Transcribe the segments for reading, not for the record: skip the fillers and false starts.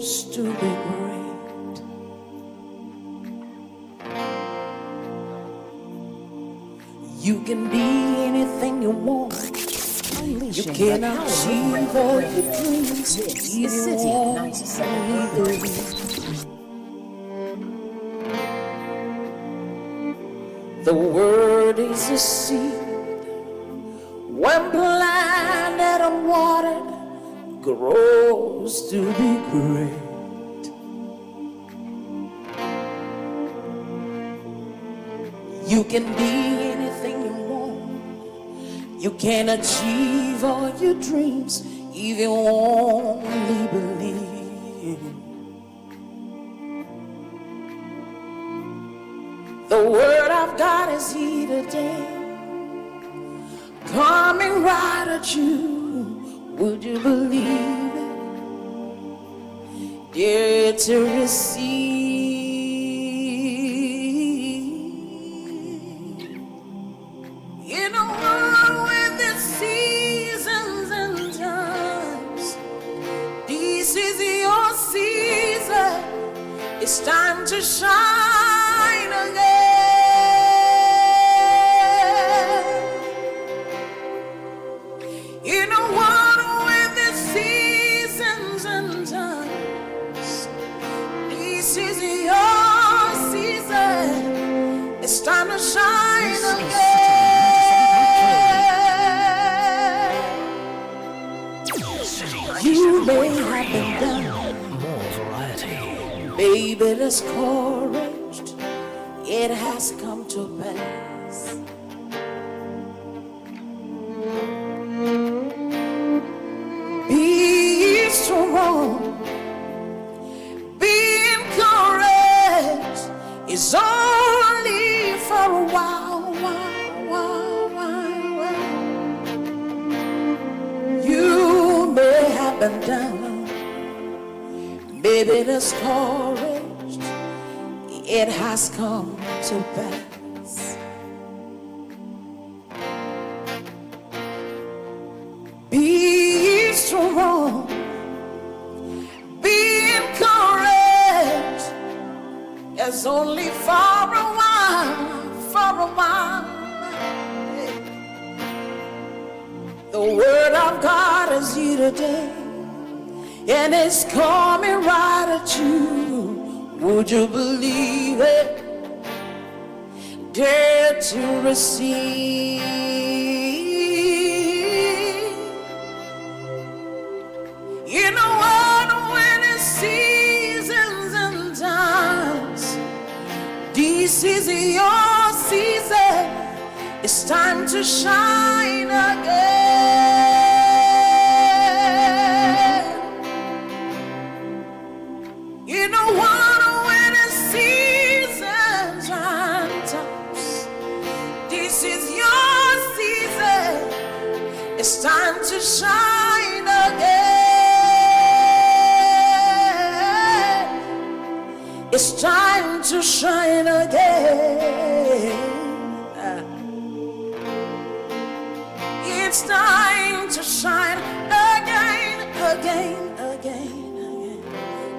grows to be great. You can be anything you want. You can achieve all your dreams. Citi 97. The word is a seed. When planted and watered, grows to be great. You can be anything you want. You can achieve all your dreams if you only believe. The word of God is here today, coming right at you. Would you believe it? Dare to receive. In a world with its seasons and times, this is your season. It's time to shine again. In a world with its seasons and times, this is your season. It's time to shine again. You may have been down, More variety. baby, discouraged. It has come to pass. Be strong, be encouraged. It's only for a while. You may have been down, maybe discouraged. It has come to pass. Be strong, be encouraged. It's only for a while, The word of God is here today, and it's coming right at you. Would you believe it? Dare to receive. In a world when it's seasons and times, this is your season. It's time to shine again. In a world when it's seasons and times, this is your season. It's time to shine again. It's time to shine again. It's time to shine again.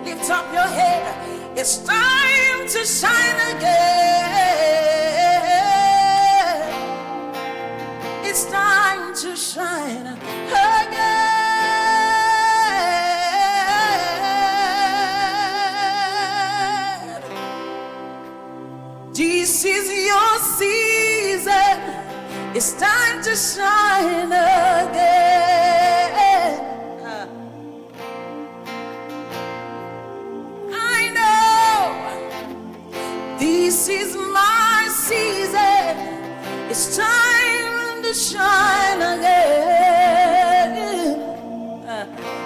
Lift up your head. It's time to shine again. It's time to shine again. This is your season. It's time to shine again. I know this is my season. It's time to shine again.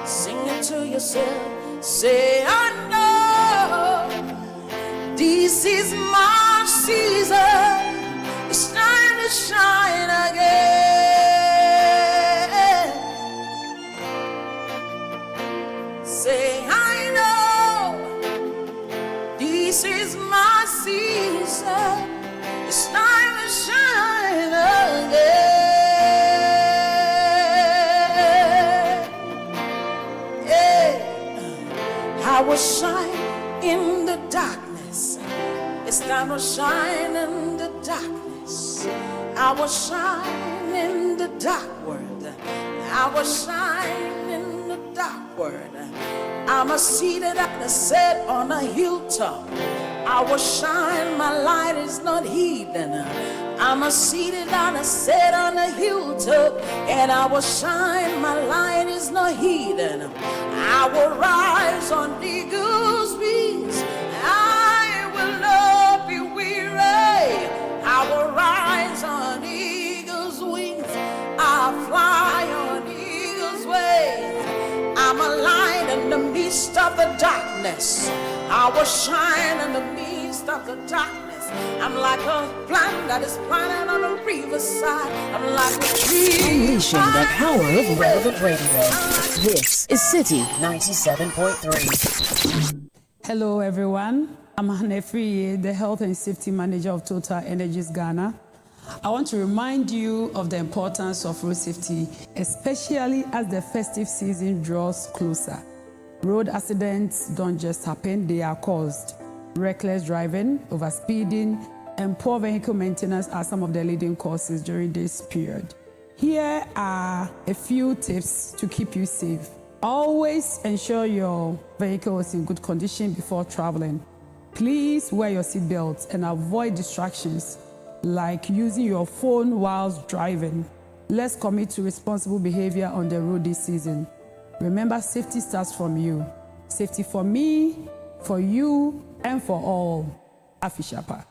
Sing it to yourself. Say, I know this is my season. It's time to shine again. Say, I know this is my season. It's time to shine again. Yeah. I will shine in the darkness. It's time to shine in the darkness. I will shine in the dark world. I will shine in the dark world. I'm a seated at the set on a hilltop. I will shine, my light is not hidden. I'm a seated on a set on a hilltop, and I will shine, my light is not hidden. I will rise on eagle's wings. I will not be weary. I will rise on eagle's wings. I fly on eagle's wings. I'm a light in the midst of the darkness. I will shine in the midst of the darkness. I'm like a plant that is planted on a riverside. I'm like a tree. Unleashing the power of relevant radio. This is Citi 97.3. Hello, everyone. I'm Hanefi, the Health and Safety Manager of Total Energies Ghana. I want to remind you of the importance of road safety, especially as the festive season draws closer. Road accidents don't just happen, they are caused. Reckless driving, overspeeding, and poor vehicle maintenance are some of the leading causes during this period. Here are a few tips to keep you safe. Always ensure your vehicle is in good condition before traveling. Please wear your seatbelt and avoid distractions like using your phone whilst driving. Let's commit to responsible behavior on the road this season. Remember, safety starts from you. Safety for me, for you, and for all. Afishapa.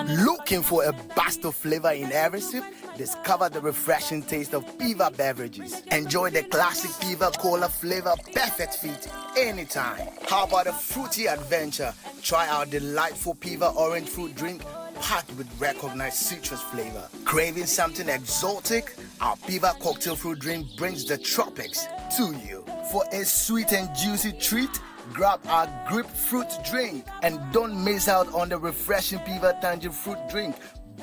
Looking for a burst of flavor in every sip? Discover the refreshing taste of Piva beverages. Enjoy the classic Piva Cola flavor, perfect fit anytime. How about a fruity adventure? Try our delightful Piva orange fruit drink packed with recognized citrus flavor. Craving something exotic? Our Piva cocktail fruit drink brings the tropics to you. For a sweet and juicy treat, grab our grapefruit drink and don't miss out on the refreshing Piva tangerine fruit drink,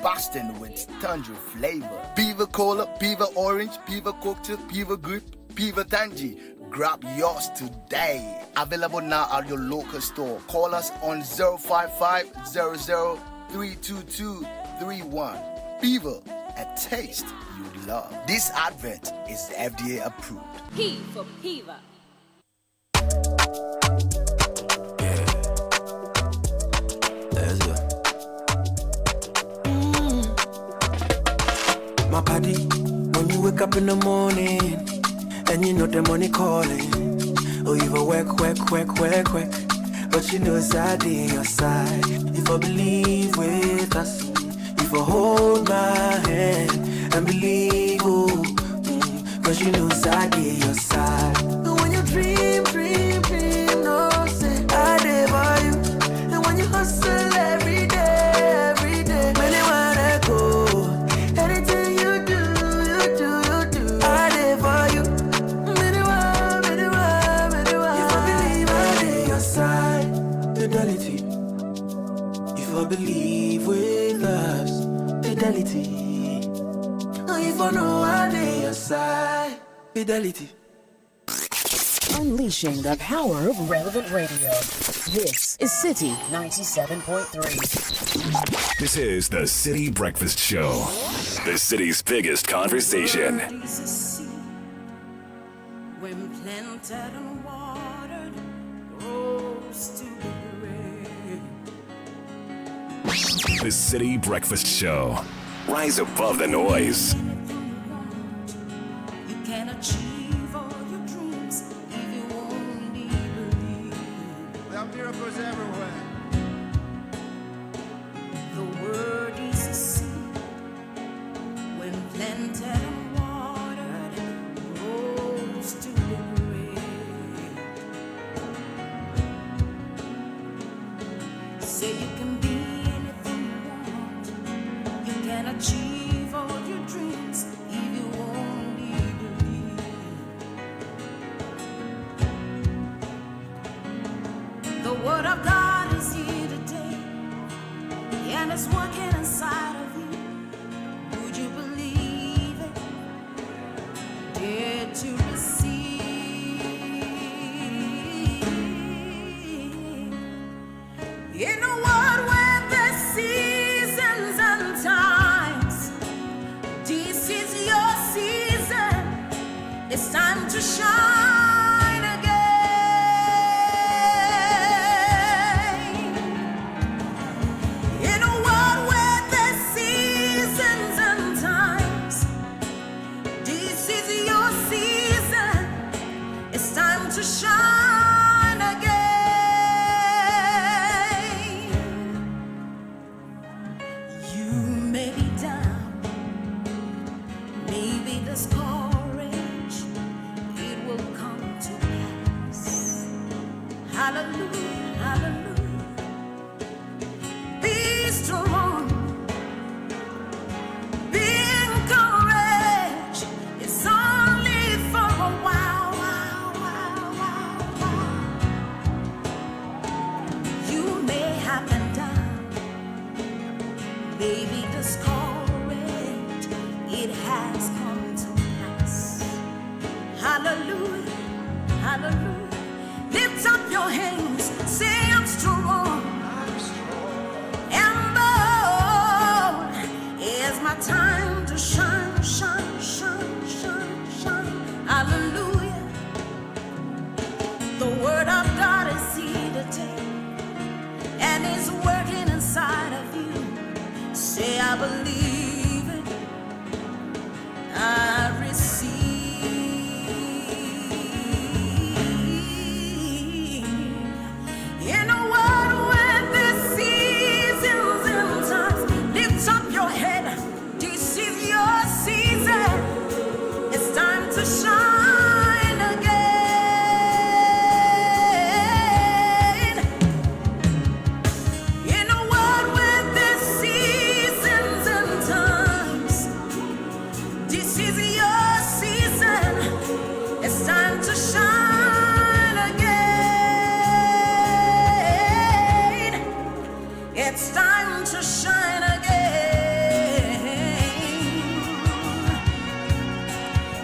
bursting with tangerine flavor. Piva Cola, Piva Orange, Piva Cocktail, Piva Grape, Piva Tangy. Grab yours today. Available now at your local store. Call us on 055-00-322-31. Piva, a taste you love. This advert is FDA approved. P for Piva. My body, when you wake up in the morning and you know the money calling, oh, you go work, but you know it's out in your side. If I believe with us, if I hold my hand and believe, oh, cause you know it's out in your side. And when you dream, no say I did for you. And when you hustle every day, many wanna go. Anything you do, I did for you. Many want. If I believe I did your side, fidelity. If I believe with us, fidelity. If I know I did your side, fidelity. Unleashing the power of relevant radio. This is Citi 97.3. This is the Citi Breakfast Show. The city's biggest conversation. When planted and watered, grows to be great. The Citi Breakfast Show. Rise above the noise. You can achieve all your dreams if you only believe. There are miracles everywhere. The word is a seed. When planted and watered, grows to be great. Say you can be anything you want. You can achieve all your dreams if you only believe. The word of God is here today, and it's working inside of you. Would you believe it? Dare to receive. In a world where there's seasons and times, this is your season. It's time to shine again. In a world where there's seasons and times, this is your season. It's time to shine again. You may be down, maybe discouraged. It will come to pass. Hallelujah, hallelujah. Be strong, be encouraged. It's only for a while, You may have been down, maybe discouraged. It has come to pass. Hallelujah, hallelujah. Lift up your hands, say I'm strong. And bold. It's my time to shine, shine, shine, shine, shine. Hallelujah. The word of God is here today, and it's working inside of you. Say I believe it, I receive. In a world where there's seasons and times, lift up your head. This is your season. It's time to shine again. In a world where there's seasons and times, this is your season. It's time to shine again. It's time to shine again.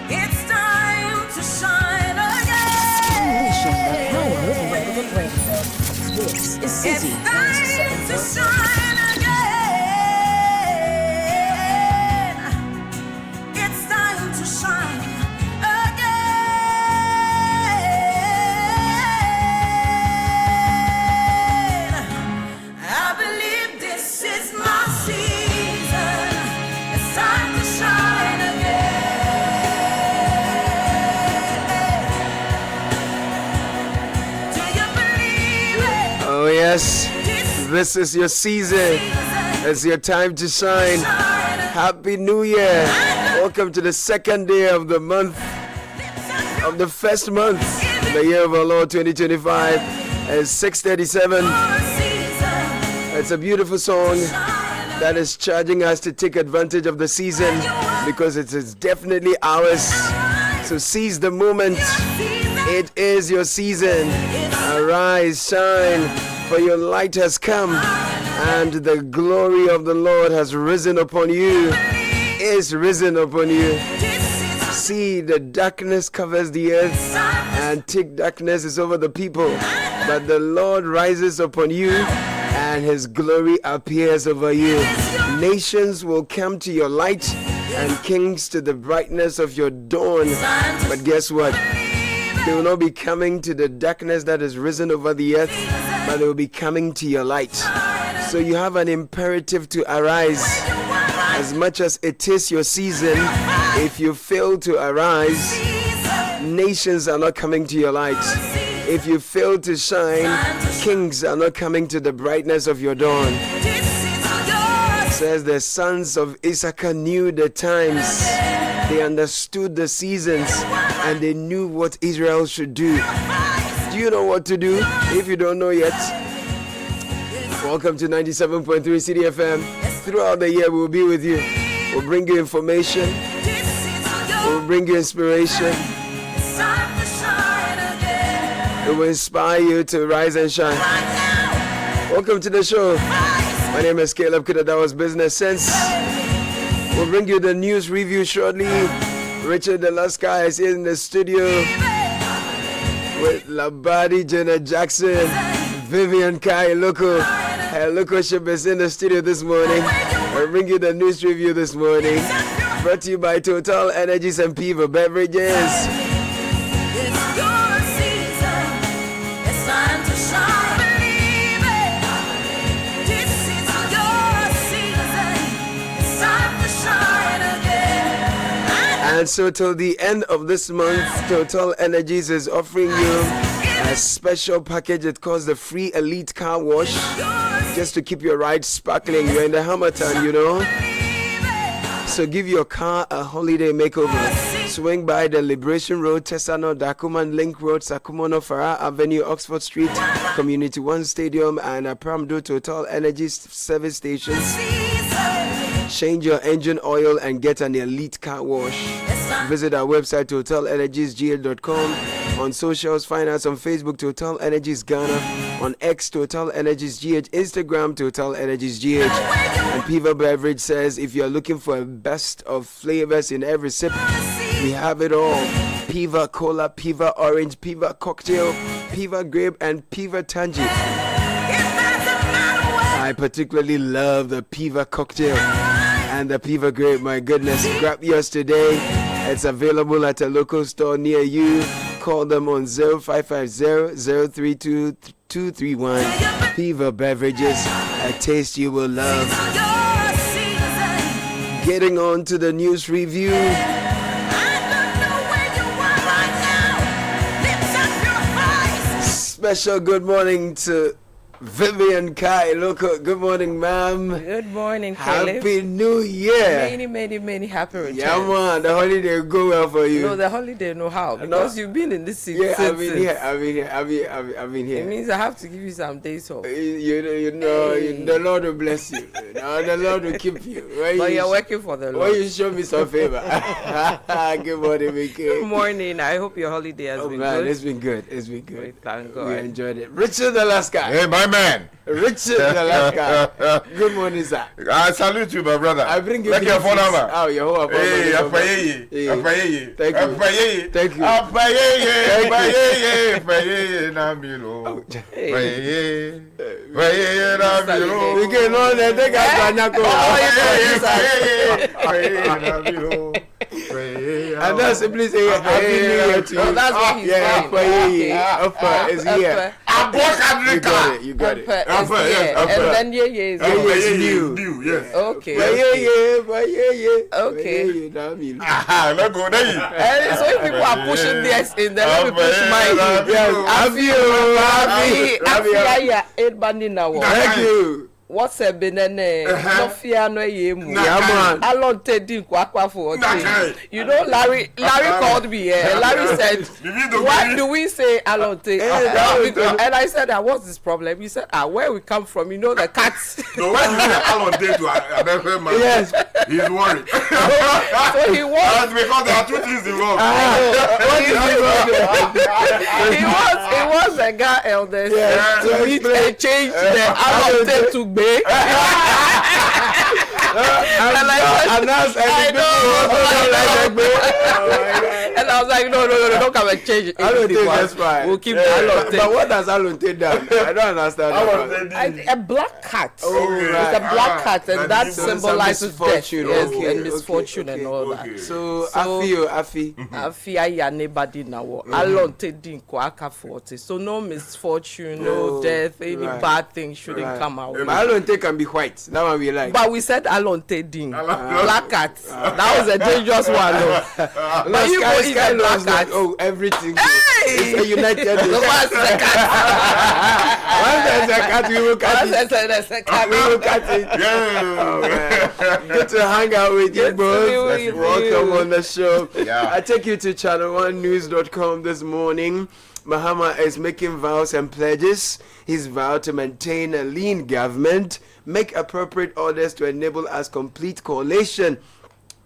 It's time to shine Unleashing the power of again. relevant radio. This is It's Citi time to 97.3. shine again. It's time to shine again. I believe this is my season. It's time to shine again. Do you believe it? Oh, yes. This This is your season. It's your time to shine. Happy New Year. Welcome to the second day of the month, of the first month, the year of our Lord 2025. It's 6:37. It's a beautiful song that is charging us to take advantage of the season because it is definitely ours. So seize the moment. It is your season. Arise, shine, for your light has come, and the glory of the Lord has risen upon you, is risen upon you. See, the darkness covers the earth, and thick darkness is over the people. But the Lord rises upon you, and his glory appears over you. Nations will come to your light, and kings to the brightness of your dawn. But guess what? They will not be coming to the darkness that is risen over the earth, but they will be coming to your light. So you have an imperative to arise. As much as it is your season, if you fail to arise, nations are not coming to your light. If you fail to shine, kings are not coming to the brightness of your dawn. It says the sons of Issachar knew the times. They understood the seasons, and they knew what Israel should do. Do you know what to do? If you don't know yet, welcome to 97.3 Citi FM. Throughout the year, we'll be with you. We'll bring you information. We'll bring you inspiration. It will inspire you to rise and shine. Welcome to the show. My My name is Caleb Kuda. That was Business Sense. We'll bring you the news review shortly. Richard Alaska is in the studio with Labadi Jenna Jackson, Vivian Kai Loco. Her locoship is in the studio this morning. I'll bring you the news review this morning. Brought to you by Total Energies and Piva Beverages. And so till the end of this month, Total Energies is offering you a special package. It calls the free elite car wash, just to keep your ride sparkling. You're in the Hamilton, you know. So give your car a holiday makeover. Swing by the Liberation Road, Tesano, Dakuman Link Road, Sakumono, Farah Avenue, Oxford Street, Community One Stadium, and Pramdo Total Energies service stations. Change your engine oil and get an elite car wash. Visit our website totalenergiesgl.com. On socials, find us on Facebook Total Energies Ghana, on X Total Energies GH, Instagram Total Energies GH. And Piva Beverage says if you're looking for a best of flavors in every sip, we have it all. Piva Cola, Piva Orange, Piva Cocktail, Piva Grape, and Piva Tangy. I particularly love the Piva Cocktail and the Piva Grape. My goodness, grab yours today. It's available at a local store near you. Call them on 0550-032-231. Piva Beverages, a taste you will love. Getting on to the news review. Special good morning to Vivian Kai Loco. Good morning, ma'am. Good morning, Caleb. Happy New Year. Many happy returns. Yeah, man. The holiday go well for you. No, the holiday no how, because you've been in this seat. Yeah, I've been here. It means I have to give you some days off. You know, the Lord will bless you. The Lord will keep you. But you're working for the Lord. Why you show me some favor? Good morning, Vicky. Good morning. I hope your holiday has been good. It's been good. We thank God. We enjoyed it. Richard Alaska. Hey, my man. Richard Alaska. Good morning, sir. I salute you, my brother. I bring you your phone number. Oh, your phone number. Hey, Thank you. Thank you. We can on and take and that's simply saying Happy New Year to you. Oh, that's what he's saying. Upper is here. You got it. And then is new. Yes. Okay. Okay. Let's go there. And so if people are pushing this in, then let me push mine. Thank you. What's a banana? Sofia no yemu. Man. Alon tedin kwakwa for you know, Larry called me. Larry said, "Why do we say alon te?" And I said, "What's this problem?" He said, "Where we come from, you know, the cats." No, when you say alon te to another man, yes, he's worried. So he was. That's because there are two things involved. He was a guy elders to meet and change the alon te to be. And I was like, no, don't come and change it. That's fine. We'll keep Alonte. But what does Alonte do? I don't understand. A black cat. Oh, right. It's a black cat, and that symbolizes death, and misfortune and all that. So Afi ya nobody now. Alonte din kwaka forte. So no misfortune, no death, any bad thing shouldn't come out. Alonte can be white. That one we like. But we said Alonte din. Black cat. That was a dangerous one. But you go eat a black cat. Oh, everything. Hey! It's a united. Once the cat. Once there's a cat, we will cut it. There's a cat. We will cut it. Yeah. Good to hang out with you, both. Welcome on the show. Yeah. I take you to channel1news.com this morning. Mahama is making vows and pledges. He's vowed to maintain a lean government, make appropriate orders to enable us complete coalition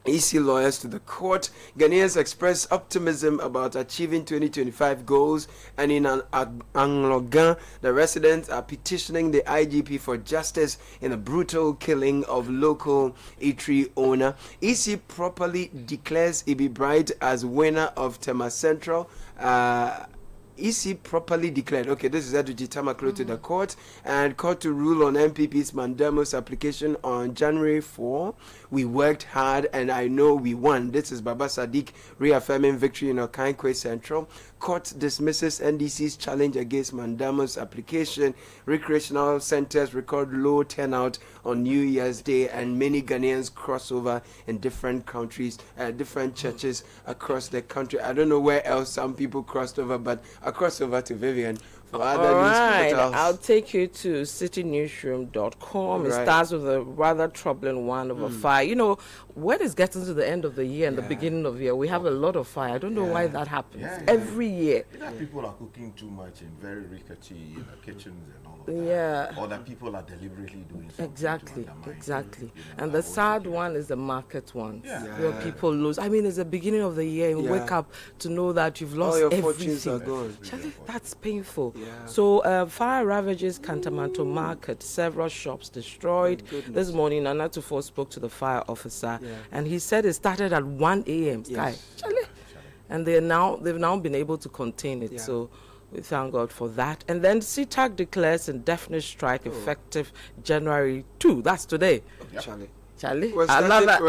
EC lawyers to the court. Ghanaians express optimism about achieving 2025 goals, and in Anglogan, the residents are petitioning the IGP for justice in a brutal killing of local eatery owner. EC properly declares Ibi Bright as winner of Tema Central. EC properly declared. Okay, this is Eduji Tamaklo to the court, and court to rule on MPP's mandamus application on January 4. We worked hard and I know we won. This is Baba Sadiq reaffirming victory in Okankwe Central. Court dismisses NDC's challenge against mandamus application. Recreational centers record low turnout on New Year's Day, and many Ghanaians cross over in different countries, different churches across the country. I don't know where else some people crossed over, but I crossed over to Vivian for other news portals. I'll take you to citynewsroom.com. Right. It starts with a rather troubling one of a fire. You know, when it's getting to the end of the year and the beginning of the year, we have a lot of fire. I don't know why that happens every year. Either people are cooking too much in very rickety kitchens and all of that. Or that people are deliberately doing something. Exactly. And the sad one is the market one, where people lose. I mean, it's the beginning of the year, and you wake up to know that you've lost all your everything. Fortunes are gone. That's painful. So fire ravages Kantamanto market, several shops destroyed. This morning Nana Tufo spoke to the fire officer, and he said it started at 1 a.m. And they've now been able to contain it. So we thank God for that. And then CTAG declares indefinite strike effective January 2. That's today. Charlie, I love that.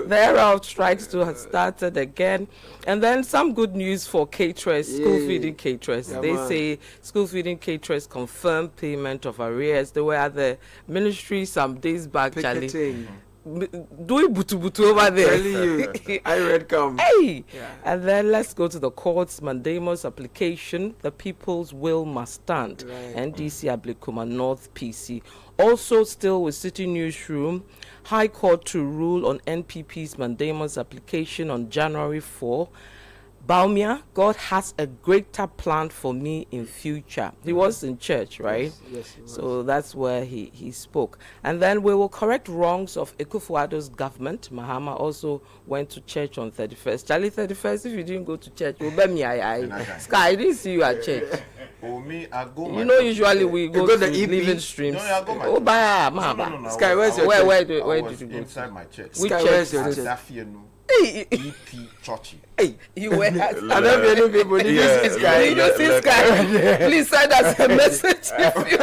There are strikes to have started again. And then some good news for caterers, school feeding caterers. They say school feeding caterers confirmed payment of arrears. They were at the ministry some days back, Charlie. Doing butu over there. I read come. Hey! And then let's go to the court's mandamus application. The people's will must stand. NDC Ablikuma North PC. Also still with City Newsroom, High Court to rule on NPP's mandamus application on January 4. Baumia, God has a greater plan for me in future. He was in church, right? Yes, he was. So that's where he spoke. And then we will correct wrongs of Ekufuado's government. Mahama also went to church on 31st. Charlie, 31st, if you didn't go to church, you'll be me. Sky, I didn't see you at church. I go. You know, usually we go to living streams. No, I go my Mama. Sky, where's your church? Where did you go? Inside my church. Which Sky, where's your church? EP Churchy. Hey, you were at I don't know people. Did you see Sky? Did you see Sky? Please send us a message if you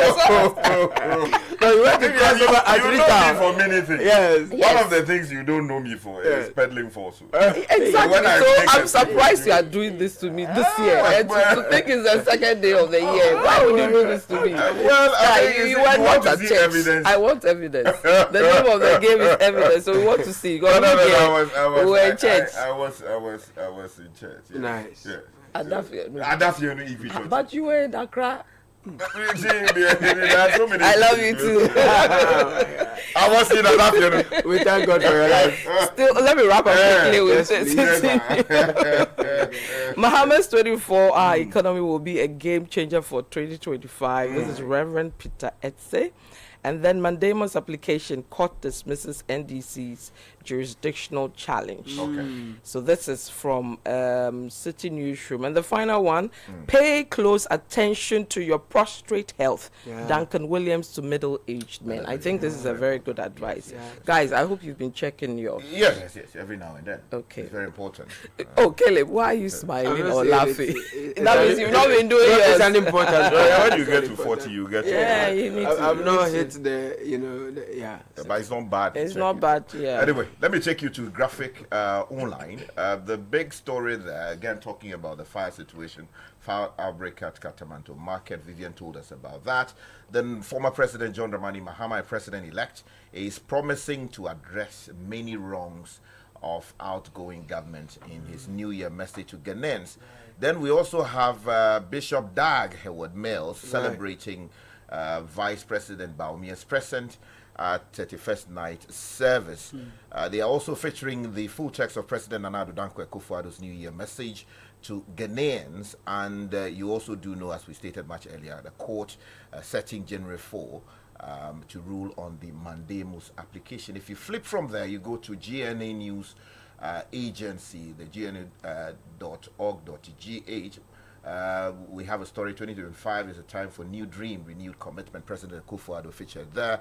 No, you went to cross over at You know me for many things. Yes. One of the things you don't know me for is peddling falsehood. Exactly. So I'm surprised you are doing this to me this year. And to think it's the second day of the year. Why would you do this to me? Well, you want to see evidence. I want evidence. The name of the game is evidence. So we want to see. We were in church. I was in church. Yeah. Nice. Yeah. Adafio, no EP Church. but you were in Accra. I love you too. I was in Adafio. We thank God for your life. Still, let me wrap up quickly with Mohammed's 24-hour economy will be a game changer for 2025. This is Reverend Peter Etse. And then mandamus application, court dismisses NDC's jurisdictional challenge. So this is from City Newsroom. And the final one, pay close attention to your prostrate health. Duncan Williams to middle-aged men. I think this is a very good advice. Guys, I hope you've been checking your... Yes, every now and then. Okay. It's very important. Caleb, why are you smiling or laughing? That means you've not been doing it. It's an important. When you get to 40, you get to... you need to. I've not hit the, But it's not bad. It's not bad, Anyway, let me take you to Graphic Online. The big story there, again, talking about the fire situation, fire outbreak at Kantamanto Market. Vivian told us about that. Then former President John Dramani Mahama, President-elect, is promising to address many wrongs of outgoing government in his New Year message to Ghanaians. Then we also have Bishop Dag Heward Mills celebrating Vice President Baumia's present at 31st night service. They are also featuring the full text of President Nana Addo Dankwa Akufo-Addo's New Year message to Ghanaians. And you also do know, as we stated much earlier, the court setting January 4 to rule on the mandamus application. If you flip from there, you go to GNA News Agency, the gna.org.gh. We have a story. 2025 is a time for new dream, renewed commitment. President Akufo-Addo featured there.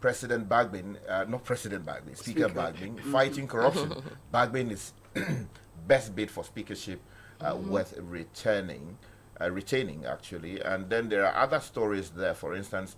President Bagbin, not President Bagbin, Speaker Bagbin, fighting corruption. Bagbin is best bid for speakership, worth retaining actually. And then there are other stories there. For instance,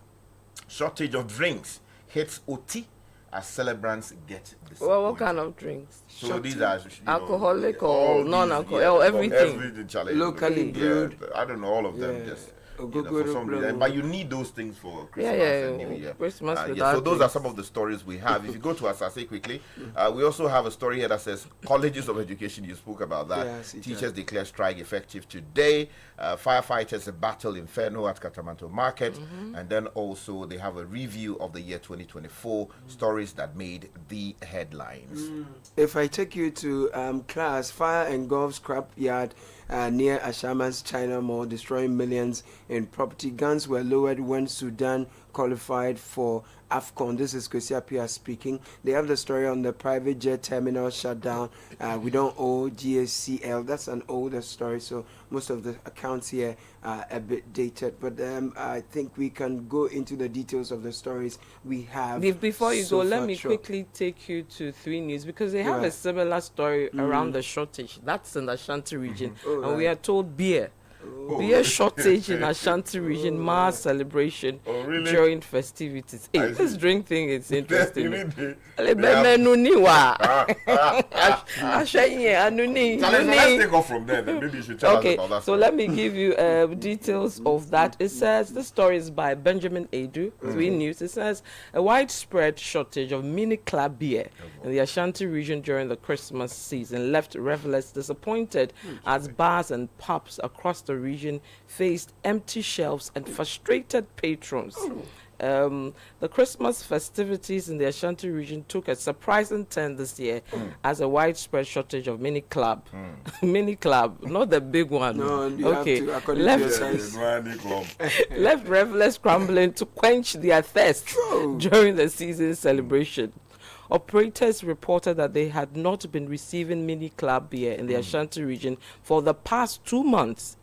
shortage of drinks hits OT as celebrants get disappointed. Well, what kind of drinks? So these are alcoholic or non-alcoholic, everything. Locally brewed. I don't know, all of them just. For some reason, but you need those things for Christmas and New Year. Christmas so those are some of the stories we have. If you go to Asase quickly, we also have a story here that says colleges of education. You spoke about that. Teachers declare strike effective today. Firefighters a battle inferno at Kantamanto Market, and then also they have a review of the year 2024 stories that made the headlines. If I take you to class, fire engulfs scrapyard near Ashaman's China Mall, destroying millions in property. Guns were lowered when Sudan qualified for AFCON. This is Kwesi Appiah speaking. They have the story on the private jet terminal shutdown. We don't owe GSCL. That's an older story, so most of the accounts here are a bit dated. But I think we can go into the details of the stories we have. Before you go, let me quickly take you to 3 News, because they have a similar story around the shortage. That's in the Ashanti region. And we are told beer shortage in Ashanti region, mass celebration during festivities. Hey, this drink thing is interesting. Let's take off from there, then maybe you should tell us about that. So let me give you details of that. It says, the story is by Benjamin Edu, 3 News. It says, a widespread shortage of mini club beer in the Ashanti region during the Christmas season left revelers disappointed as bars and pubs across the region faced empty shelves and frustrated patrons. The Christmas festivities in the Ashanti region took a surprising turn this year as a widespread shortage of mini club, not the big one. Left revelers scrambling to quench their thirst during the season celebration. Operators reported that they had not been receiving mini club beer in the Ashanti region for the past 2 months.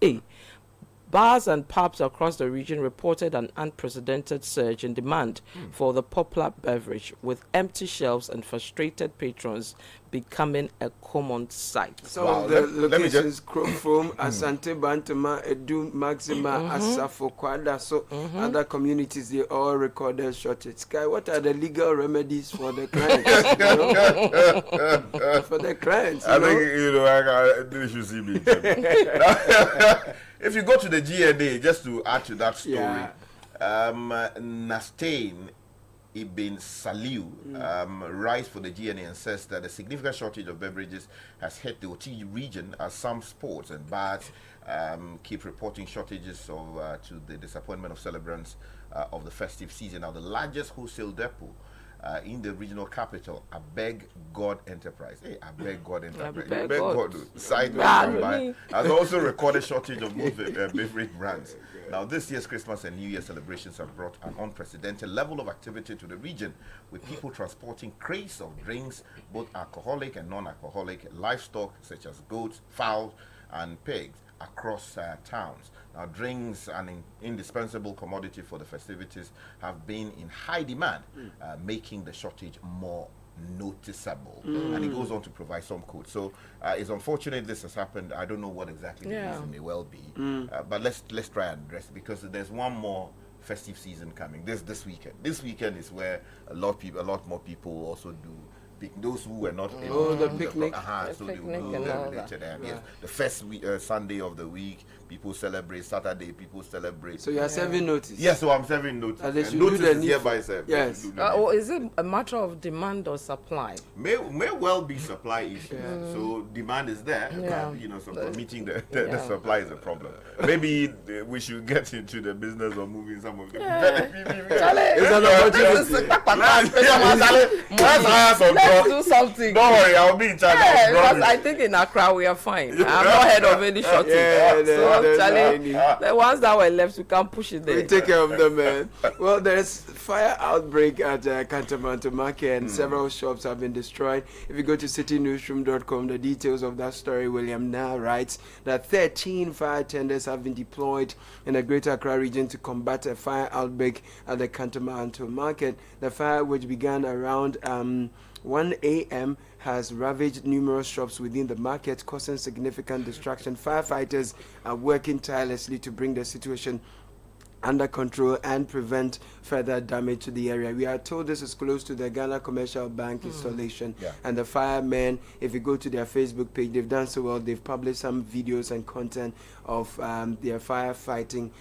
Bars and pubs across the region reported an unprecedented surge in demand for the popular beverage, with empty shelves and frustrated patrons becoming a common sight. Some of the locations, Krofrom, Asante, Bantama, Edu, Maxima, Asafo, Kwada, so other communities, they all recorded shortage. Sky, what are the legal remedies for the clients? For the clients, I think, they should see me. If you go to the GNA, just to add to that story, Nastain Ibn Saliu writes for the GNA and says that a significant shortage of beverages has hit the OT region as some sports and bars keep reporting shortages to the disappointment of celebrants of the festive season. Now, the largest wholesale depot in the regional capital, Abeg God Enterprise. Site has also recorded shortage of most beverage brands. Now, this year's Christmas and New Year celebrations have brought an unprecedented level of activity to the region, with people transporting crates of drinks, both alcoholic and non-alcoholic, livestock such as goats, fowls, and pigs across towns. Now, drinks, an indispensable commodity for the festivities, have been in high demand, making the shortage more noticeable. And it goes on to provide some codes. So it's unfortunate this has happened. I don't know what exactly the reason may well be, but let's try and address it, because there's one more festive season coming this weekend. This weekend is where a lot more people also do. Those who were not able the picnic, so they will go there later. Yes, the first Sunday of the week, people celebrate. Saturday, people celebrate. So you are serving notice? Yes, so I'm serving notice. Notice is hereby served. Yes. Or is it a matter of demand or supply? May well be supply issue. So demand is there. So meeting the supply is a problem. Maybe we should get into the business of moving some of them. Let's hire some let's do something. Don't worry, I'll be in charge. Yeah, because I think in Accra we are fine. I'm not heard of any shortage. So Charlie, the ones that were left, we can push it there. We take care of them, man. Well, there's fire outbreak at Kantamanto Market, and several shops have been destroyed. If you go to citynewsroom.com, the details of that story, William Na writes that 13 fire tenders have been deployed in the Greater Accra region to combat a fire outbreak at the Kantamanto Market. The fire, which began around 1 a.m., has ravaged numerous shops within the market, causing significant destruction. Firefighters are working tirelessly to bring the situation under control and prevent further damage to the area. We are told this is close to the Ghana Commercial Bank installation, and the firemen, if you go to their Facebook page, they've done so well. They've published some videos and content of their firefighting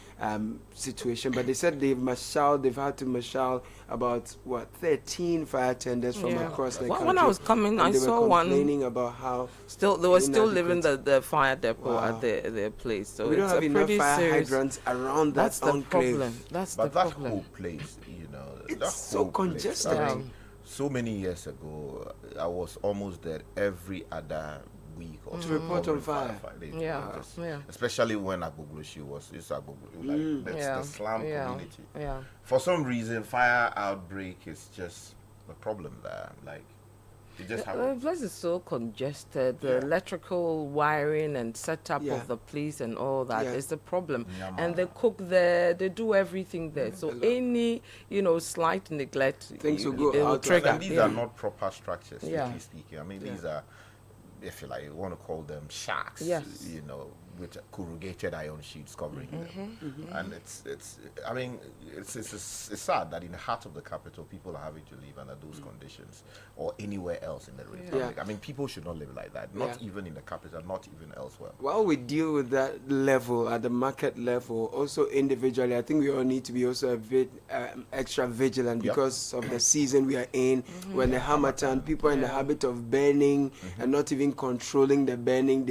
situation, but they said they've had to marshal about 13 fire tenders from across the country. When I was coming, I saw one complaining about how they were still leaving the fire depot at their place. So we don't have enough fire hydrants around that problem. But that whole place, it's so congested. So many years ago, I was almost there every other week or to report on fire. Especially when Agbogloshi was the slum community. Yeah. For some reason, fire outbreak is just a problem there. Like, it just happens. The place is so congested. The electrical wiring and setup of the police and all that is the problem. And they cook there. They do everything there. So any slight neglect, things will go out. Trigger. And these are not proper structures, strictly speaking. I mean, these are, if you like, you want to call them shacks. Yes. With corrugated iron sheets covering them. And it's sad that in the heart of the capital, people are having to live under those conditions, or anywhere else in the republic. I mean, people should not live like that, not even in the capital, not even elsewhere. While we deal with that level, at the market level, also individually, I think we all need to be also a bit extra vigilant because of the season we are in, when the Hamatan, people are in the habit of burning and not even controlling the burning.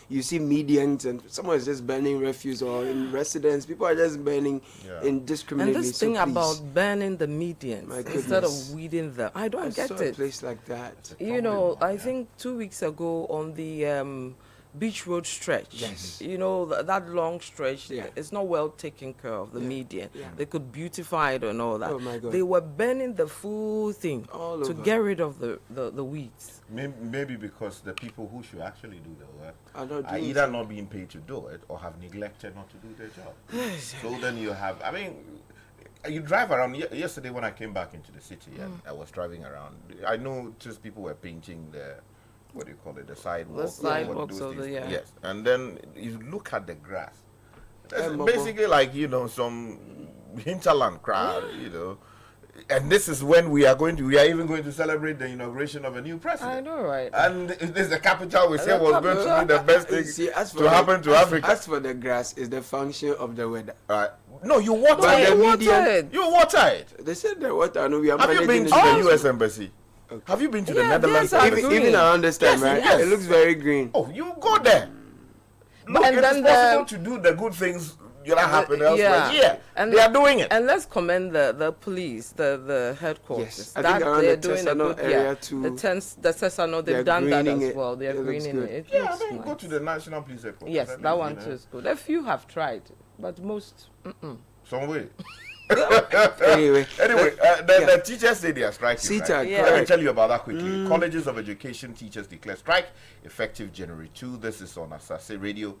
You see medians, and someone is just burning refuse, or in residence, people are just burning indiscriminately. And this thing about burning the medians instead of weeding them, I don't get it. A place like that. I think 2 weeks ago on the Beach Road stretch, that long stretch, it's not well taken care of, the median. They could beautify it and all that. Oh my God. They were burning the full thing to get rid of the weeds. Maybe because the people who should actually do the work are either not being paid to do it or have neglected not to do their job. So then you have, you drive around. Yesterday when I came back into the city and I was driving around, I noticed people were painting the, what do you call it, the sidewalk. The sidewalks of the, Yes. And then you look at the grass. It's basically like, some hinterland crowd, And this is when we are even going to celebrate the inauguration of a new president. I know, right? And this is the capital we said was going to be the best thing to happen to Africa. As for the grass, is the function of the weather. No, you water it. You water it. They said the water. No, we are. Have you been to the U.S. Embassy? Okay. Have you been to the Netherlands? Even around this time, right? Yes. It looks very green. Oh, you go there. Look, it is possible to do the good things that happen elsewhere. And they are doing it. And let's commend the police, the headquarters. Yes, I think around they're the doing a good area too. The Tesano, they've done that as well. They're greening it. Go to the National Police Headquarters. Yes, that one too is good. A few have tried, but most. Some way. Anyway, the teachers say they are striking. Right? Let me tell you about that quickly. Colleges of Education teachers declare strike effective January 2. This is on Asase Radio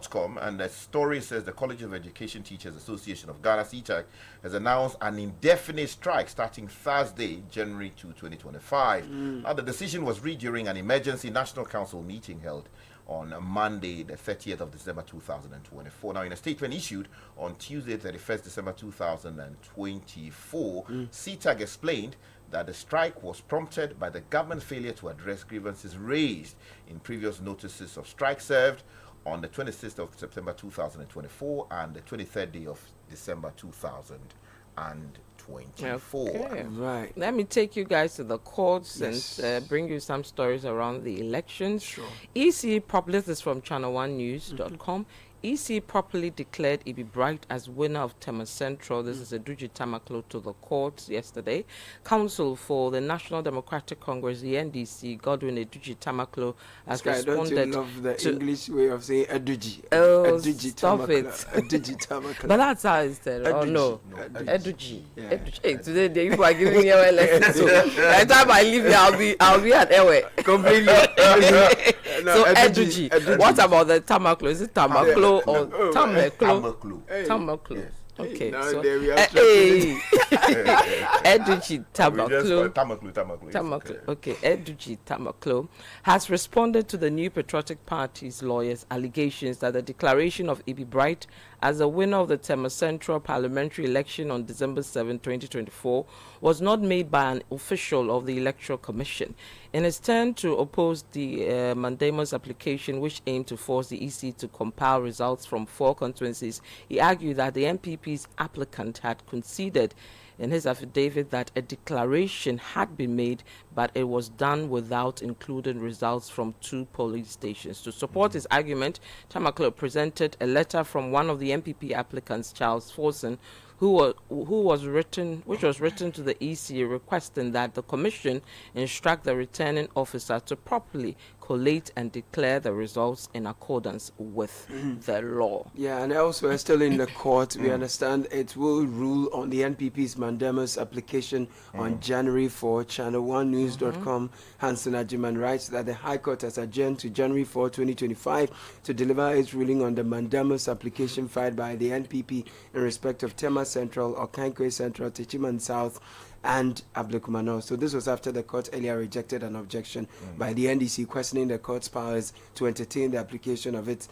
.com, and the story says the College of Education Teachers Association of Ghana (CTAG) has announced an indefinite strike starting Thursday, January 2, 2025. Now, the decision was reached during an emergency National Council meeting held on Monday, the 30th of December 2024. Now, in a statement issued on Tuesday, 31st December 2024, CTAG explained that the strike was prompted by the government's failure to address grievances raised in previous notices of strike served on the 26th of September 2024 and the 23rd day of December 2024. Okay. Right. Let me take you guys to the courts and bring you some stories around the elections. Sure. EC published this from channel1news.com. EC properly declared Ibi Bright as winner of Tema Central. This is a Duji Tamaklo to the courts yesterday. Counsel for the National Democratic Congress, the NDC, Godwin Eduji Tamaklo, has responded. Don't you love the English way of saying Eduji? Oh, Eduji stop Tamaklo. it. Eduji Tamaklo. But that's how it's said. Oh, no. Eduji. Yeah. Eduji. Hey, today the people are giving me a lesson. So by the time I leave here, I'll be at Ewe. Completely. So Eduji. What about the Tamaklo? Is it Tamaklo or Tamaklo? Tamaklo. Yes. Okay, so Eduji Tamaklo. Okay, Eduji Tamaklo has responded to the New Patriotic Party's lawyers' allegations that the declaration of Ibi Bright as the winner of the Tema Central Parliamentary election on December 7, 2024, was not made by an official of the Electoral Commission. In his turn to oppose the mandamus application, which aimed to force the EC to compile results from 4 constituencies, he argued that the NPP's applicant had conceded in his affidavit that a declaration had been made, but it was done without including results from 2 polling stations. To support his argument, Tamaklo presented a letter from one of the NPP applicants, Charles Forson, which was written to the EC requesting that the Commission instruct the returning officer to properly collate and declare the results in accordance with the law. Yeah, and also we're still in the court. We understand it will rule on the NPP's mandamus application on January 4. Channel1news.com Hansen Ajiman writes that the High Court has adjourned to January 4, 2025 to deliver its ruling on the mandamus application filed by the NPP in respect of Tema Central, Okankwe Central, Techiman South, and Ablekumano. So this was after the court earlier rejected an objection by the NDC questioning the court's powers to entertain the application of it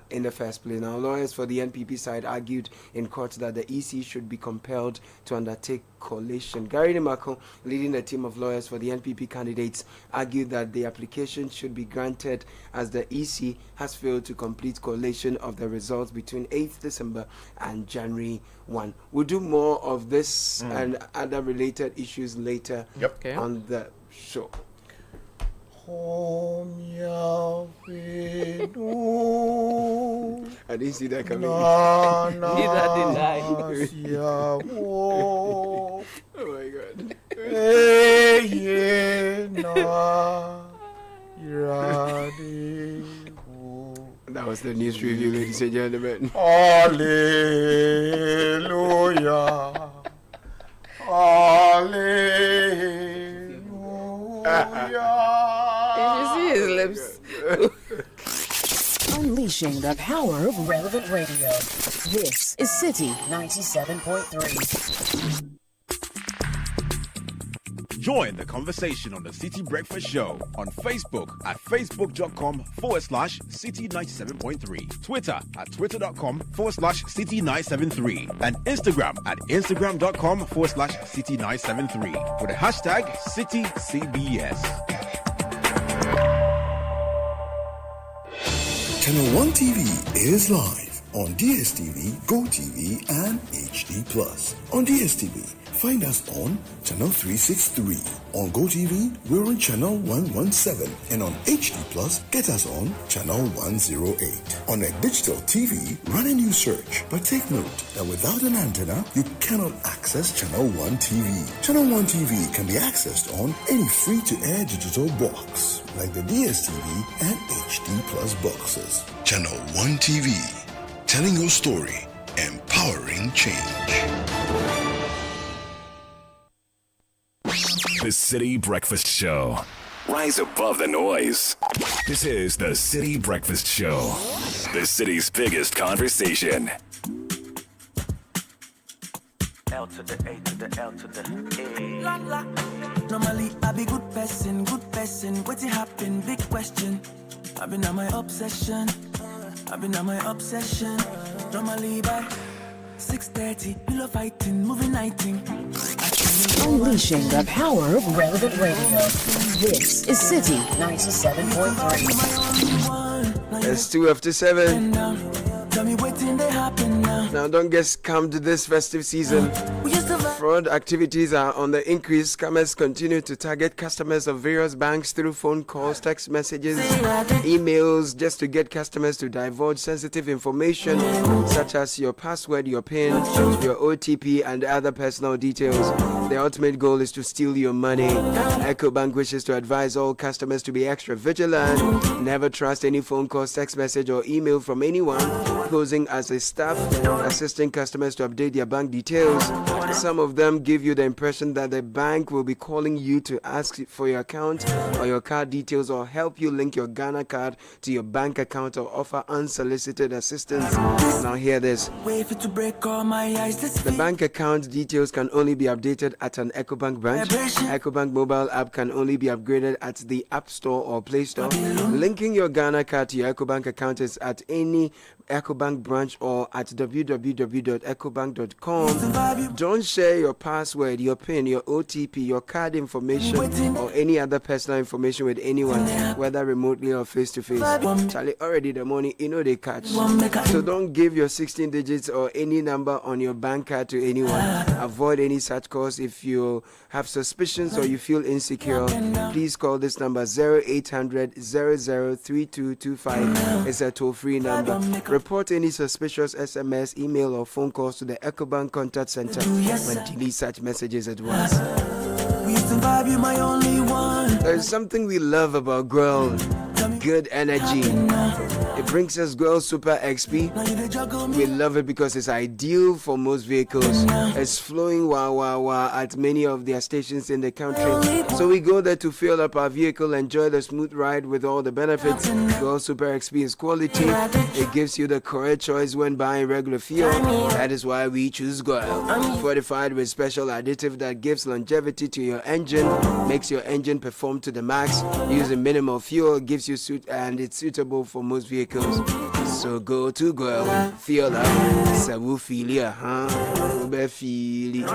in the first place. Now, lawyers for the NPP side argued in court that the EC should be compelled to undertake collation. Gary Nimako, leading a team of lawyers for the NPP candidates, argued that the application should be granted as the EC has failed to complete collation of the results between 8th December and January 1. We'll do more of this and other related issues later on the show. I didn't see that coming. Neither did I. Oh my God. That was the news review, ladies and gentlemen. Hallelujah. Did you see his lips? Unleashing the power of relevant radio. This is Citi 97.3. Join the conversation on the Citi Breakfast Show on Facebook at facebook.com/Citi97.3, Twitter at twitter.com/Citi973, and Instagram at instagram.com/Citi973 with the hashtag CitiCBS. Channel 1 TV is live on DSTV, GoTV, and HD+. On DSTV, find us on Channel 363. On GoTV, we're on Channel 117. And on HD+, get us on Channel 108. On a digital TV, run a new search. But take note that without an antenna, you cannot access Channel 1 TV. Channel 1 TV can be accessed on any free-to-air digital box, like the DSTV and HD+ boxes. Channel 1 TV, telling your story, empowering change. The Citi Breakfast Show. Rise above the noise. This is the Citi Breakfast Show. The city's biggest conversation. L to the A to the L to the A. La, la. Normally, I be good person. What's happen? Big question. I've been on my obsession. Normally, by 6:30, pillow fighting, moving nighting. Unleashing the power of relevant radio. This is Citi 97.3. It's 2 after 7. Now don't get scammed this festive season. Fraud activities are on the increase. Scammers continue to target customers of various banks through phone calls, text messages, emails, just to get customers to divulge sensitive information such as your password, your PIN, your OTP, and other personal details. The ultimate goal is to steal your money. EcoBank wishes to advise all customers to be extra vigilant. Never trust any phone call, text message, or email from anyone posing as a staff assisting customers to update their bank details. Some of them give you the impression that the bank will be calling you to ask for your account or your card details, or help you link your Ghana card to your bank account, or offer unsolicited assistance. Now hear this. The bank account details can only be updated at an EcoBank branch. EcoBank mobile app can only be upgraded at the App Store or Play Store. Linking your Ghana card to your EcoBank account is at any EcoBank branch or at www.ecobank.com. Don't share your password, your PIN, your OTP, your card information, or any other personal information with anyone, whether remotely or face to face. Charlie, already the money, they catch. So don't give your 16 digits or any number on your bank card to anyone. Avoid any such calls. If you have suspicions or you feel insecure, please call this number 0800 003225. It's a toll-free number. Report any suspicious SMS, email, or phone calls to the EcoBank Contact Center and delete such messages at once. There's something we love about Girl. Good energy. It brings us Girl Super XP. We love it because it's ideal for most vehicles. It's flowing wah at many of their stations in the country. So we go there to fill up our vehicle, enjoy the smooth ride with all the benefits. Girl Super XP is quality. It gives you the correct choice when buying regular fuel. That is why we choose Girl. Fortified with special additive that gives longevity to your engine, makes your engine perform to the max. Using minimal fuel gives you and it's suitable for most vehicles. So go to Girl, feel up, so we feel it, we feel it.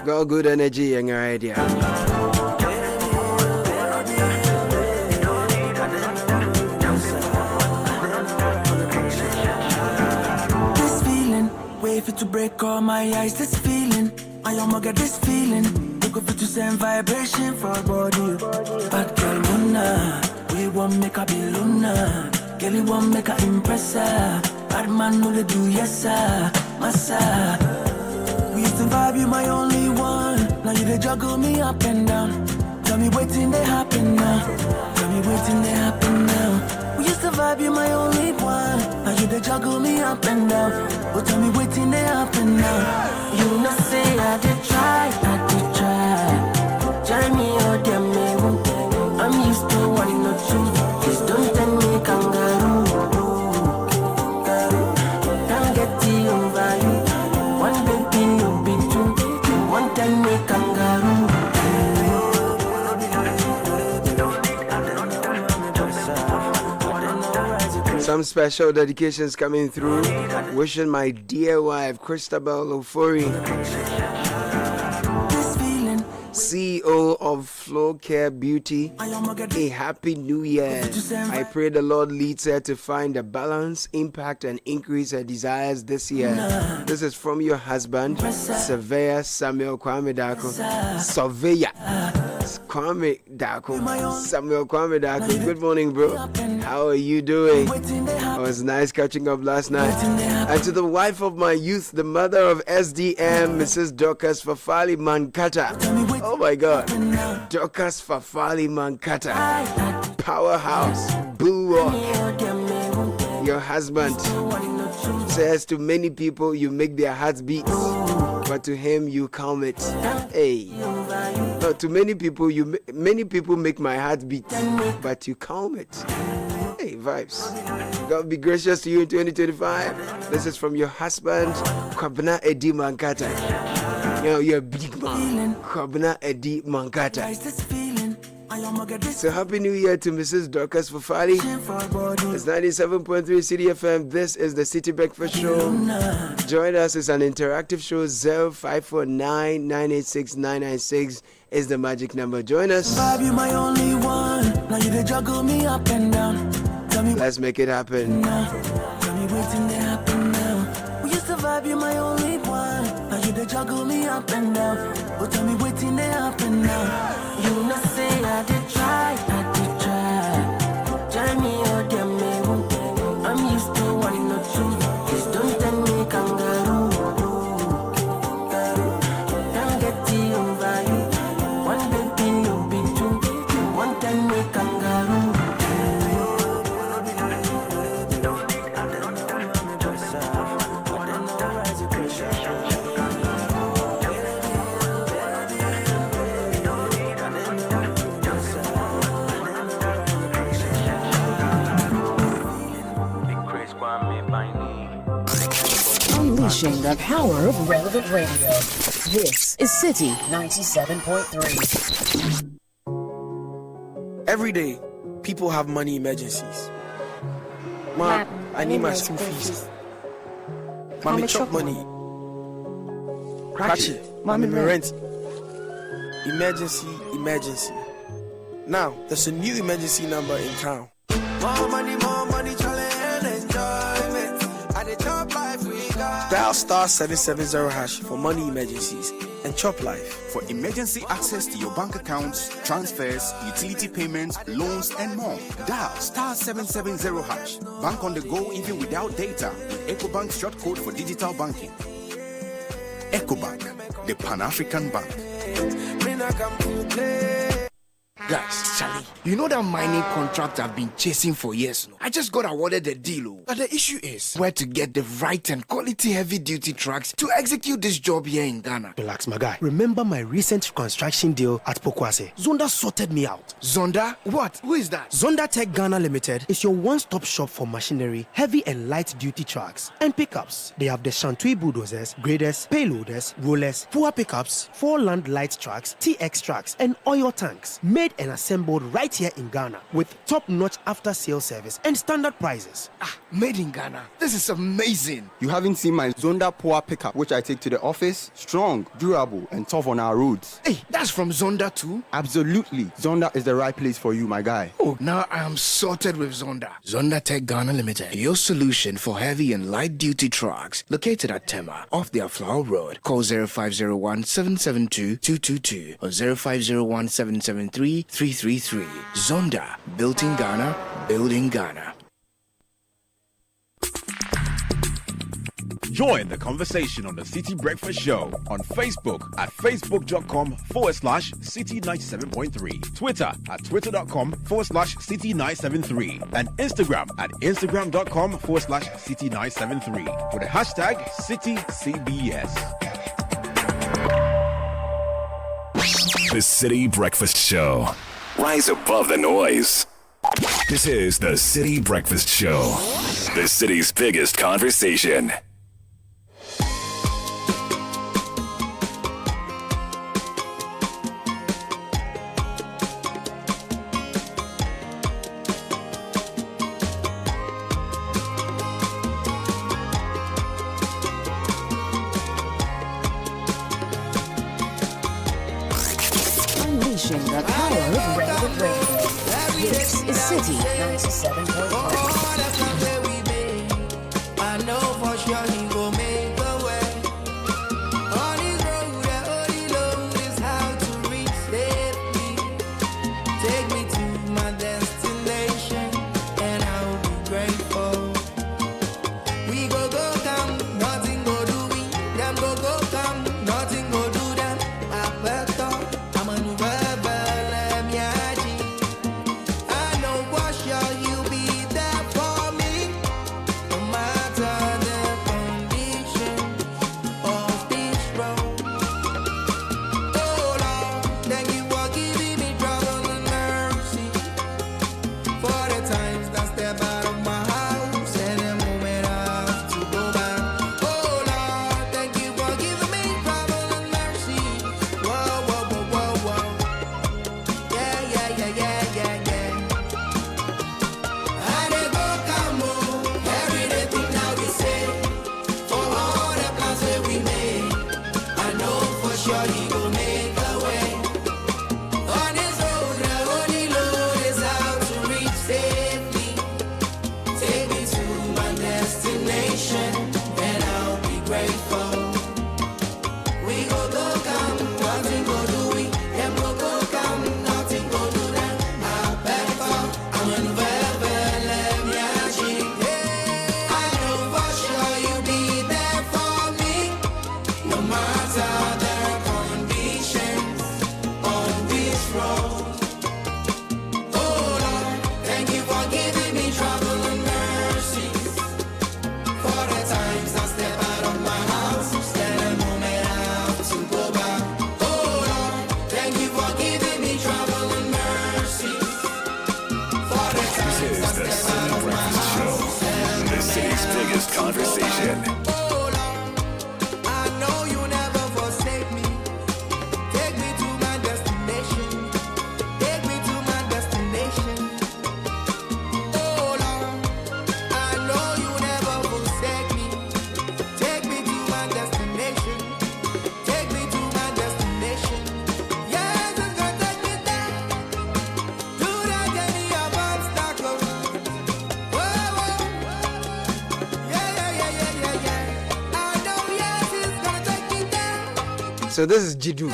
Girl, good energy and your idea. This feeling, wait for to break all my ice. This feeling, I almost get this feeling. Go fit to send vibration for body. Bad girl, Mona. We won't make a be Luna. Girl, you won't make a impress her. Bad man, no, they do, yes, sir. Massa. We used to vibe, you my only one. Now you they juggle me up and down. Tell me waiting, they happen now. Tell me waiting, they happen now. We used to vibe, you my only one. Now you they juggle me up and down. Oh, tell me waiting, they happen now. You know, say I did try. Try me or damn me. I'm used to one or two. Please don't tell me kangaroo. Can't get the over you. One baby, no be two. You won't tell me kangaroo. Some special dedications coming through. Wishing my dear wife, Christabel Ofori, CEO of Flow Care Beauty, a happy new year. I pray the Lord leads her to find a balance, impact, and increase her desires this year. This is from your husband, Surveyor Samuel Kwame Dako. Surveyor Kwame Dako. Samuel Kwame Dako. Good morning, bro. How are you doing? It was nice catching up last night. And to the wife of my youth, the mother of SDM, Mrs. Dorcas Fafali Mankata. Oh my God. Dorcas Fafali Mankata. Powerhouse. Boo. Your husband says to many people you make their hearts beat, but to him you calm it. Hey. No, to many people make my heart beat, but you calm it. Hey, vibes. God be gracious to you in 2025. This is from your husband, Kwabena Edi Mankata. You know, you're a big man. Kwabena Edi Mankata. So happy new year to Mrs. Dorcas Fafali. It's 97.3 Citi FM. This is the Citi Breakfast Show. Join us. It's an interactive show. 0549 986 996 is the magic number. Join us. Let's make it happen. Tell me waiting to happen now. We used to vibe, you my only one. You the juggle me up and down. But tell me waiting there up and down. You not say I did try. Journey or damn me. I'm used to one or two. Please don't tell me kangaroo. Can't get the over you. One baby no be two. One tell me kangaroo. Unleashing the power of relevant radio. This is Citi 97.3. Every day, people have money emergencies. Ma, I need my school fees. Mommy chop money. Ratchet, mommy rent. Emergency. Now, there's a new emergency number in town. More money, challenge and enjoyment. At the top life we got. Dial star 770 hash for money emergencies and chop life. For emergency access to your bank accounts, transfers, utility payments, loans, and more, dial star 770 hash. Bank on the go even without data with EcoBank's short code for digital banking. EcoBank, the Pan-African Bank. Guys, Charlie, you know that mining contract I've been chasing for years now? I just got awarded the deal. But the issue is where to get the right and quality heavy-duty trucks to execute this job here in Ghana. Relax, my guy. Remember my recent construction deal at Pokwase? Zonda sorted me out. Zonda? What? Who is that? Zonda Tech Ghana Limited is your one-stop shop for machinery, heavy and light-duty trucks, and pickups. They have the Shantui bulldozers, graders, payloaders, rollers, poor pickups, 4-land light trucks, TX trucks, and oil tanks. Made and assembled right here in Ghana with top-notch after-sales service and standard prices. Made in Ghana. This is amazing. You haven't seen my Zonda Power pickup, which I take to the office? Strong, durable, and tough on our roads. Hey, that's from Zonda too? Absolutely. Zonda is the right place for you, my guy. Oh, now I am sorted with Zonda. Zonda Tech Ghana Limited, your solution for heavy and light-duty trucks. Located at Tema, off the Aflao Road. Call 0501 772 222 or 0501 773 333. Zonda, built in Ghana, building Ghana. Join the conversation on the Citi Breakfast Show on Facebook at facebook.com/Citi97.3, Twitter at twitter.com/Citi973, and Instagram at instagram.com/Citi973 with the hashtag CitiCBS. The Citi Breakfast Show. Rise above the noise. This is the Citi Breakfast Show, the city's biggest conversation. Unleashing the power of relevant radio. This is Citi 97.3. I know for sure he gon' make a way. On his road, the only road is how to reach safety. Take me to my destination, and I'll be grateful. We go come, nothing go do we. Them go come, nothing go do them. I bet I'm a new rebel, I know for sure you'll be there for me, no matter the condition of this road. Oh Lord, thank you for giving me trouble and mercy, for the times that step out of my house and the moment I have to go back. Oh Lord, thank you for giving me trouble and mercy. Whoa, whoa, whoa, whoa, whoa. Yeah. I dey go come home, every day think now we say, for all the plans that we made, I know for sure he go make a way. On his road, the only road is how to reach safely. Take me to my destination, and I'll be grateful. So this is Jidu.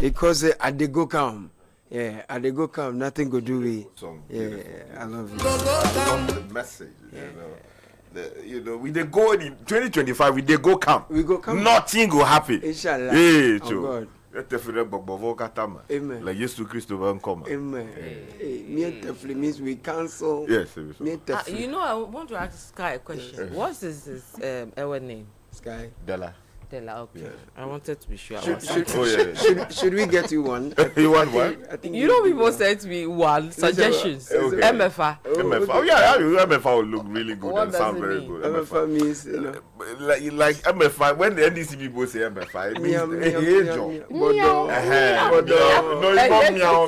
Because at the go come. Yeah, at the go come, nothing go do we. Yeah, I love it. I love the message, you know, we they go in 2025, we they go come. We go come. Nothing go happen. Inshallah. Hey, oh God. Amen. Like Jesus Christ will come. Amen. Definitely means we cancel. Yes. You know, I want to ask Sky a question. What's his our name? Sky. Della, okay. Yes. I wanted to be sure. Should we get you one? You want one? I think you know, people sent me one suggestions. Okay. MFA. MFA. Oh yeah, MFA will look really good and sound very good. MFA means, you know, like MFA. When the NDC people say MFA, it means meow. No, it's not meow.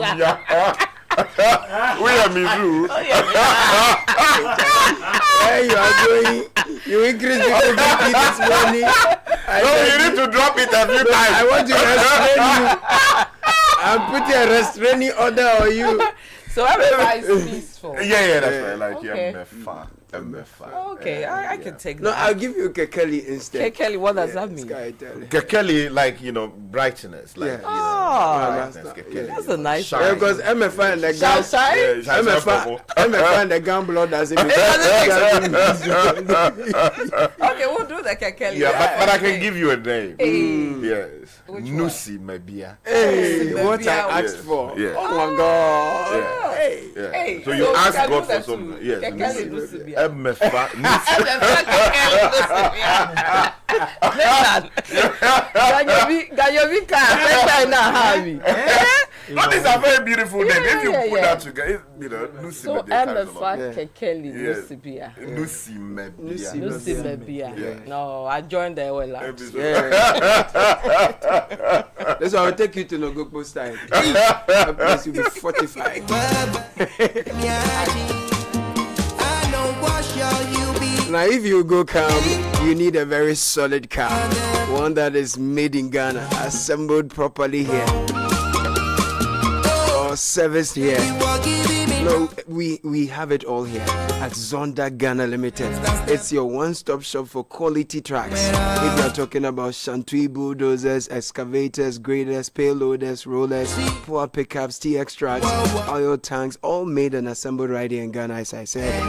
We are Mizu. Hey, you are going. You increase the quantity this morning. You need to drop it a few times. I want to restrain you. I'm putting a restraining order on you. So everybody is peaceful. Yeah, that's right. Like MFA. Okay, I can take that. No, I'll give you Kekeli instead. Kekeli, what does that mean? Kekeli, like, you know, brightness. Like, that's a nice one. Yeah, because MFA and the gun. MFA and the gun blood doesn't mean. Okay, we'll do the Kekeli. Yeah, but I can give you a name. Yes. Nusi Mebia. Hey, what I asked for. Yeah. Oh my God. Hey. So you ask God for something. Yes. Nusi MFA. That is a very beautiful name. If you put that together, you know, Nusi so MFA Kekeli Nusibia. Nusi Mebia. No, I joined the well. That's why I'll take you to Nogokpo style. That place will be fortified. Now, if you go come, you need a very solid car, one that is made in Ghana, assembled properly here, or serviced here. No, we have it all here at Zonda Ghana Limited. It's your one-stop shop for quality tracks. If you're talking about Shantui bulldozers, excavators, graders, payloaders, rollers, power pickups, TX tracks, oil tanks, all made and assembled right here in Ghana, as I said.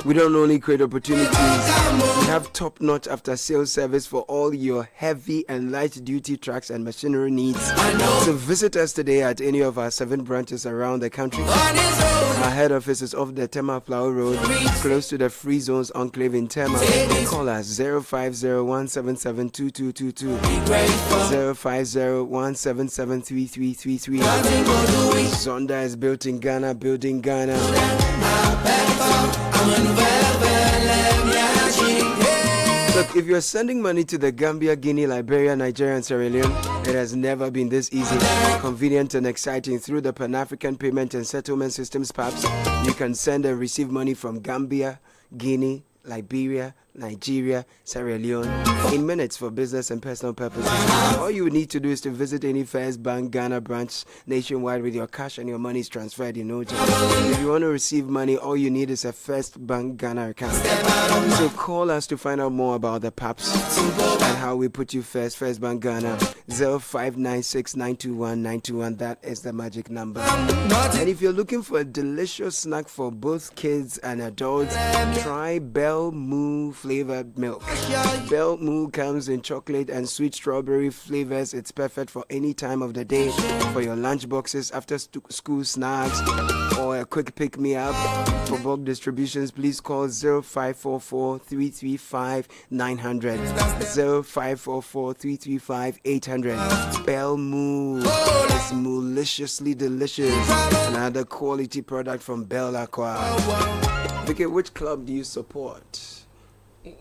We don't only create opportunities, we have top-notch after-sales service for all your heavy and light-duty trucks and machinery needs. So visit us today at any of our 7 branches around the country. Our head office is off the Tema Flower Road, close to the Free Zones Enclave in Tema. Call us 050-177-2222, 050-177-3333. Zonda is built in Ghana, building Ghana. Look, if you're sending money to the Gambia, Guinea, Liberia, Nigeria, and Sierra Leone, it has never been this easy, convenient, and exciting. Through the Pan-African Payment and Settlement Systems PAPS, you can send and receive money from Gambia, Guinea, Liberia, Nigeria, Sierra Leone in minutes for business and personal purposes. All you need to do is to visit any First Bank Ghana branch nationwide with your cash and your money is transferred in no time. If you want to receive money, all you need is a First Bank Ghana account. So call us to find out more about the PAPS and how we put you first. First Bank Ghana 0596921921. That is the magic number. And if you're looking for a delicious snack for both kids and adults, try Bell Moo flavored milk. Bell Moo comes in chocolate and sweet strawberry flavors. It's perfect for any time of the day, for your lunch boxes, after school snacks, or a quick pick me up. For bulk distributions, please call 0544-335-900, 0544-335-800. Bell Moo is maliciously delicious. Another quality product from Bell Aqua. Vicky, which club do you support?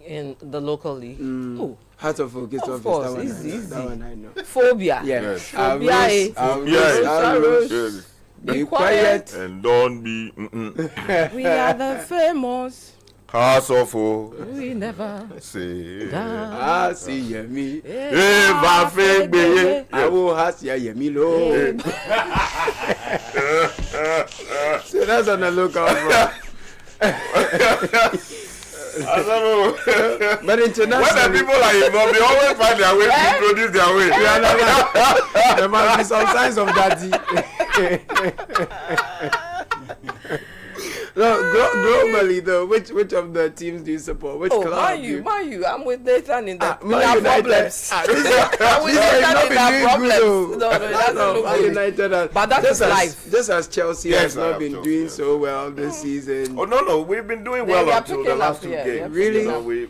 In the local league. Heart of Focus Of office. course, That easy. one I know. Phobia. Yeah. Phobia. Be quiet. And don't be. We are the famous. House of O. We never say. See me. I will ask me low. So that's on the lookout for. I don't know. But internationally, when the people are involved, they always find their way to introduce their way. There must be some signs of daddy. No, globally though, which of the teams do you support? Which club? Man you. I'm with Nathan in that. Man problems. I'm with Nathan in that problems. No, it doesn't look good. United, but that's just life. Just as Chelsea has not been doing so well this season. Oh no, we've been doing well until the last two games. Really? We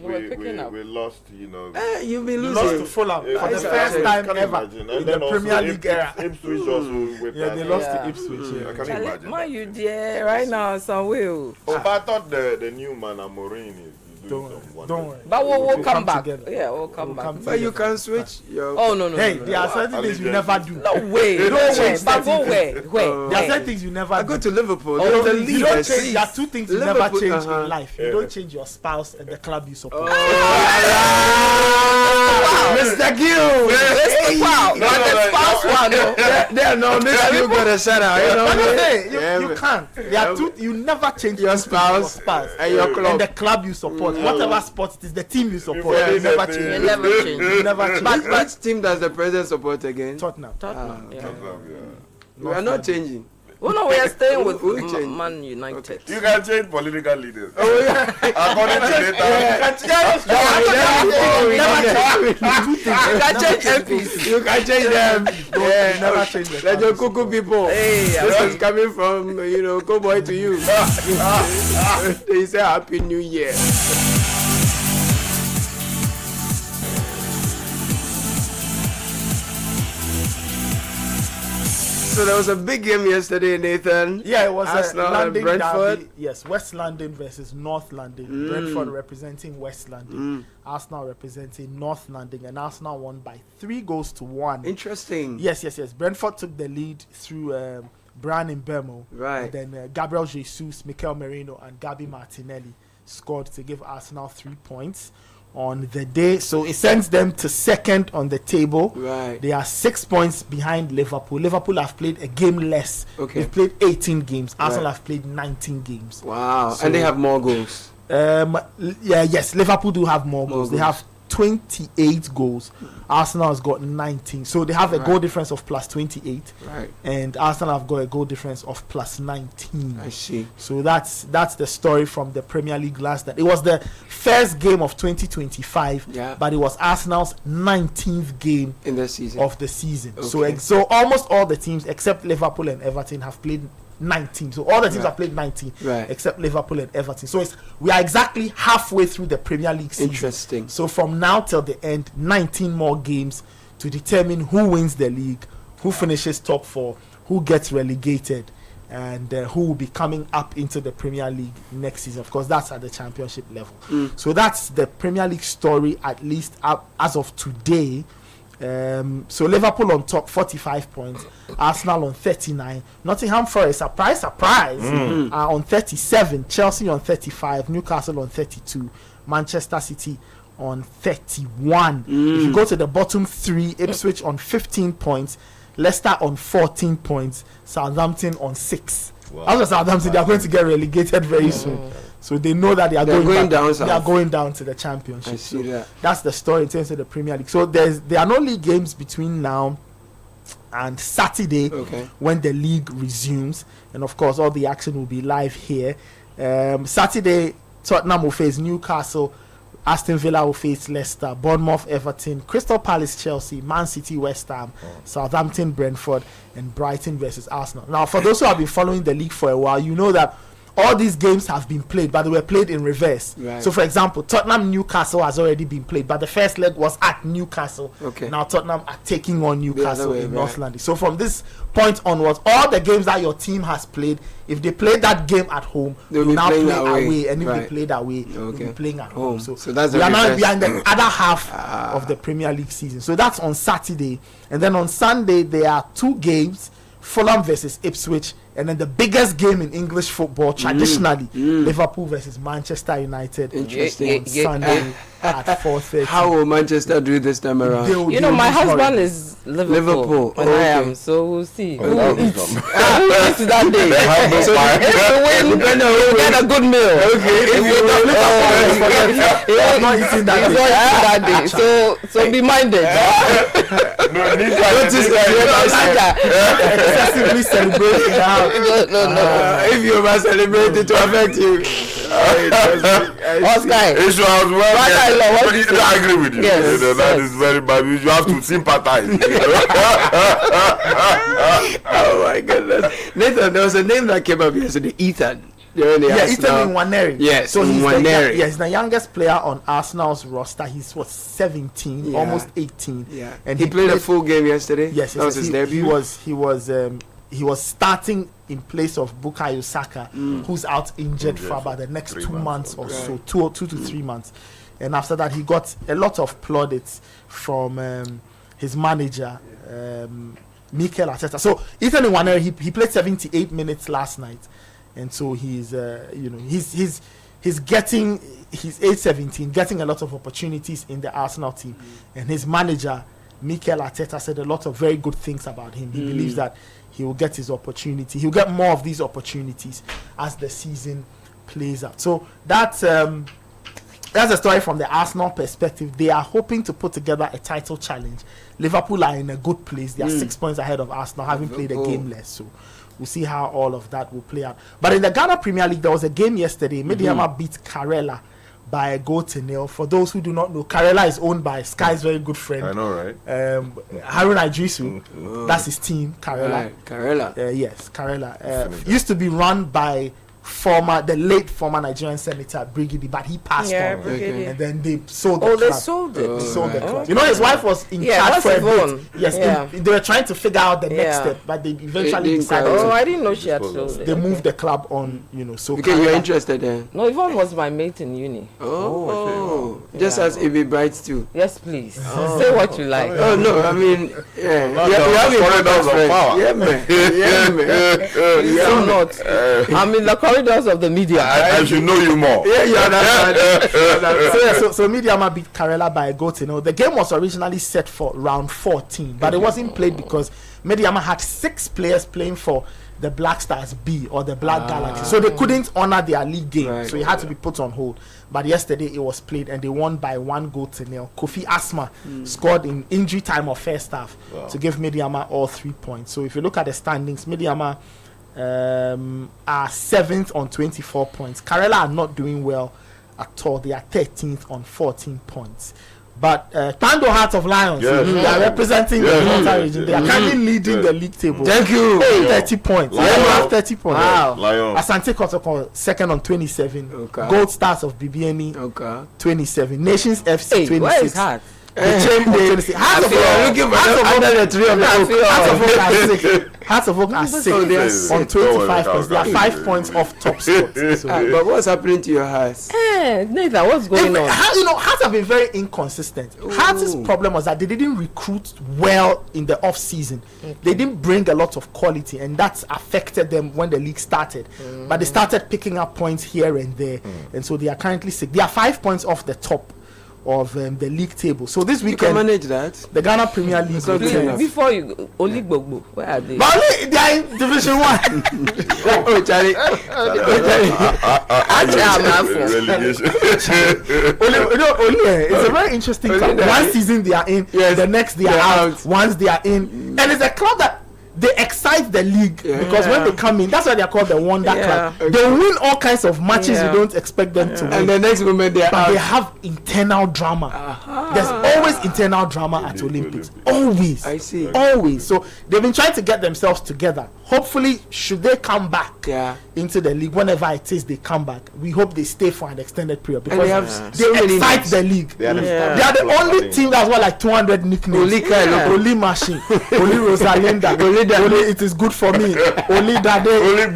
lost. You've been losing. Lost to Fulham for the first time ever in the Premier League era. Ipswich also. Yeah, they lost to Ipswich. I can imagine. Man, you there right now, some will. Oh, but I thought the new man Amorim is doing some Don't worry. But we'll come back. Together. Yeah, we'll come back. But you can switch your. Oh no. Hey, there are certain things you never do. No way. But go where? There are certain things you never do. I go to Liverpool. You don't change. There are two things you never change in life. You don't change your spouse and the club you support. Mr. Gill. Wow. But the spouse one. Mr. Gill got a shout out. You can't. There are two. You never change your spouse and your club and the club you support. Whatever sport it is, the team you support. You never change. You never change. But which team does the president support again? Tottenham. We are not changing. Oh no, we are staying with Man United. Okay. You can change political leaders. Oh yeah. According to data. You can change MPs. You can change them. You never change them. Let your cuckoo people. This is coming from Cowboy to you. They say Happy New Year. So there was a big game yesterday, Nathan. Yeah, it was Arsenal London and Brentford. derby. Yes, West London versus North London. Brentford representing West London. Arsenal representing North London, and Arsenal won by 3-1. Interesting. Yes. Brentford took the lead through Brian Mbeumo. Right. And then Gabriel Jesus, Mikel Merino, and Gabi Martinelli scored to give Arsenal 3 points on the day, so it sends them to second on the table. Right. They are 6 points behind Liverpool. Liverpool have played a game less. Okay. They've played 18 games. Arsenal have played 19 games. Wow. So, and they have more goals. Yes, Liverpool do have more goals. They have 28 goals. Arsenal has got 19. So they have a goal difference of plus 28. Right. And Arsenal have got a goal difference of plus 19. I see. So that's the story from the Premier League last night. It was the first game of 2025, but it was Arsenal's 19th game in the season of the season. Okay. So almost all the teams except Liverpool and Everton have played 19. So all the teams have played 19 except Liverpool and Everton. So we are exactly halfway through the Premier League season. Interesting. So from now till the end, 19 more games to determine who wins the league, who finishes top 4, who gets relegated, and who will be coming up into the Premier League next season. Of course, that's at the Championship level. So that's the Premier League story, at least as of today. So Liverpool on top, 45 points. Arsenal on 39. Nottingham Forest, surprise, are on 37. Chelsea on 35. Newcastle on 32. Manchester City on 31. If you go to the bottom 3, Ipswich on 15 points. Leicester on 14 points. Southampton on 6. After Southampton, they are going to get relegated very soon. So they know that they are going down. They are going down to the Championship. I see that. That's the story in terms of the Premier League. So there are no league games between now and Saturday when the league resumes, and of course all the action will be live here. Saturday, Tottenham will face Newcastle, Aston Villa will face Leicester, Bournemouth, Everton, Crystal Palace, Chelsea, Man City, West Ham, Southampton, Brentford, and Brighton versus Arsenal. Now, for those who have been following the league for a while, you know that all these games have been played, but they were played in reverse. Right. So, for example, Tottenham Newcastle has already been played, but the first leg was at Newcastle. Now Tottenham are taking on Newcastle in North London. So from this point onwards, all the games that your team has played, if they play that game at home, they will now play away, and if they played away, they'll be playing at home. So that's we are now behind the other half of the Premier League season. So that's on Saturday, and then on Sunday there are 2 games: Fulham versus Ipswich And then the biggest game in English football, traditionally, Liverpool versus Manchester United on Sunday at 4:30. How will Manchester do this time around? You know, my husband is Liverpool. And I am, so we'll see. Who eats that day? So if we win, we'll get a good meal. Okay. If you don't Liverpool, not eating that day. So be minded. Excessively celebrating now. No. If you must celebrate it to affect you. Oscar. I agree with you. Yes, that is very bad. You have to sympathize. Oh my goodness. Nathan, there was a name that came up yesterday, Ethan. Ethan Nwaneri. Yes, so he's Nwaneri. he's the youngest player on Arsenal's roster. He's 17, almost 18. Yeah. And he played a full game yesterday. Yes, that was his debut. He was starting in place of Bukayo Saka, who's out injured for about the next 2 months or so, 2 to 3 months. And after that, he got a lot of plaudits from his manager, Mikel Arteta. So Ethan Nwaneri, he played 78 minutes last night, and so he's getting, he's age 17, getting a lot of opportunities in the Arsenal team, and his manager Mikel Arteta said a lot of very good things about him. He believes that he will get his opportunity. He'll get more of these opportunities as the season plays out. So that's a story from the Arsenal perspective. They are hoping to put together a title challenge. Liverpool are in a good place. They are 6 points ahead of Arsenal, having played a game less. So we'll see how all of that will play out. But in the Ghana Premier League, there was a game yesterday. Mediama beat Karela by 1-0. For those who do not know, Karela is owned by Sky's very good friend. I know, right? Harun Idrisu. That's his team, Karela. Right, Karela. Yes, Karela. Used to be run by the late former Nigerian senator Brigidi, but he passed on. And then they sold the club. They sold it. They sold the club. You know, his wife was in charge for a bit. Yes, they were trying to figure out the next step, but they eventually decided. I didn't know she had sold it. They moved the club on, so. Okay, you're interested then? No, Yvonne was my mate in uni. Just as Ibi Bright too. Yes, please. Say what you like. Oh no, I mean, you have corridors of power. Yeah, man. I'm not. I'm in the corridors of the media. I should know you more. So Mediama beat Karela by 1-0. The game was originally set for round 14, but it wasn't played because Mediama had 6 players playing for the Black Stars B or the Black Galaxy, so they couldn't honor their league game, so it had to be put on hold. But yesterday it was played and they won by 1-0. Kofi Asma scored in injury time of first half to give Mediama all 3 points. So if you look at the standings, Mediama are 7th on 24 points. Karela are not doing well at all. They are 13th on 14 points. But Tando Hearts of Lions, they are representing the Delta region. They are currently leading the league table. Thank you. 30 points. They have 30 points. Wow. Asante Kotoko, 2nd on 27. Gold Stars of BBNE, 27. Nations FC, 26. Where is Heart? Hearts of Oak are 6 on 25 points. They are 5 points off top spot. But what's happening to your Hearts? Nathan, what's going on? Hearts have been very inconsistent. Hearts' problem was that they didn't recruit well in the off season. They didn't bring a lot of quality, and that's affected them when the league started. But they started picking up points here and there, and so they are currently 6. They are 5 points off the top of the league table. So this weekend, you can manage that. The Ghana Premier League. Before you go, Oligbogbo, where are they? But they are in Division 1. Charlie. It's a very interesting club. One season they are in, the next they are out. Once they are in, and it's a club that they excite the league because when they come in, that's why they are called the Wonder Club. They win all kinds of matches you don't expect them to win. And the next moment they have internal drama. There's always internal drama at Olympics. Always. I see. Always. So they've been trying to get themselves together. Hopefully, should they come back into the league, whenever it is they come back, we hope they stay for an extended period because they excite the league. They are the only team that's got like 200 nicknames. Oli Machine, Oli Rosalinda, Oli It Is Good For Me, Oli Dade,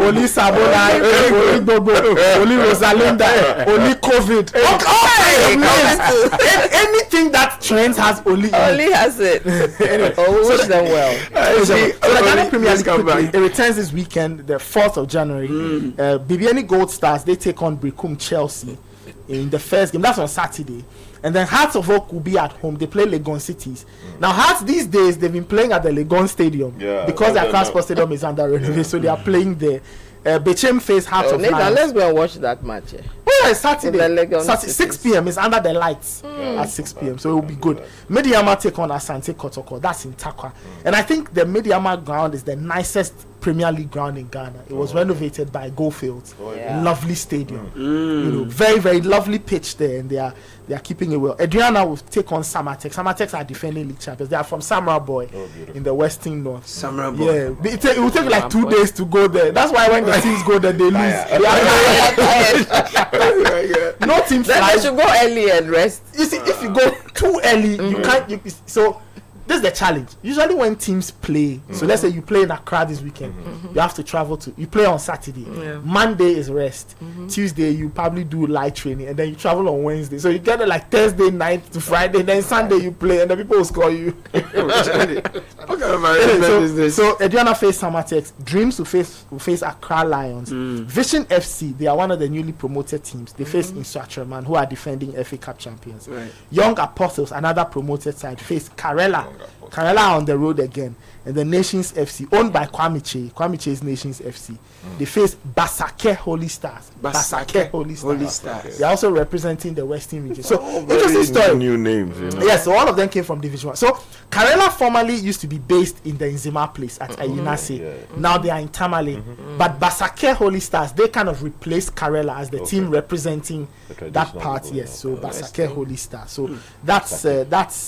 Oli Sabola, Oli Bobo, Oli Rosalinda, Oli COVID. All Anything that trends has only has it. Anyway, wish them well. So the Ghana Premier League quickly, it returns this weekend, the 4th of January. BBN Gold Stars, they take on Brecum Chelsea in the first game. That's on Saturday. And then Hearts of Oak will be at home. They play Legon Cities. Now Hearts these days, they've been playing at the Legon Stadium because their transport stadium is under renovation, so they are playing there. Bechem face Hearts of Lions. Let's go and watch that match. Oh, yeah, Saturday 6 p.m. It's under the lights at 6 p.m. So it will be good. Mediama take on Asante Kotoko. That's in Takwa. And I think the Mediama ground is the nicest Premier League ground in Ghana. It was renovated by Goldfields. Lovely stadium. You know, very, very lovely pitch there, and they are keeping it well. Adriana will take on Samatex. Samatex are defending league champions. They are from Samra Boy in the Western North. Samra Boy. Yeah, it will take like 2 days to go there. That's why when the teams go there, they lose. No team Then they should go early and rest. You see, if you go too early, you can't. So this is the challenge. Usually when teams play, so let's say you play in Accra this weekend, you have to travel to. You play on Saturday. Monday is rest. Tuesday you probably do light training, and then you travel on Wednesday. So you get it like Thursday night to Friday, then Sunday you play, and then people will score you. So Adriana face Samatex. Dreams will face Accra Lions. Vision FC, they are one of the newly promoted teams. They face Instructorman, who are defending FA Cup champions. Young Apostles, another promoted side, face Karela on the road again. And the Nations FC, owned by Kwamiche's Nations FC. They face Basake Holy Stars. Basake Holy Stars. They are also representing the Western region. So interesting story. New names. You know? Yes, so all of them came from Division 1. So Karela formerly used to be based in the Nzima place at Ayinase. Now they are in Tamale. But Basake Holy Stars, they kind of replaced Karela as the team representing that part. Yes, so Basake Holy Stars. So that's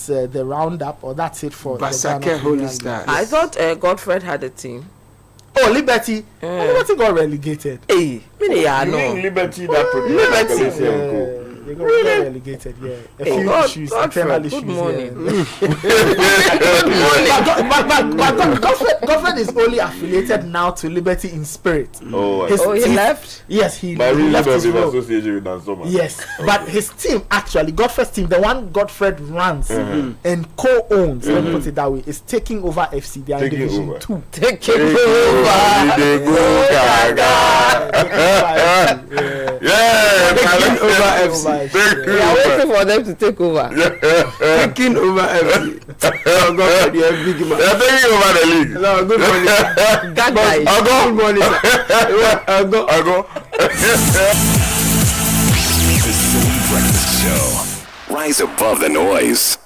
the roundup, or that's it for Basake Holy Stars. I thought Godfred had a team. Oh, Liberty. Liberty got relegated. Hey, Liberty that Liberty. They got relegated, A few issues, internal issues. Good morning. But Godfred is only affiliated now to Liberty in spirit. He left? Yes, he left his role. Yes, but his team, actually, Godfred's team, the one Godfred runs and co-owns, let me put it that way, is taking over FC. They are in Division 2. Taking over. Taking over FC. We are waiting for them to take over. Taking over everything. Oh God, you are big man. They are taking over the league. No, good morning. That guy. Good morning, sir. The Citi Breakfast Show. Rise above the noise.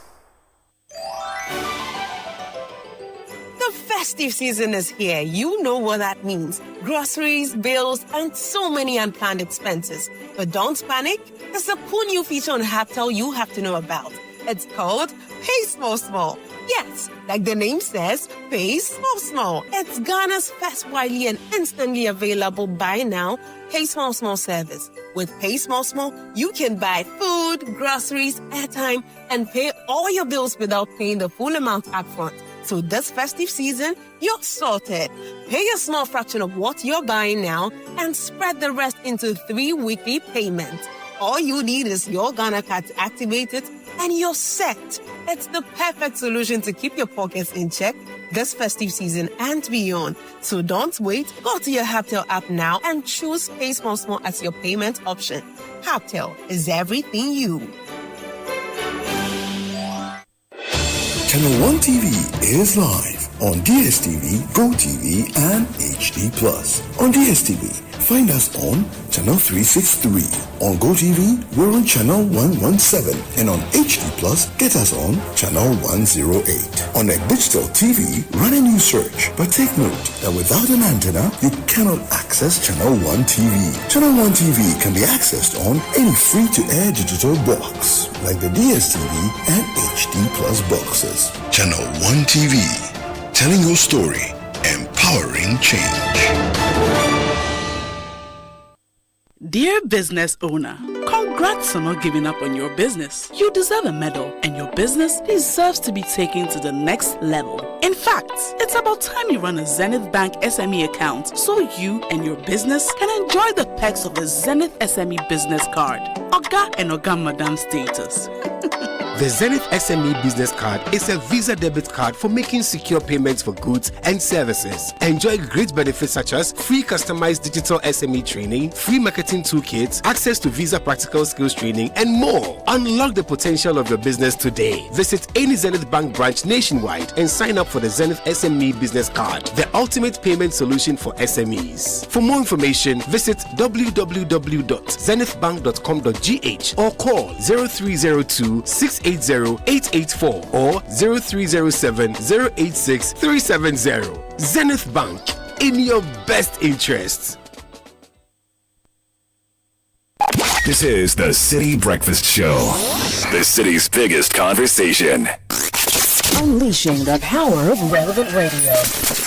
The festive season is here. You know what that means. Groceries, bills, and so many unplanned expenses. But don't panic. There's a cool new feature on Haptel you have to know about. It's called Pay Small Small. Yes, like the name says, Pay Small Small. It's Ghana's first widely and instantly available buy now, Pay Small Small service. With Pay Small Small, you can buy food, groceries, airtime, and pay all your bills without paying the full amount upfront. So this festive season, you're sorted. Pay a small fraction of what you're buying now and spread the rest into 3 weekly payments. All you need is your Ghana card to activate it and you're set. It's the perfect solution to keep your pockets in check this festive season and beyond. So don't wait. Go to your Haptel app now and choose Pay Small Small as your payment option. Haptel is everything you. Channel 1 TV is live on DSTV, GoTV, and HD+. On DSTV, find us on Channel 363. On GoTV, we're on Channel 117. And on HD+, get us on Channel 108. On a digital TV, run a new search. But take note that without an antenna, you cannot access Channel 1 TV. Channel 1 TV can be accessed on any free-to-air digital box, like the DSTV and HD+ boxes. Channel 1 TV, telling your story, empowering change. Dear business owner, Congrats on not giving up on your business. You deserve a medal, and your business deserves to be taken to the next level. In fact, it's about time you run a Zenith Bank SME account so you and your business can enjoy the perks of the Zenith SME Business Card. Oga and Oga Madam status. The Zenith SME Business Card is a Visa debit card for making secure payments for goods and services. Enjoy great benefits such as free customized digital SME training, free marketing toolkits, access to Visa practical skills training, and more. Unlock the potential of your business today. Visit any Zenith Bank branch nationwide and sign up for the Zenith SME Business Card, the ultimate payment solution for SMEs. For more information, visit www.zenithbank.com.gh or call 0302 680-884 or 0307-086-370. Zenith Bank, in your best interests. This is the Citi Breakfast Show, the city's biggest conversation. Unleashing the power of relevant radio.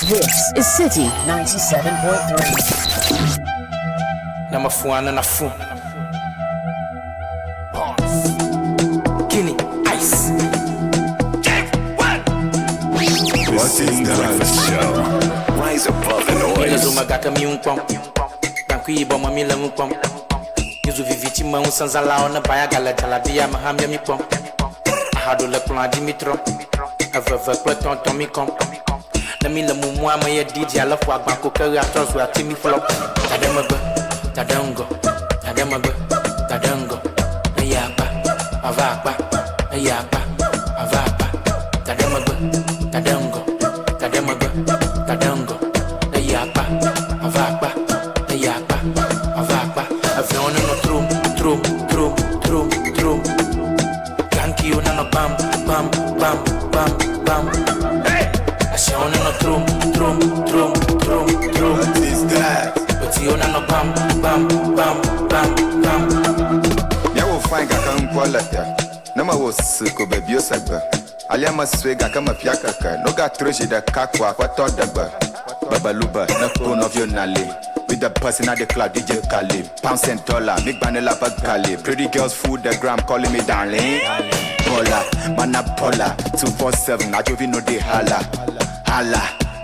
This is Citi 97.3. Number 4 and a fool. Guinea, ice. The Citi Breakfast Show. Rise above the noise. Nama wo siko baby osagba aliama swega kama fiakaka no ga troji da kakwa kwa todagba babaluba na phone of your nale with the person at the club DJ Khalib pounds and dollar make banela bagale pretty girls food the gram calling me darling Pola manapola 247 na jovi no de hala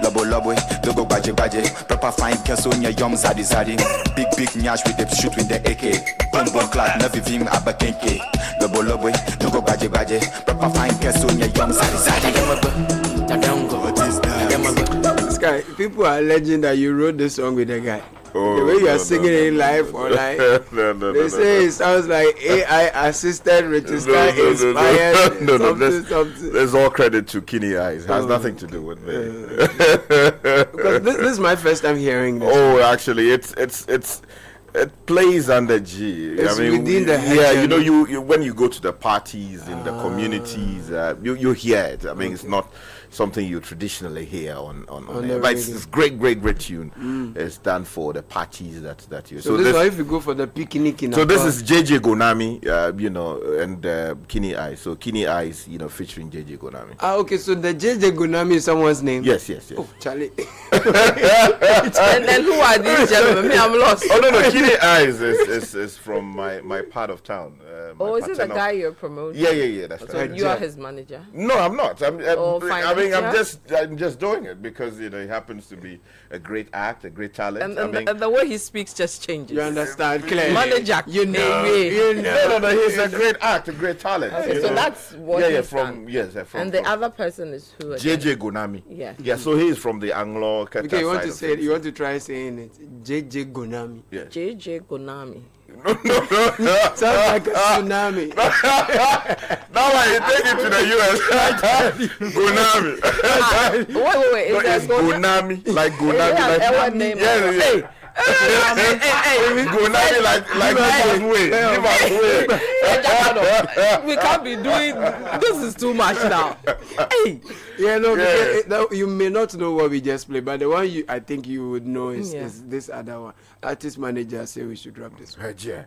Lobo lobo, dogo baje baje, proper fine keso nya yom zadi zadi. Big nyash with the shoot with the AK. Bomb clad, never vim abakenke. Lobo lobo, dogo baje baje, proper fine keso nya yom zadi zadi. What is that? Sky, people are alleging that you wrote this song with the guy. Oh, the way you are singing it in live or like they say it sounds like AI assisted register inspired. Something. There's all credit to Kini Eyes. It has nothing to do with me. Because this is my first time hearing this. Oh, actually, it plays under G. It's within the head. Yeah, you know, you when you go to the parties in the communities, you hear it. I mean, it's not something you traditionally hear on air. But it's great tune. It's done for the parties that you. So this is why if you go for the picnic in. So this is JJ Gonami, you know, and Kini Eyes. So Kini Eyes, you know, featuring JJ Gonami. Okay. So the JJ Gonami is someone's name. Yes. Oh, Charlie. And then who are these gentlemen? Me, I'm lost. Oh no, Kini Eyes is from my part of town. Is it the guy you're promoting? Yeah. That's so right. You are his manager? No, I'm not. I'm just doing it because you know he happens to be a great act, a great talent. And the way he speaks just changes. You understand clearly. Manager, you know. No, he's a great act, a great talent. Okay, so that's what from and the other person is who? JJ Gonami. Yeah, so he is from the Anglo. Okay, you want to say it, you want to try saying it. JJ Gonami. Yeah. JJ Gonami. No. Sounds like a tsunami. Now I take it to the US. Gonami. Wait. It's Gonami. Like Gonami. Like name. Yeah. Hey, Gonami like give us way. We can't be doing this is too much now. Hey. You may not know what we just played, but the one I think you would know is this other one. Artist manager say we should drop this one. Yeah.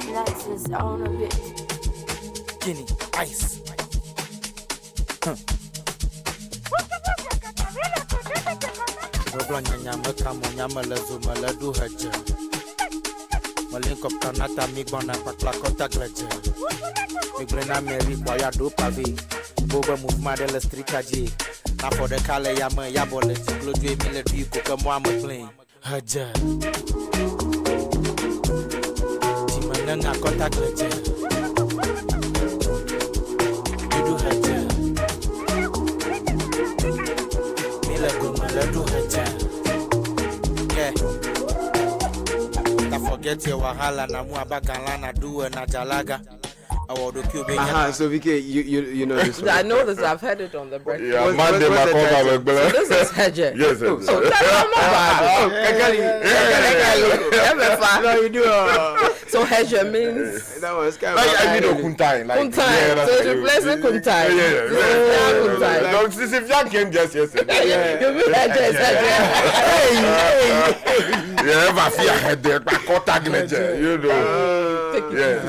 Lexus on a bit. Guinea, ice. Roblanya nyama kamo nyama lezu maledu haja. Malinko kanata migbona pakla kota gleje. Migrena meri kwa ya do pavé. Boba mouvement de la street aji. Na for the kale yama yabole. Glodwe mile du ko moi me plain. Haja. Timananga kota gleje. Du haja. Yeah. Don't forget your wahala na muabagala na duwe na jalaga. So Vicky, you know this one. I know this. I've heard it on the breakfast. Yeah, Monday, So this is Hedge. Yes, So that's not No, you do. So Hedge means That was kind like of. I mean, Kuntai. Kuntai. So it's replacing Kuntai. Yeah. Don't see if Jan came just yesterday. You mean Hedge? Yeah, ever fear head there, you know.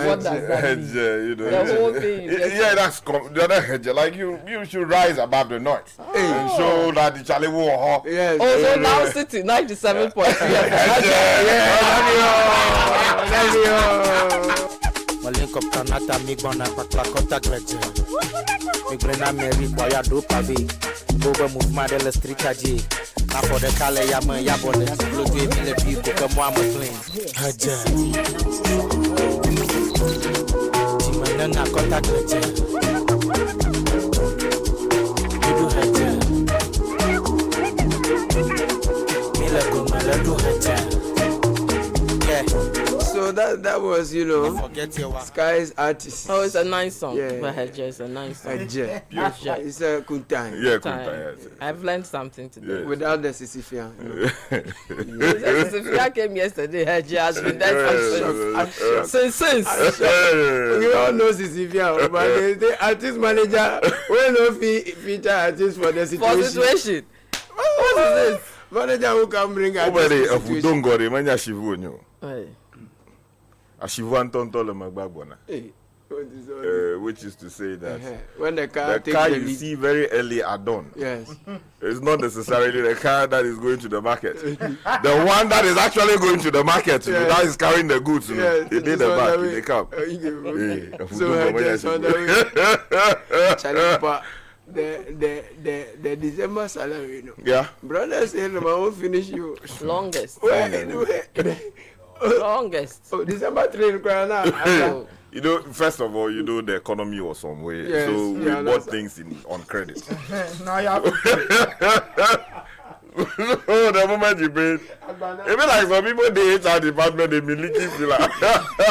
What does that mean? You know, the whole thing. Yeah, that's the other hedge. Like you should rise above the noise and show that the Charlie war. Yes. So now Citi 97.3. Malinko kanata migbona pakla kota gleje. Migrena meri kwa ya do pavé. Boba mouvement de la street aji. Na for the kale yama yabole. Glodwe mile du ko moi me plain. Haja. Timananga kota gleje. Du haja. Mile go male du haja. Yeah. So that was, you know, Forget your Sky's artist. Oh, it's a nice song. Yeah. But Hedge is a nice song. Hedge. It's a Kuntai. Yeah, Kuntai. Yes. I've learned something today. Without the Sisifian. Sisifian came yesterday. Hedge has been there since. We all know Sisifian, but the artist manager will not feature artists for the situation. For situation. What is this? Manager who can bring artists If to you don't go, remember Shivu nyo. Ashivu antonto le magbabona. Which is to say that when the car you see very early at dawn. Yes. It's not necessarily the car that is going to the market. The one that is actually going to the market, that is carrying the goods. They did the back, they come. So on the way. The December salary, you know. Yeah. Brother said, I won't finish you. Longest. Longest. Oh, December 3 now. You know, first of all, you know the economy was some way, yes, so we bought things on credit. Now you have Oh, the moment you paid, even like some people, the HR department, they miliki feel like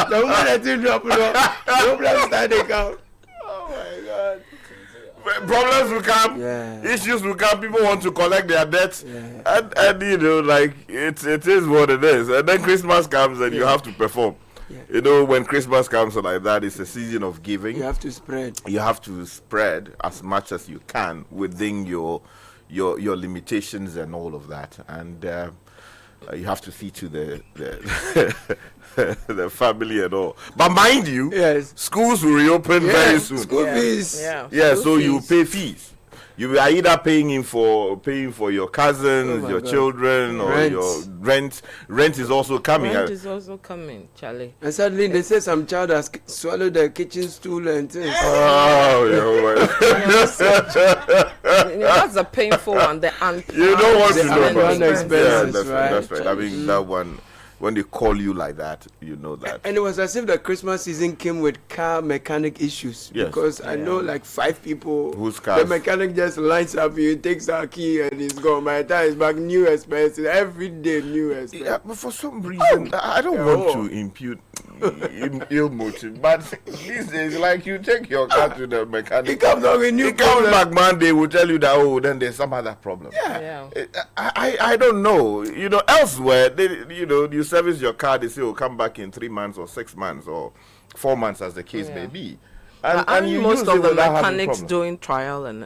the moment that you drop, no plan start account. Oh my God. Problems will come, issues will come. People want to collect their debts, and you know, like it is what it is. And then Christmas comes, and you have to perform. You know, when Christmas comes like that, it's a season of giving. You have to spread. You have to spread as much as you can within your limitations and all of that, and you have to see to the the family and all. But mind you, schools will reopen very soon. School fees. Yeah, so you pay fees. You are either paying for your cousins, your children, or your rent. Rent is also coming. Rent is also coming, Charlie. And suddenly they say some child has swallowed the kitchen stool and things. Oh, that's a painful one. The you don't want to know about expenses, that's right. I mean, that one. When they call you like that, you know that. And it was as if the Christmas season came with car mechanic issues. Yes. Because I know like 5 people. Whose cars? The mechanic just lines up, he takes our key and he's gone. By the time he's back, new expenses. Every day, new expenses. Yeah, but for some reason, I don't want to impute ill motive. But these days, like you take your car to the mechanic. He comes back with new He comes back Monday, will tell you that, oh, then there's some other problem. Yeah. I don't know. You know, elsewhere, you service your car, they say, oh, come back in 3 months or 6 months or 4 months, as the case may be. And you most of the mechanics doing trial and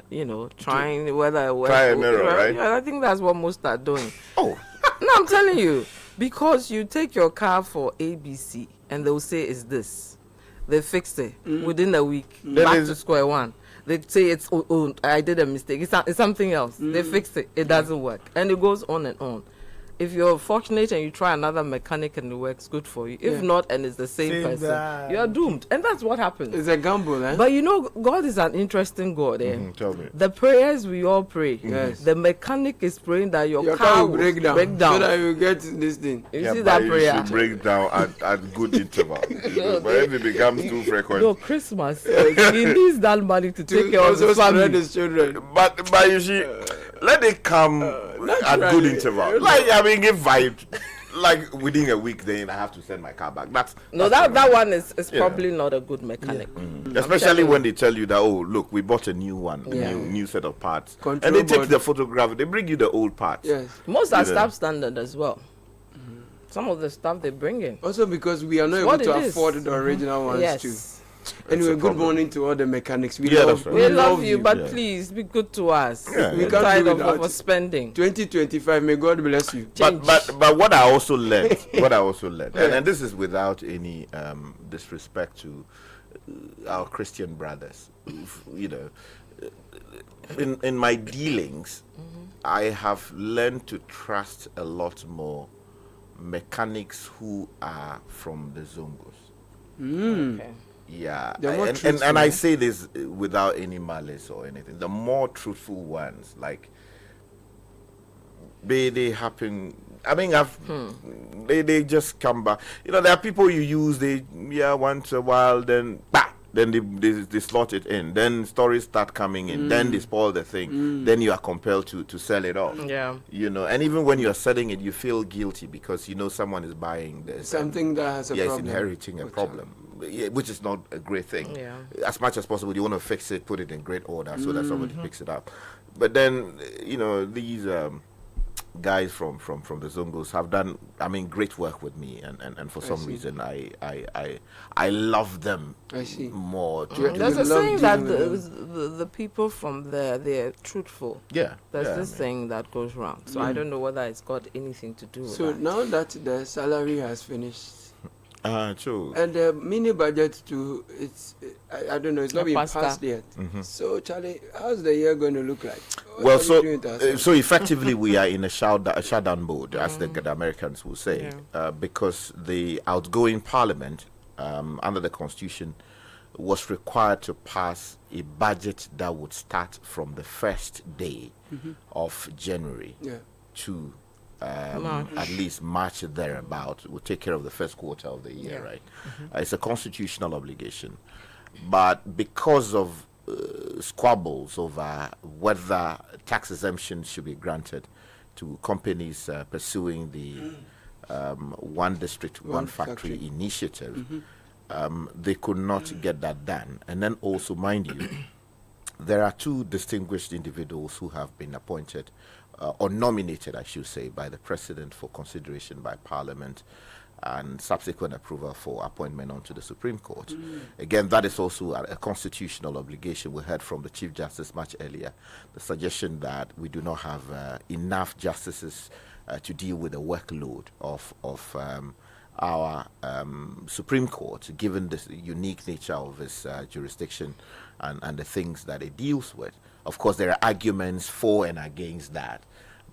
trying whether it works. Try and error, right? Yeah, I think that's what most are doing. Oh, no, I'm telling you, because you take your car for ABC and they'll say it's this. They fixed it within a week. Then Back to square one. They say it's I did a mistake. It's something else. They fixed it. It doesn't work, and it goes on and on. If you're fortunate and you try another mechanic and it works, good for you. If not, and it's the same person, you're doomed. And that's what happens. It's a gamble, eh? But you know, God is an interesting God. Eh? Tell me. The prayers we all pray. Yes. The mechanic is praying that your car will will break down. So So that you get this thing. You see that prayer? You should break down at good interval. But if it becomes too frequent. No, Christmas. He needs that money to take care of his family. His children. But you see, let it come at good interval. Like, I mean, if like within a week, then I have to send my car back. That's that one is probably not a good mechanic. Especially when they tell you that, oh, look, we bought a new one, new set of parts. And they take the photograph, they bring you the old parts. Yes. Most are staff standard as well. Some of the stuff they bring in. Also because we are not able to afford the original ones too. Anyway, good morning to all the mechanics. We love you, but please be good to us. We can't can't do of spending. 2025, may God bless you. But what I also learned, and this is without any disrespect to our Christian brothers, you know, in my dealings, I have learned to trust a lot more mechanics who are from the Zongos. Okay. Yeah, and I say this without any malice or anything. The more truthful ones, like they happen. I mean, they just come back. You know, there are people you use. Once a while, then they slot it in. Then stories start coming in. Then they spoil the thing. Then you are compelled to sell it off. Yeah, you know. And even when you are selling it, you feel guilty because you know someone is buying this. Something that has a problem. Yes, inheriting a problem. Yeah, which is not a great thing. Yeah. As much as possible, you want to fix it, put it in great order so that somebody picks it up. But then, you know, these guys from the Zongos have done, I mean, great work with me, and for some reason, I love them more. There's a saying that the people from there, they're truthful. Yeah. There's this saying that goes around. So I don't know whether it's got anything to do with that. Now that the salary has finished, true. and the mini budget too, I don't know, it's not been passed yet. So Charlie, how's the year going to look like? Well, so effectively we are in a shutdown mode, as the Americans will say, because the outgoing parliament under the constitution was required to pass a budget that would start from the first day of January to at least March thereabout. Will take care of the first quarter of the year, right? It's a constitutional obligation, but because of squabbles over whether tax exemption should be granted to companies pursuing the one district, one factory initiative, they could not get that done. And then also, mind you, there are two distinguished individuals who have been appointed or nominated, I should say, by the President for consideration by Parliament and subsequent approval for appointment onto the Supreme Court. Again, that is also a constitutional obligation. We heard from the Chief Justice much earlier the suggestion that we do not have enough justices to deal with the workload of our Supreme Court, given the unique nature of its jurisdiction and the things that it deals with. Of course, there are arguments for and against that,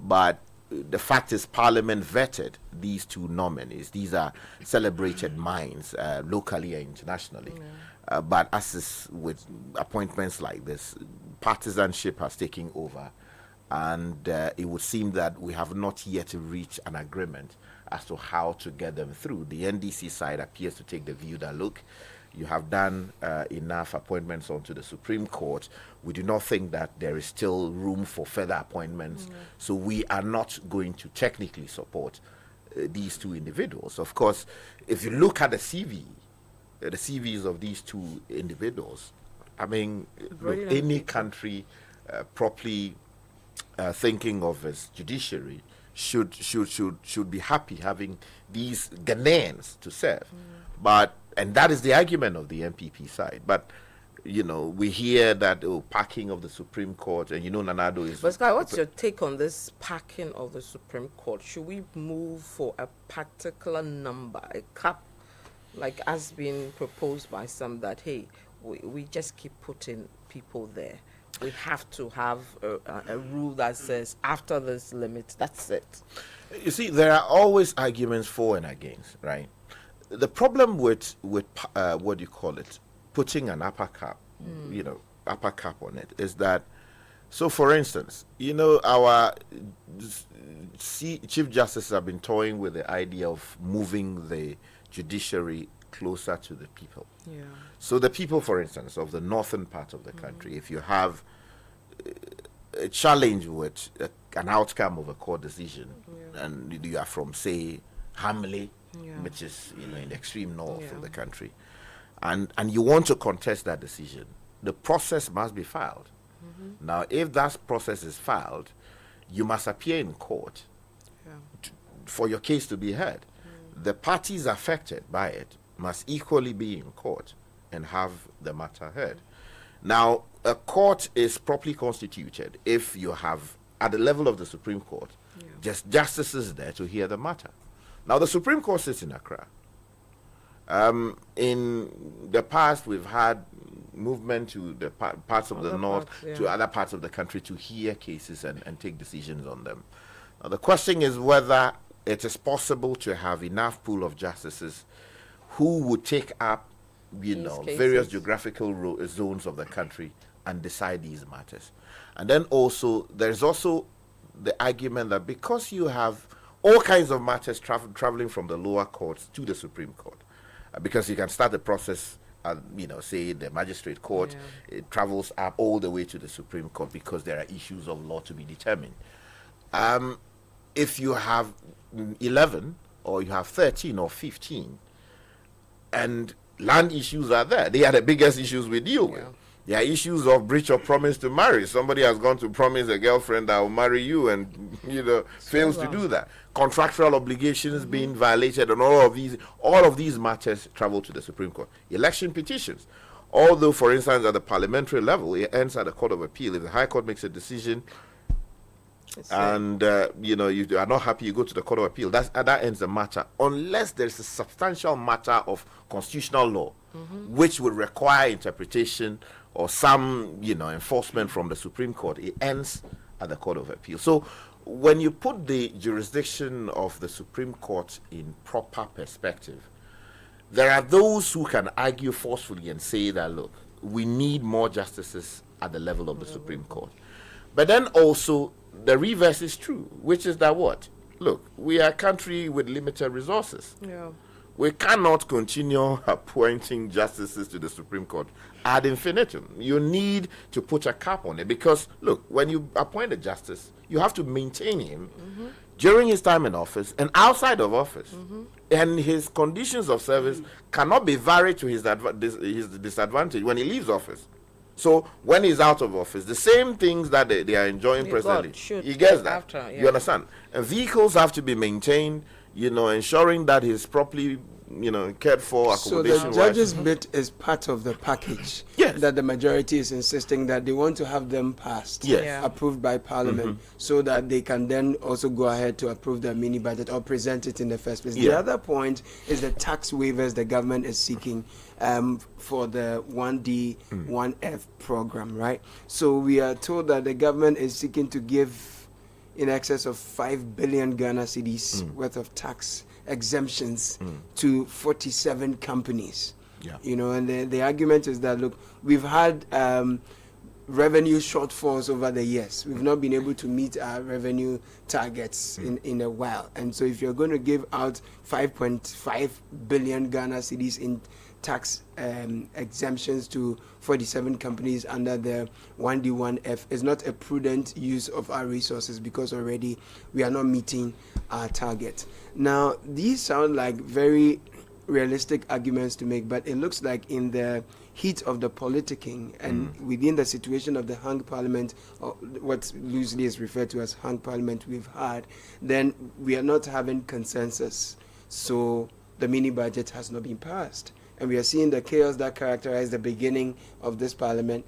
but the fact is Parliament vetted these two nominees. These are celebrated minds locally and internationally. But as is with appointments like this, partisanship has taken over, and it would seem that we have not yet reached an agreement as to how to get them through. The NDC side appears to take the view that, look, you have done enough appointments onto the Supreme Court. We do not think that there is still room for further appointments, so we are not going to technically support these two individuals. Of course, if you look at the CVs of these two individuals, I mean, look, any country properly thinking of its judiciary should be happy having these Ghanaians to serve. And that is the argument of the MPP side. But, you know, we hear that packing of the Supreme Court, and you know Nanado is... But Sky, what's your take on this packing of the Supreme Court? Should we move for a particular number, a cap like has been proposed by some that, hey, we just keep putting people there. We have to have a rule that says after this limit, that's it. You see, there are always arguments for and against, right? The problem with what do you call it, putting an upper cap, upper cap on it, is that, so for instance, our Chief Justices have been toying with the idea of moving the judiciary closer to the people. Yeah. So the people, for instance, of the northern part of the country, if you have a challenge with an outcome of a court decision, and you are from, say, Hamley, which is in the extreme north of the country, and you want to contest that decision, the process must be filed. Now, if that process is filed, you must appear in court for your case to be heard. The parties affected by it must equally be in court and have the matter heard. Now, a court is properly constituted if you have, at the level of the Supreme Court, just justices there to hear the matter. Now, the Supreme Court sits in Accra. In the past, we've had movement to the parts of the north, to other parts of the country to hear cases and take decisions on them. Now, the question is whether it is possible to have enough pool of justices who would take up, various geographical zones of the country and decide these matters. And then also, there's also the argument that because you have all kinds of matters traveling from the lower courts to the Supreme Court, because you can start the process at, say, the magistrate court, it travels up all the way to the Supreme Court because there are issues of law to be determined. If you have 11 or you have 13 or 15 and land issues are there, they are the biggest issues we deal with. There are issues of breach of promise to marry. Somebody has gone to promise a girlfriend that will marry you and fails to do that. Contractual obligations being violated, and all of these matters travel to the Supreme Court. Election petitions, although for instance at the parliamentary level it ends at the Court of Appeal. If the High Court makes a decision and you are not happy, you go to the Court of Appeal. That ends the matter, unless there's a substantial matter of constitutional law which would require interpretation or some enforcement from the Supreme Court. It ends at the Court of Appeal. So when you put the jurisdiction of the Supreme Court in proper perspective, there are those who can argue forcefully and say that, look, we need more justices at the level of the Supreme Court. But then also the reverse is true, which is that what? Look, we are a country with limited resources. We cannot continue appointing justices to the Supreme Court ad infinitum. You need to put a cap on it because, look, when you appoint a justice, you have to maintain him during his time in office and outside of office. And his conditions of service cannot be varied to his disadvantage when he leaves office. So when he's out of office, the same things that they are enjoying presently, he gets that. You understand? And vehicles have to be maintained, ensuring that he's properly, cared for, accommodation. So the judge's bit is part of the package that the majority is insisting that they want to have them passed, approved by Parliament, so that they can then also go ahead to approve the mini budget or present it in the first place. The other point is the tax waivers the government is seeking for the 1D, 1F program, right? So we are told that the government is seeking to give in excess of 5 billion Ghana cedis worth of tax exemptions to 47 companies. And the argument is that, look, we've had revenue shortfalls over the years. We've not been able to meet our revenue targets in a while. And so if you're going to give out 5.5 billion Ghana cedis in tax exemptions to 47 companies under the 1D, 1F is not a prudent use of our resources because already we are not meeting our target. Now, these sound like very realistic arguments to make, but it looks like in the heat of the politicking and within the situation of the hung parliament, or what loosely is referred to as hung parliament we've had, then we are not having consensus. So the mini budget has not been passed. And we are seeing the chaos that characterized the beginning of this parliament,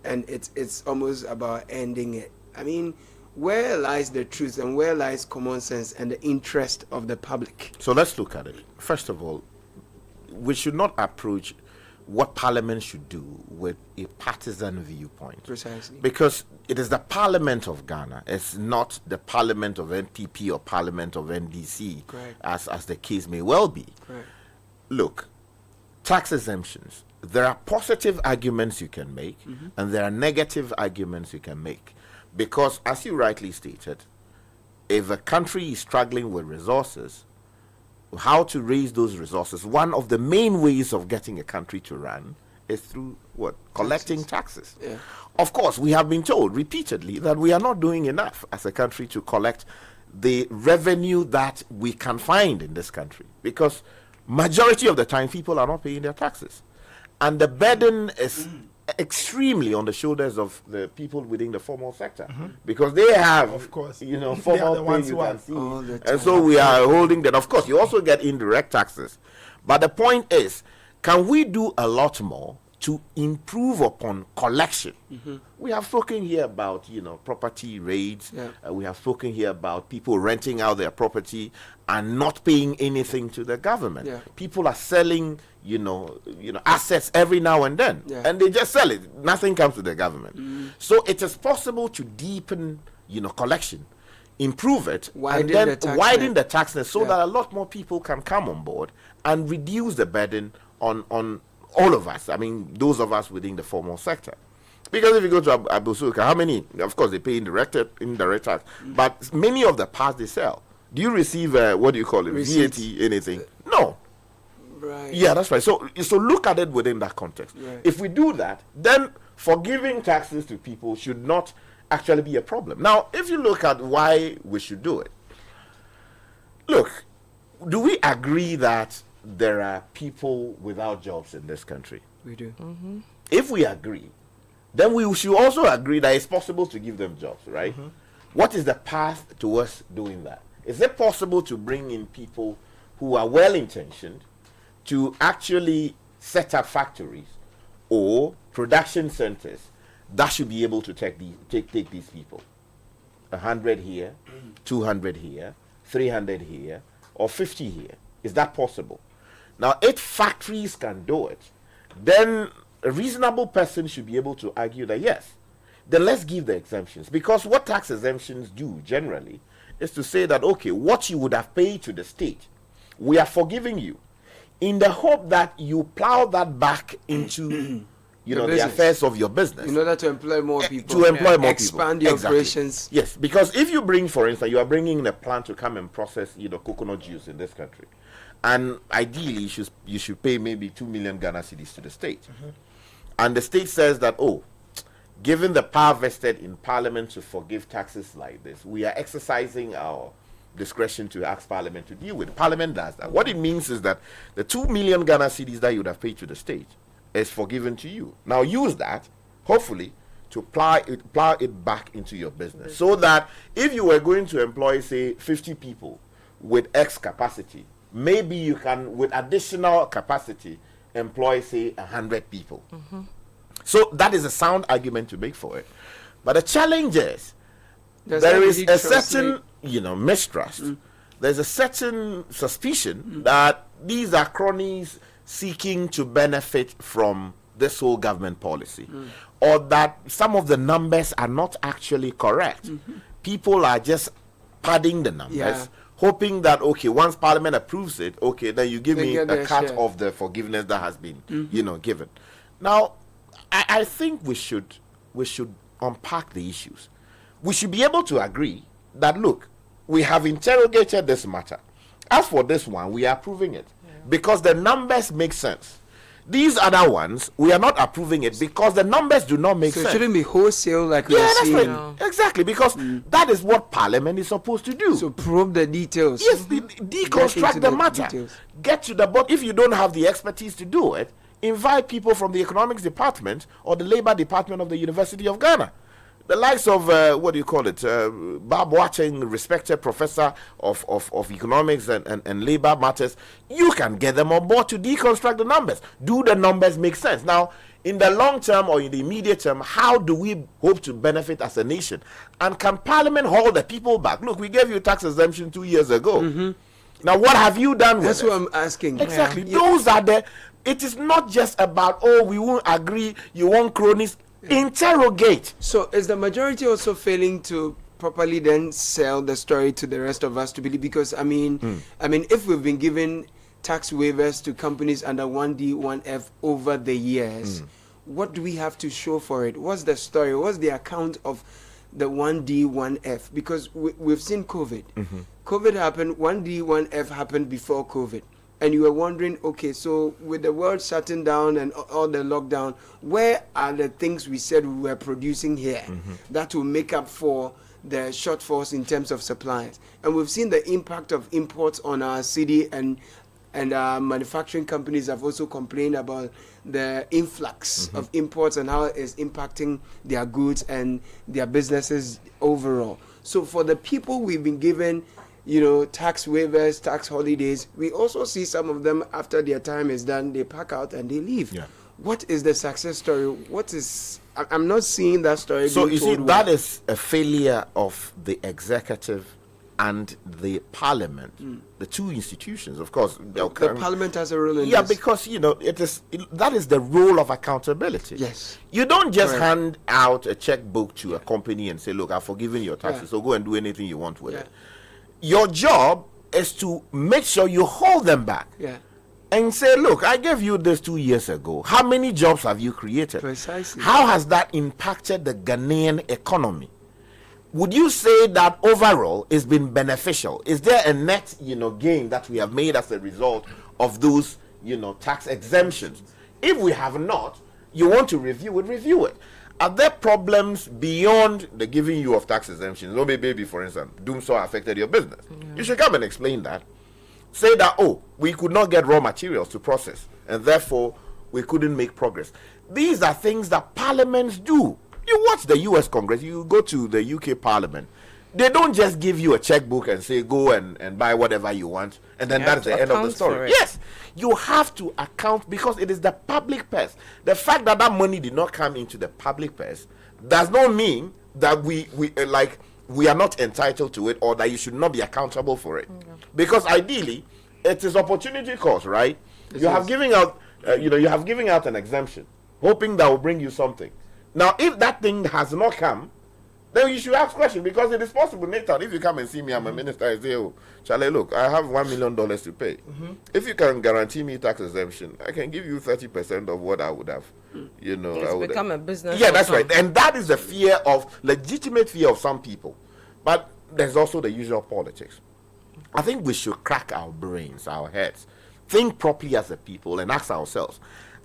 and it's almost about ending it. I mean, where lies the truth and where lies common sense and the interest of the public? So let's look at it. First of all, we should not approach what Parliament should do with a partisan viewpoint. Precisely. Because it is the Parliament of Ghana. It's not the Parliament of NPP or Parliament of NDC, as the case may well be. Correct. Look, tax exemptions, there are positive arguments you can make, and there are negative arguments you can make. Because, as you rightly stated, if a country is struggling with resources, how to raise those resources, one of the main ways of getting a country to run is through what? Collecting taxes. Yeah. Of course, we have been told repeatedly that we are not doing enough as a country to collect the revenue that we can find in this country, because majority of the time people are not paying their taxes, and the burden is extremely on the shoulders of the people within the formal sector, because they have, of course, formal pay you can see, and so we are holding that. Of course, you also get indirect taxes, but the point is, can we do a lot more to improve upon collection? We have spoken here about property raids. We have spoken here about people renting out their property and not paying anything to the government. People are selling assets every now and then, and they just sell it. Nothing comes to the government. So it is possible to deepen collection, improve it, and then widen the tax net so that a lot more people can come on board and reduce the burden on all of us. I mean, those of us within the formal sector. Because if you go to Abusuka, how many? Of course, they pay indirect tax, but many of the parts they sell. Do you receive what do you call it? Receipts. VAT, anything? No. Right. Yeah, that's right. So look at it within that context. Right. If we do that, then forgiving taxes to people should not actually be a problem. Now, if you look at why we should do it, look, do we agree that there are people without jobs in this country? We do. If we agree, then we should also agree that it's possible to give them jobs, right? What is the path towards doing that? Is it possible to bring in people who are well-intentioned to actually set up factories or production centers that should be able to take these people? 100 here, 200 here, 300 here, or 50 here. Is that possible? Now, if factories can do it, then a reasonable person should be able to argue that yes, then let's give the exemptions. Because what tax exemptions do generally is to say that, okay, what you would have paid to the state, we are forgiving you, in the hope that you plow that back into the affairs of your business. In order to employ more people. To employ more expand people. the operations. Yes, because if you bring, for instance, you are bringing in a plant to come and process coconut juice in this country. And ideally, you should pay maybe 2 million Ghana cedis to the state. And the state says that, given the power vested in Parliament to forgive taxes like this, we are exercising our discretion to ask Parliament to deal with. Parliament does that. What it means is that the 2 million Ghana cedis that you would have paid to the state is forgiven to you. Now use that, hopefully, to plow it back into your business. So that if you were going to employ, say, 50 people with X capacity, maybe you can, with additional capacity, employ, say, 100 people. So that is a sound argument to make for it. But the challenge is, there is a certain, mistrust. There's a certain suspicion that these are cronies seeking to benefit from this whole government policy, or that some of the numbers are not actually correct. People are just padding the numbers, hoping that, okay, once Parliament approves it, okay, then you give me a cut of the forgiveness that has been, given. Now, I think we should unpack the issues. We should be able to agree that, look, we have interrogated this matter. As for this one, we are approving it because the numbers make sense. These other ones, we are not approving it because the numbers do not make sense. So it shouldn't be wholesale like we are seeing. That's right. Exactly, because that is what Parliament is supposed to do. So probe the details. Yes, deconstruct the matter. Get to the bottom. If you don't have the expertise to do it, invite people from the economics department or the labor department of the University of Ghana. The likes of, Bob Watching, respected professor of economics and labor matters. You can get them on board to deconstruct the numbers. Do the numbers make sense? Now, in the long term or in the immediate term, how do we hope to benefit as a nation? And can Parliament hold the people back? Look, we gave you tax exemption 2 years ago. Now, what have you done with That's it? what I'm asking. Exactly. Those are the. It is not just about, oh, we won't agree, you want cronies. Interrogate. So is the majority also failing to properly then sell the story to the rest of us to believe? Because I mean, if we've been given tax waivers to companies under 1D, 1F over the years, what do we have to show for it? What's the story? What's the account of the 1D, 1F? Because we've seen COVID. COVID happened, 1D, 1F happened before COVID. And you were wondering, okay, so with the world shutting down and all the lockdown, where are the things we said we were producing here that will make up for the shortfalls in terms of supplies? And we've seen the impact of imports on our city, and our manufacturing companies have also complained about the influx of imports and how it is impacting their goods and their businesses overall. So for the people we've been given, tax waivers, tax holidays, we also see some of them, after their time is done, they pack out and they leave. Yeah. What is the success story? I'm not seeing that story. So you see, that is a failure of the executive and the parliament, the two institutions. Of course, the parliament has a role in this. Because that is the role of accountability. Yes, you don't just hand out a checkbook to a company and say, "Look, I've forgiven your taxes, so go and do anything you want with it." Your job is to make sure you hold them back. And say, look, I gave you this 2 years ago. How many jobs have you created? Precisely. How has that impacted the Ghanaian economy? Would you say that overall it's been beneficial? Is there a net, gain that we have made as a result of those, tax exemptions? If we have not, you want to review it. Are there problems beyond the giving you of tax exemptions? No, baby, for instance, Doomsaw affected your business. You should come and explain that. Say that, we could not get raw materials to process, and therefore we couldn't make progress. These are things that parliaments do. You watch the US Congress, you go to the UK Parliament. They don't just give you a checkbook and say, go and buy whatever you want, and then that's the end of the story. Yes, you have to account, because it is the public purse. The fact that money did not come into the public purse does not mean that we are not entitled to it, or that you should not be accountable for it. Because ideally, it is opportunity cost, right? You have given out, you have given out an exemption, hoping that will bring you something. Now, if that thing has not come, then you should ask questions, because it is possible, Nathan, if you come and see me, I'm a minister, I say, Charlie, look, I have $1 million to pay. If you can guarantee me tax exemption, I can give you 30% of what I would have. It's become a business. Yeah, that's right. And that is the legitimate fear of some people. But there's also the usual politics. I think we should crack our brains, our heads, think properly as a people, and ask ourselves,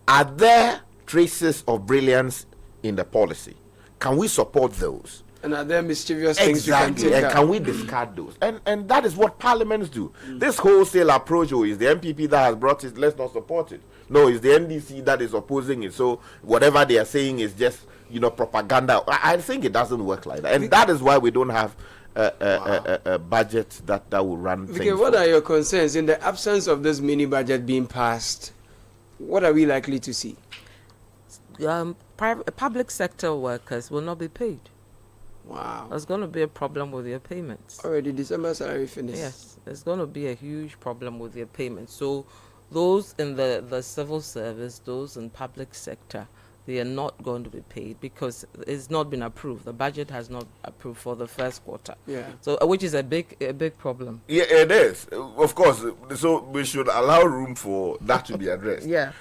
are there traces of brilliance in the policy? Can we support those? And are there mischievous things you can take and can we discard those? And that is what parliaments do. This wholesale approach, is the MPP that has brought it, let's not support it. No, it's the NDC that is opposing it. So whatever they are saying is just, propaganda. I think it doesn't work like that. And that is why we don't have a budget that will run things. Okay, what are your concerns? In the absence of this mini budget being passed, what are we likely to see? Public sector workers will not be paid. Wow. There's going to be a problem with their payments. Already December salary finished. Yes, there's going to be a huge problem with their payments. So those in the civil service, those in public sector, they are not going to be paid because it's not been approved. The budget has not approved for the first quarter. Yeah. So which is a big problem. Yeah, it is. Of course. So we should allow room for that to be addressed. Yeah.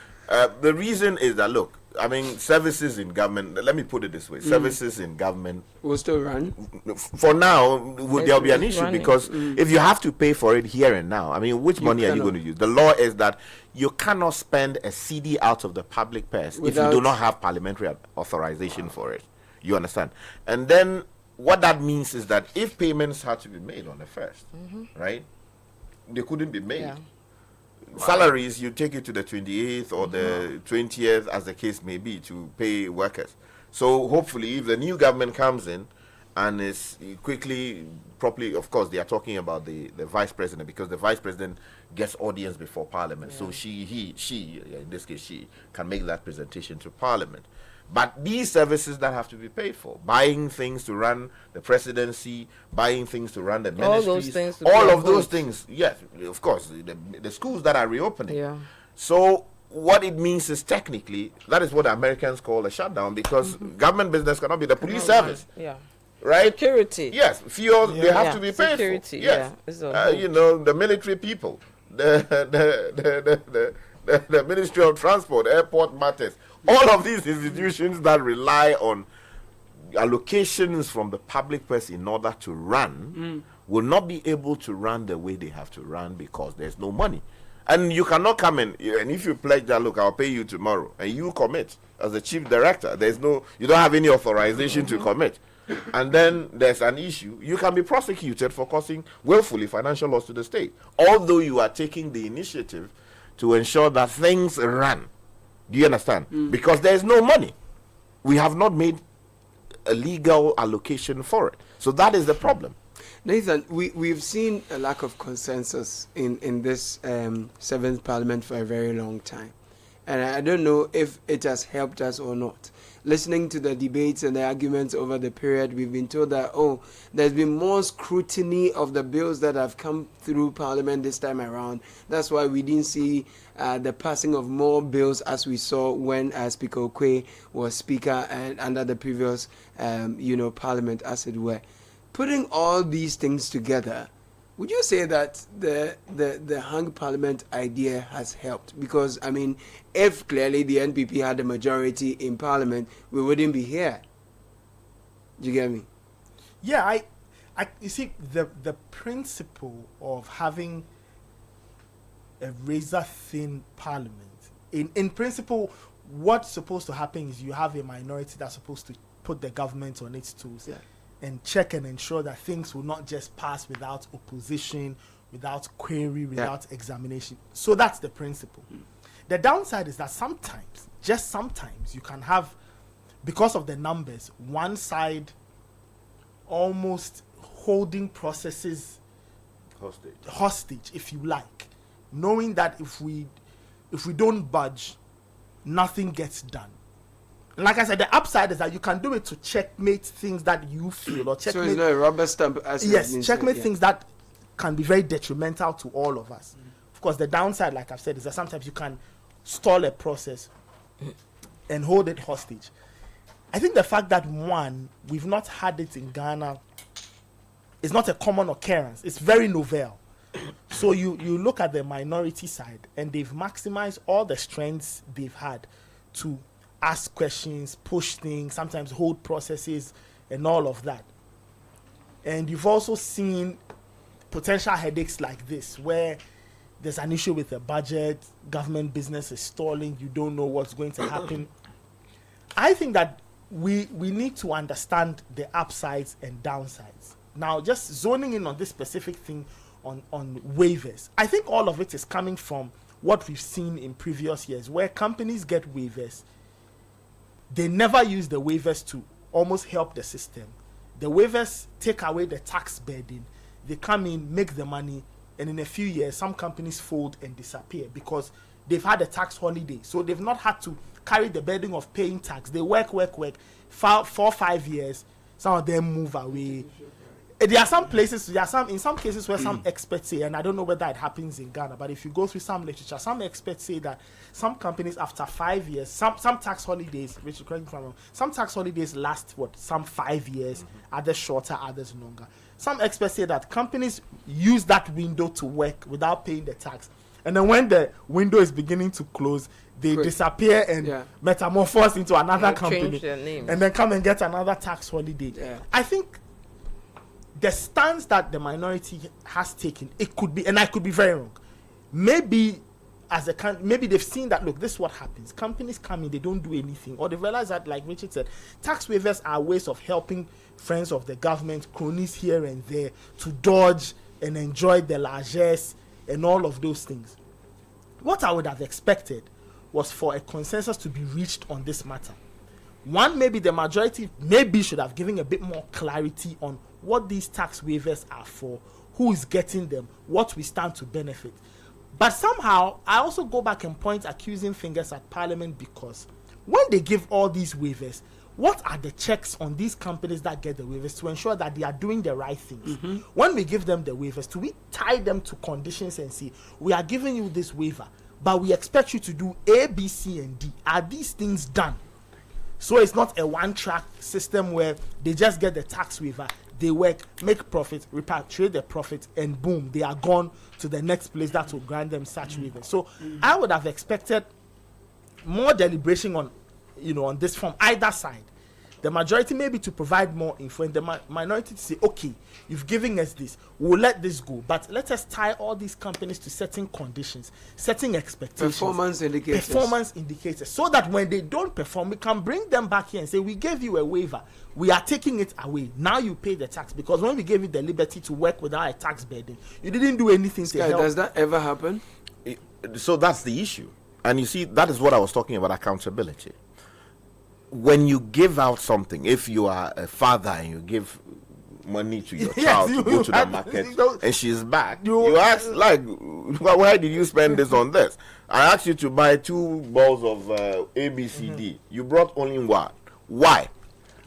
The reason is that, look, I mean, services in government, let me put it this way, services in government will still run. For now, there'll be an issue running. Because if you have to pay for it here and now, I mean, which money are you going to use? The law is that you cannot spend a CD out of the public purse if you do not have parliamentary authorization for it. You understand? And then what that means is that if payments had to be made on the 1st, right, they couldn't be made. Yeah. Salaries, you take it to the 28th or the 20th, as the case may be, to pay workers. So hopefully, if the new government comes in and is quickly, properly, of course, they are talking about the vice president, because the vice president gets audience before parliament. Yeah. So she, in this case, she can make that presentation to parliament. But these services that have to be paid for, buying things to run the presidency, buying things to run the ministries, all of those things, yes, of course, the schools that are reopening. Yeah. So what it means is technically, that is what the Americans call a shutdown, because government business cannot be the police service. Yeah. Right? Security. Yes, fuel, they have to be paid Security, for. Yes. Yeah. The military people, the Ministry of Transport, airport matters. All of these institutions that rely on allocations from the public purse in order to run will not be able to run the way they have to run because there's no money. And you cannot come in, and if you pledge that, look, I'll pay you tomorrow, and you commit as the chief director, you don't have any authorization to commit. And then there's an issue, you can be prosecuted for causing willfully financial loss to the state, although you are taking the initiative to ensure that things run. Do you understand? Because there's no money. We have not made a legal allocation for it. So that is the problem. Nathan, we've seen a lack of consensus in this seventh parliament for a very long time. And I don't know if it has helped us or not. Listening to the debates and the arguments over the period, we've been told that, there's been more scrutiny of the bills that have come through Parliament this time around. That's why we didn't see the passing of more bills as we saw when Speaker Okwe was Speaker and under the previous, Parliament, as it were. Putting all these things together, would you say that the hung parliament idea has helped? Because, if clearly the NPP had a majority in parliament, we wouldn't be here. Do you get me? Yeah, you see, the principle of having a razor-thin parliament, in principle, what's supposed to happen is you have a minority that's supposed to put the government on its toes. Yeah. And check and ensure that things will not just pass without opposition, without query, without examination. So that's the principle. The downside is that sometimes, just sometimes, you can have, because of the numbers, one side almost holding processes hostage, if you like, knowing that if we don't budge, nothing gets done. Like I said, the upside is that you can do it to checkmate things that you feel, or checkmate. So it's not a rubber stamp. Checkmate things that can be very detrimental to all of us. Of course, the downside, like I've said, is that sometimes you can stall a process and hold it hostage. I think the fact that we've not had it in Ghana is not a common occurrence. It's very novel. So you look at the minority side, and they've maximized all the strengths they've had to ask questions, push things, sometimes hold processes, and all of that. And you've also seen potential headaches like this, where there's an issue with the budget, government business is stalling, you don't know what's going to happen. I think that we need to understand the upsides and downsides. Now, just zoning in on this specific thing on waivers, I think all of it is coming from what we've seen in previous years, where companies get waivers. They never use the waivers to almost help the system. The waivers take away the tax burden. They come in, make the money, and in a few years, some companies fold and disappear because they've had a tax holiday. So they've not had to carry the burden of paying tax. They work, 4-5 years. Some of them move away. In some cases where some experts say, and I don't know whether it happens in Ghana, but if you go through some literature, some experts say that some companies after 5 years, some tax holidays, which correct me if I'm wrong, some tax holidays last some 5 years, others shorter, others longer. Some experts say that companies use that window to work without paying the tax, and then when the window is beginning to close, they disappear and metamorphose into another company, and then come and get another tax holiday. Yeah. I think the stance that the minority has taken, it could be, and I could be very wrong. Maybe maybe they've seen that, look, this is what happens. Companies come in, they don't do anything, or they realize that, like Richard said, tax waivers are ways of helping friends of the government, cronies here and there, to dodge and enjoy the largesse and all of those things. What I would have expected was for a consensus to be reached on this matter. Maybe the majority should have given a bit more clarity on what these tax waivers are for, who is getting them, what we stand to benefit. But somehow, I also go back and point accusing fingers at Parliament, because when they give all these waivers, what are the checks on these companies that get the waivers to ensure that they are doing the right things? When we give them the waivers, do we tie them to conditions and say, we are giving you this waiver, but we expect you to do A, B, C, and D. Are these things done? So it's not a one-track system where they just get the tax waiver, they work, make profit, repatriate the profit, and boom, they are gone to the next place that will grant them such waivers. So I would have expected more deliberation on, on this from either side. The majority maybe to provide more info, and the minority to say, okay, you've given us this, we'll let this go, but let us tie all these companies to certain conditions, setting expectations, performance indicators, so that when they don't perform, we can bring them back here and say, we gave you a waiver, we are taking it away, now you pay the tax, because when we gave you the liberty to work without a tax burden, you didn't do anything to help. Does that ever happen? So that's the issue. And you see, that is what I was talking about, accountability. When you give out something, if you are a father and you give money to your child to go to the market and she's back, you ask, like, why did you spend this on this? I asked you to buy 2 balls of ABCD. You brought only 1. Why?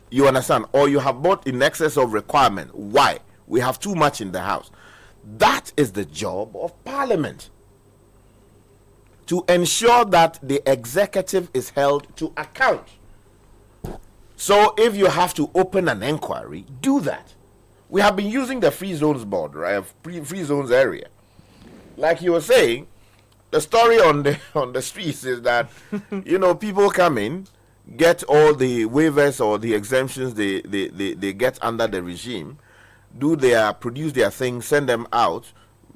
You understand? Or you have bought in excess of requirement. Why? We have too much in the house. That is the job of Parliament, to ensure that the executive is held to account. So if you have to open an inquiry, do that. We have been using the free zones board, right? Free zones area. Like you were saying, the story on the streets is that people come in, get all the waivers or the exemptions they get under the regime, produce their things, send them out,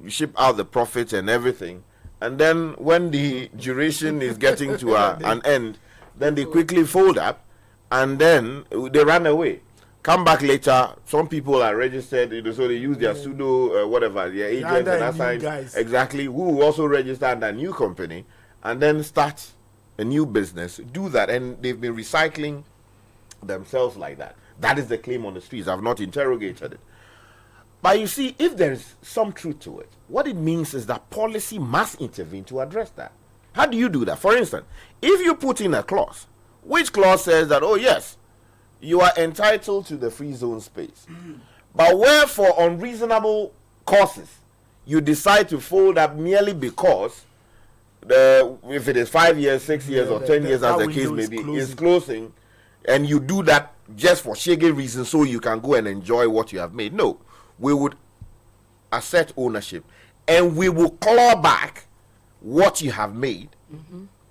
ship out the profits and everything, and then when the duration is getting to an end, then they quickly fold up. And then they run away. Come back later. Some people are registered, so they use their pseudo whatever, their agents and assigns exactly who also register under a new company, and then start a new business. Do that, and they've been recycling themselves like that. That is the claim on the streets. I've not interrogated it, but you see, if there is some truth to it, what it means is that policy must intervene to address that. How do you do that? For instance, if you put in a clause, which clause says that, oh yes, you are entitled to the free zone space, but where for unreasonable causes you decide to fold up merely because if it is 5 years, 6 years, or 10 years, as the case may be, is closing, and you do that just for shaggy reasons so you can go and enjoy what you have made. No, we would assert ownership, and we will claw back what you have made,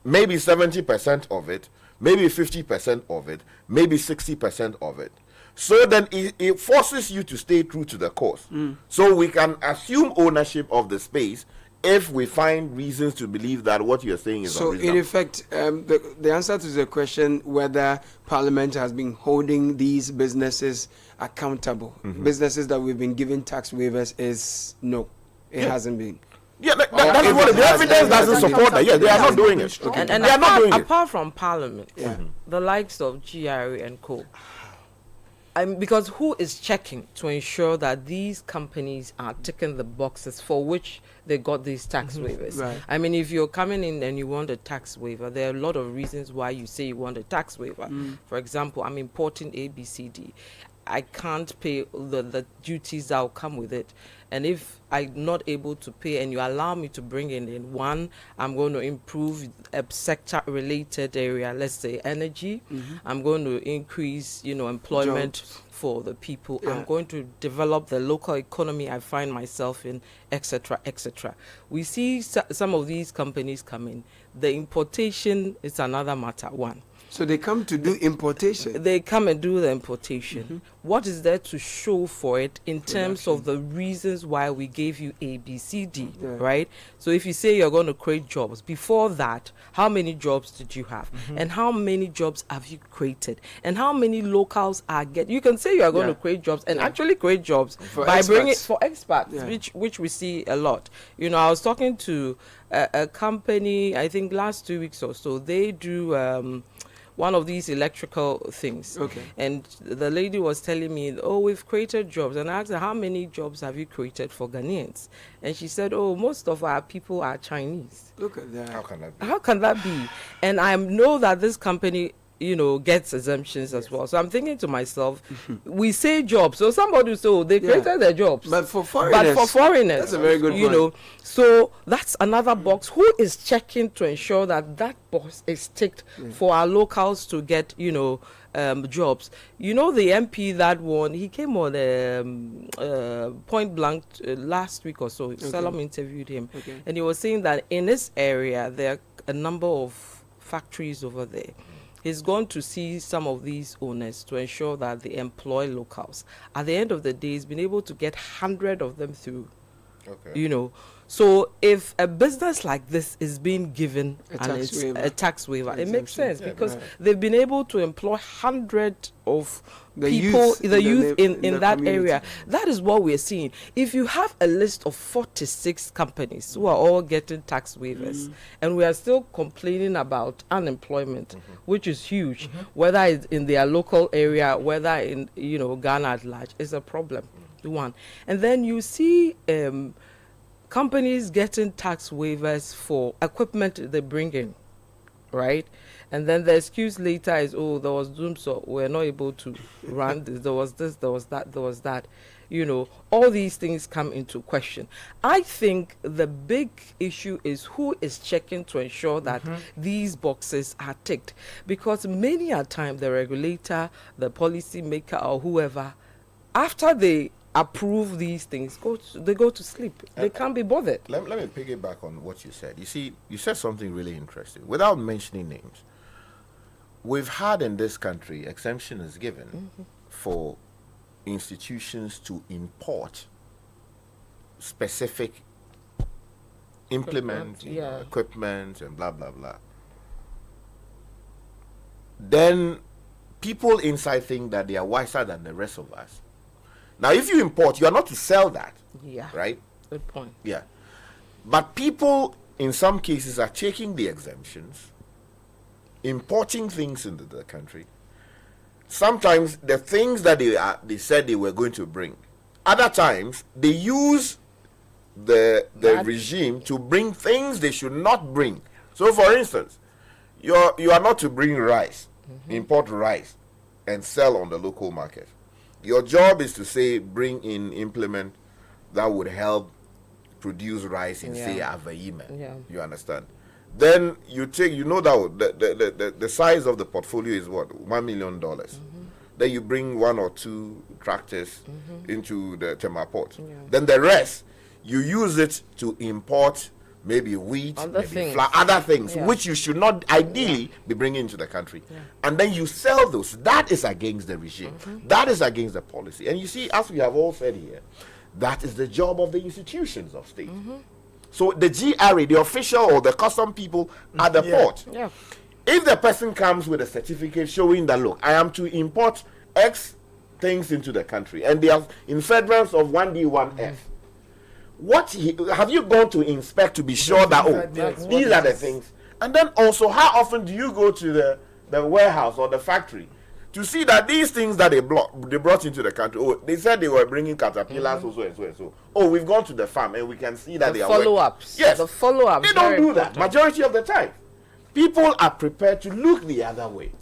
maybe 70% of it, maybe 50% of it, maybe 60% of it. So then it forces you to stay true to the course. So we can assume ownership of the space if we find reasons to believe that what you're saying is unreasonable. So in effect, the answer to the question whether Parliament has been holding these businesses accountable, businesses that we've been giving tax waivers, is no, it hasn't been. Yeah, that's what the evidence doesn't support that. Yeah, they are not doing it. And they are not doing it. Apart from Parliament, the likes of GRA and co. Because who is checking to ensure that these companies are ticking the boxes for which they got these tax waivers? Right. I mean, if you're coming in and you want a tax waiver, there are a lot of reasons why you say you want a tax waiver. For example, I'm importing ABCD. I can't pay the duties that will come with it. And if I'm not able to pay and you allow me to bring in one, I'm going to improve a sector-related area, let's say energy. I'm going to increase, employment Jobs for the people. I'm going to develop the local economy I find myself in, etc., etc. We see some of these companies come in. The importation is another matter, one. So they come to do importation. They come and do the importation. What is there to show for it in terms of the reasons why we gave you A, B, C, D, right? So if you say you're going to create jobs, before that, how many jobs did you have? And how many jobs have you created? And how many locals are getting? You can say you are going to create jobs and actually create jobs by bringing it for expats, which we see a lot. I was talking to a company, I think last 2 weeks or so. They do one of these electrical things. Okay. And the lady was telling me, oh, we've created jobs. And I asked her, how many jobs have you created for Ghanaians? And she said, oh, most of our people are Chinese. Look at that. How can that be? How can that be? And I know that this company, gets exemptions as well. So I'm thinking to myself, we say jobs. So somebody will say, oh, they created their jobs. But for foreigners. That's a very good point. So that's another box. Who is checking to ensure that that box is ticked for our locals to get, jobs? The MP that won, he came on Point Blank last week or so. Salam interviewed him. And he was saying that in this area, there are a number of factories over there. He's going to see some of these owners to ensure that they employ locals. At the end of the day, he's been able to get 100 of them through. Okay. So if a business like this is being given a tax waiver, it makes sense because they've been able to employ 100 of the youth in that area. That is what we're seeing. If you have a list of 46 companies who are all getting tax waivers, and we are still complaining about unemployment, which is huge, whether it's in their local area, whether in Ghana at large, is a problem. One, and then you see companies getting tax waivers for equipment they bring in, right? And then the excuse later is, oh, there was doom, so we're not able to run this, there was this, there was that. All these things come into question. I think the big issue is who is checking to ensure that these boxes are ticked. Because many a time the regulator, the policy maker or whoever, after they approve these things, they go to sleep. They can't be bothered. Let me piggyback on what you said. You see, you said something really interesting. Without mentioning names, we've had in this country, exemption is given for institutions to import specific implement, equipment and blah, blah, blah. Then people inside think that they are wiser than the rest of us. Now, if you import, you are not to sell that. Yeah. Right? Good point. Yeah. But people, in some cases, are taking the exemptions, importing things into the country. Sometimes the things that they said they were going to bring. Other times, they use the regime to bring things they should not bring. So, for instance, you are not to bring rice, import rice, and sell on the local market. Your job is to say, bring in implement that would help produce rice in, say, Avaime. Yeah. You understand? Then you take, that the size of the portfolio is what? $1 million. Then you bring 1 or 2 tractors into the Tema port. Yeah. Then the rest, you use it to import maybe wheat, maybe flour, other things, which you should not ideally be bringing into the country. Yeah. And then you sell those. That is against the regime. That is against the policy. And you see, as we have all said here, that is the job of the institutions of state. So the GRA, the official or the custom people at the port, if the person comes with a certificate showing that, look, I am to import X things into the country, and they are in federals of 1D, 1F, have you gone to inspect to be sure that these are the things? And then also, how often do you go to the warehouse or the factory to see that these things that they brought into the country, they said they were bringing caterpillars so. We've gone to the farm and we can see that they are follow-ups. Yes, the follow-ups. They don't do that majority of the time. People are prepared to look the other way,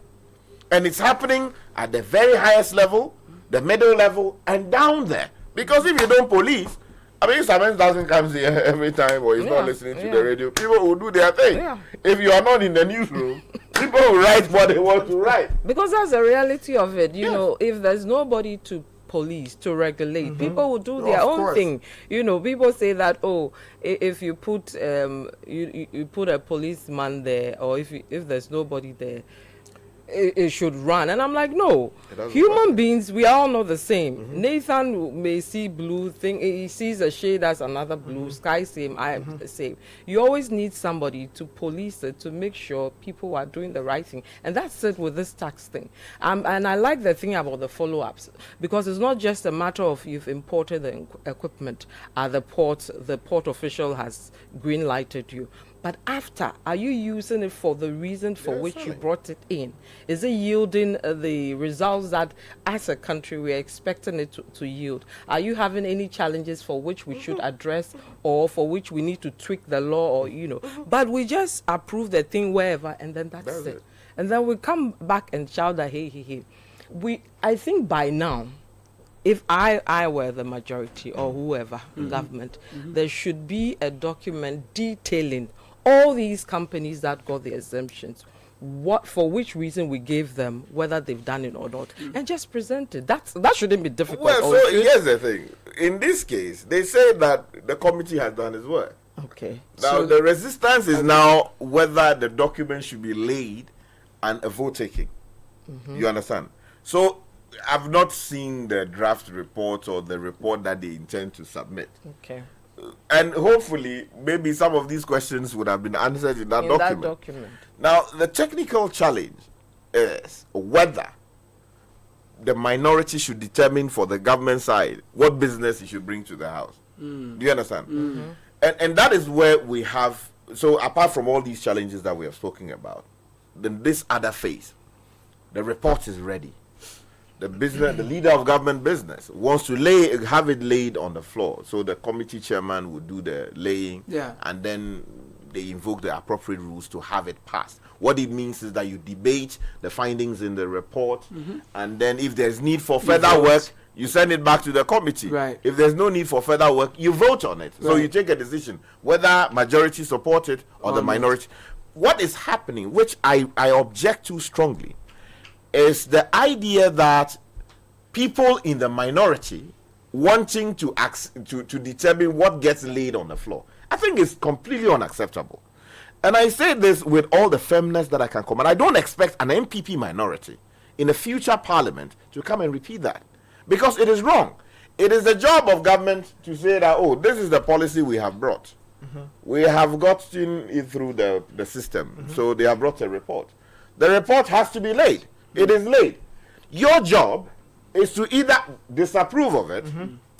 and it's happening at the very highest level, the middle level, and down there. Because if you don't police, if someone doesn't come here every time or is not listening to the radio, people will do their thing. Yeah. If you are not in the newsroom, people will write what they want to write. Because that's the reality of it. You know, if there's nobody to police, to regulate, people will do their own thing. People say that, if you put you put a policeman there, or if there's nobody there, it should run. And I'm like, no, human beings, we are all not the same. Nathan may see blue thing, he sees a shade as another blue, sky same, I am the same. You always need somebody to police it, to make sure people are doing the right thing. And that's it with this tax thing. And I like the thing about the follow-ups, because it's not just a matter of you've imported the equipment at the port official has green lighted you. But after, are you using it for the reason for which you certainly. brought it in? Is it yielding the results that, as a country, we are expecting it to yield? Are you having any challenges for which we should address, or for which we need to tweak the law, or But we just approve the thing wherever, and then that's it. And then we come back and shout that hey. I think by now, if I were the majority or whoever government, there should be a document detailing all these companies that got the exemptions, for which reason we gave them, whether they've done it or not, and just present it. That shouldn't be difficult. Well, so here's the thing. In this case, they say that the committee has done its work. Okay. Now, So the resistance is now whether the document should be laid and a vote taking. You understand? So, I've not seen the draft report or the report that they intend to submit. Okay. And hopefully, maybe some of these questions would have been answered in that document. Now, the technical challenge is whether the minority should determine for the government side what business it should bring to the House. Do you understand? And that is where we have, so apart from all these challenges that we have spoken about, then this other phase, the report is ready. The leader of government business wants to have it laid on the floor. So the committee chairman would do the laying, and then they invoke the appropriate rules to have it passed. What it means is that you debate the findings in the report, and then if there's need for further work, you send it back to the committee. If there's no need for further work, you vote on it. So you take a decision whether majority support it or the minority. What is happening, which I object to strongly, is the idea that people in the minority wanting to determine what gets laid on the floor. I think it's completely unacceptable. And I say this with all the firmness that I can command. I don't expect an MPP minority in a future parliament to come and repeat that, because it is wrong. It is the job of government to say that, oh, this is the policy we have brought. We have gotten it through the system. So they have brought a report. The report has to be laid. It is laid. Your job is to either disapprove of it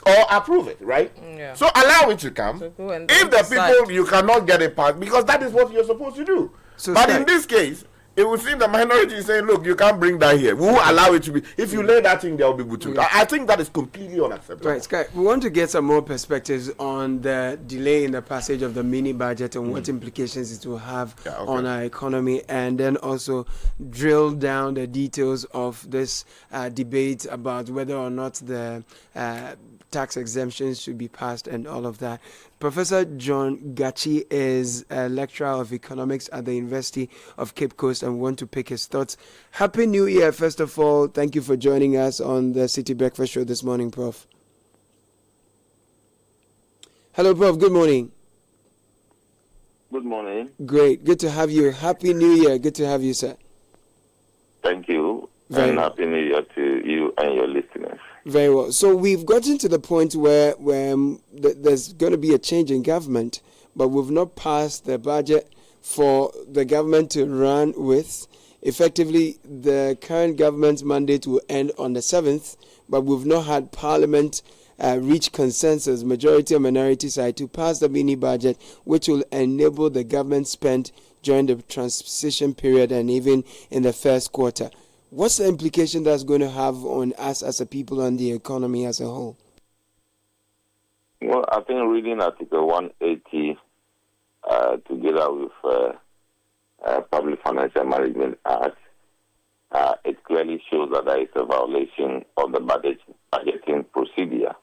or approve it, right? So allow it to come. If the people, you cannot get it passed, because that is what you're supposed to do. But in this case, it would seem the minority is saying, look, you can't bring that here. We will allow it to be. If you lay that thing, there will be good to. I think that is completely unacceptable. Right, Sky, we want to get some more perspectives on the delay in the passage of the mini budget and what implications it will have on our economy, and then also drill down the details of this debate about whether or not the tax exemptions should be passed and all of that. Professor John Gachi is a lecturer of economics at the University of Cape Coast, and we want to pick his thoughts. Happy New Year, first of all. Thank you for joining us on the Citi Breakfast Show this morning, Prof. Hello, Prof. Good morning. Good morning. Great. Good to have you. Happy New Year. Good to have you, sir. Thank you. Very and well. Happy New Year to you and your listeners. Very well. So we've gotten to the point where there's going to be a change in government, but we've not passed the budget for the government to run with. Effectively, the current government's mandate will end on the 7th, but we've not had Parliament reach consensus, majority or minority side, to pass the mini budget, which will enable the government spend during the transition period and even in the first quarter. What's the implication that's going to have on us as a people and the economy as a whole? Well, I think reading Article 180 together with Public Financial Management Act, it clearly shows that there is a violation of the budgeting procedure.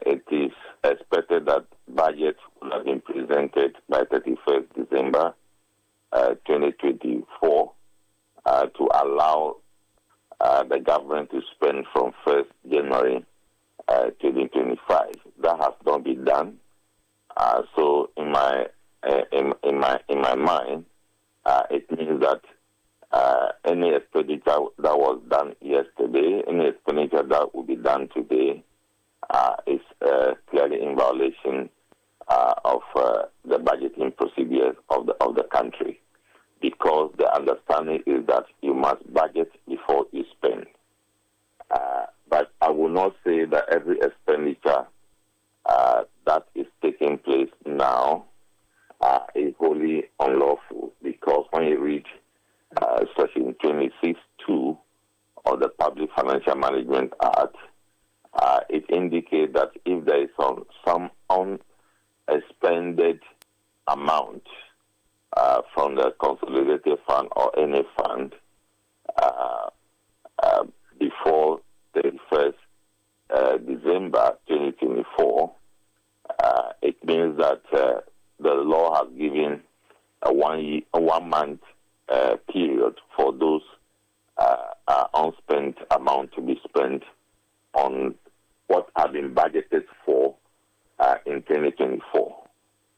It is expected that budget will have been presented by 31st December 2024. To allow the government to spend from 1st January 2025. That has not been done. So in my mind, it means that any expenditure that was done yesterday, any expenditure that will be done today, is clearly in violation of the budgeting procedures of the country. Because the understanding is that you must budget before you spend. But I will not say that every expenditure that is taking place now is wholly unlawful, because when you read Section 26(2) of the Public Financial Management Act, it indicates that if there is some unexpended amount from the consolidated fund or any fund before 31st December 2024, it means that the law has given a 1 month period for those unspent amount to be spent on what have been budgeted for in 2024.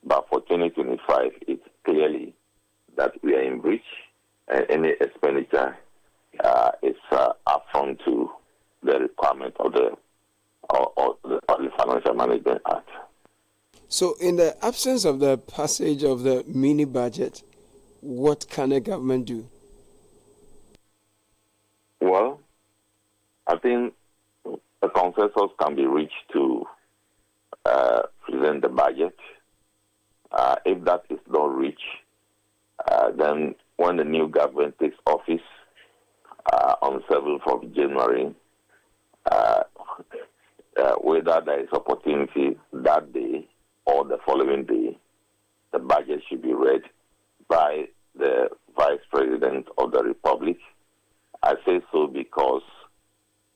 But for 2025, it's clearly that we are in breach, and any expenditure is upfront to the requirement of the Financial Management Act. So, in the absence of the passage of the mini budget, what can the government do? Well, I think a consensus can be reached to present the budget. If that is not reached, then when the new government takes office on 7th of January, whether there is opportunity that day or the following day, the budget should be read by the Vice President of the Republic. I say so because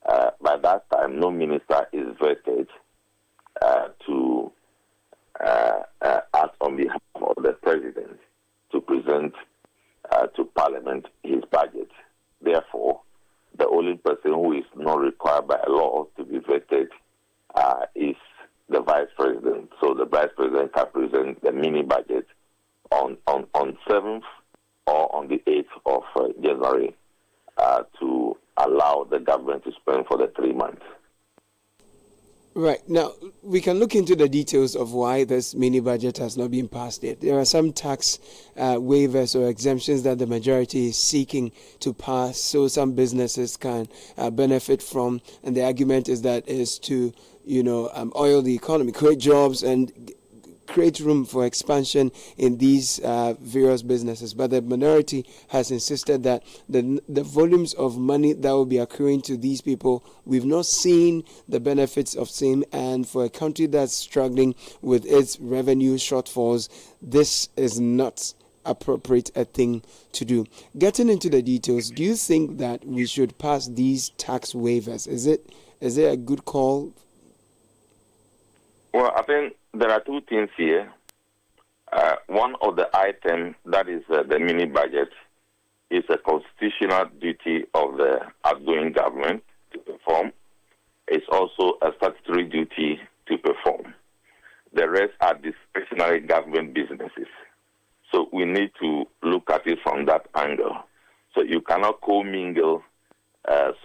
by that time, no minister is vetted to act on behalf of the President to present to Parliament his budget. Therefore, the only person who is not required by law to be vetted is the Vice President. So the Vice President can present the mini budget on 7th or on the 8th of January to allow the government to spend for the 3 months. Right. Now, we can look into the details of why this mini budget has not been passed yet. There are some tax waivers or exemptions that the majority is seeking to pass so some businesses can benefit from. And the argument is that is to, oil the economy, create jobs and create room for expansion in these various businesses. But the minority has insisted that the volumes of money that will be accruing to these people, we've not seen the benefits of same. And for a country that's struggling with its revenue shortfalls, this is not appropriate a thing to do. Getting into the details, do you think that we should pass these tax waivers? Is it a good call? Well, I think there are two things here. One of the items that is the mini budget is a constitutional duty of the outgoing government to perform. It's also a statutory duty to perform. The rest are discretionary government businesses. So we need to look at it from that angle. So you cannot commingle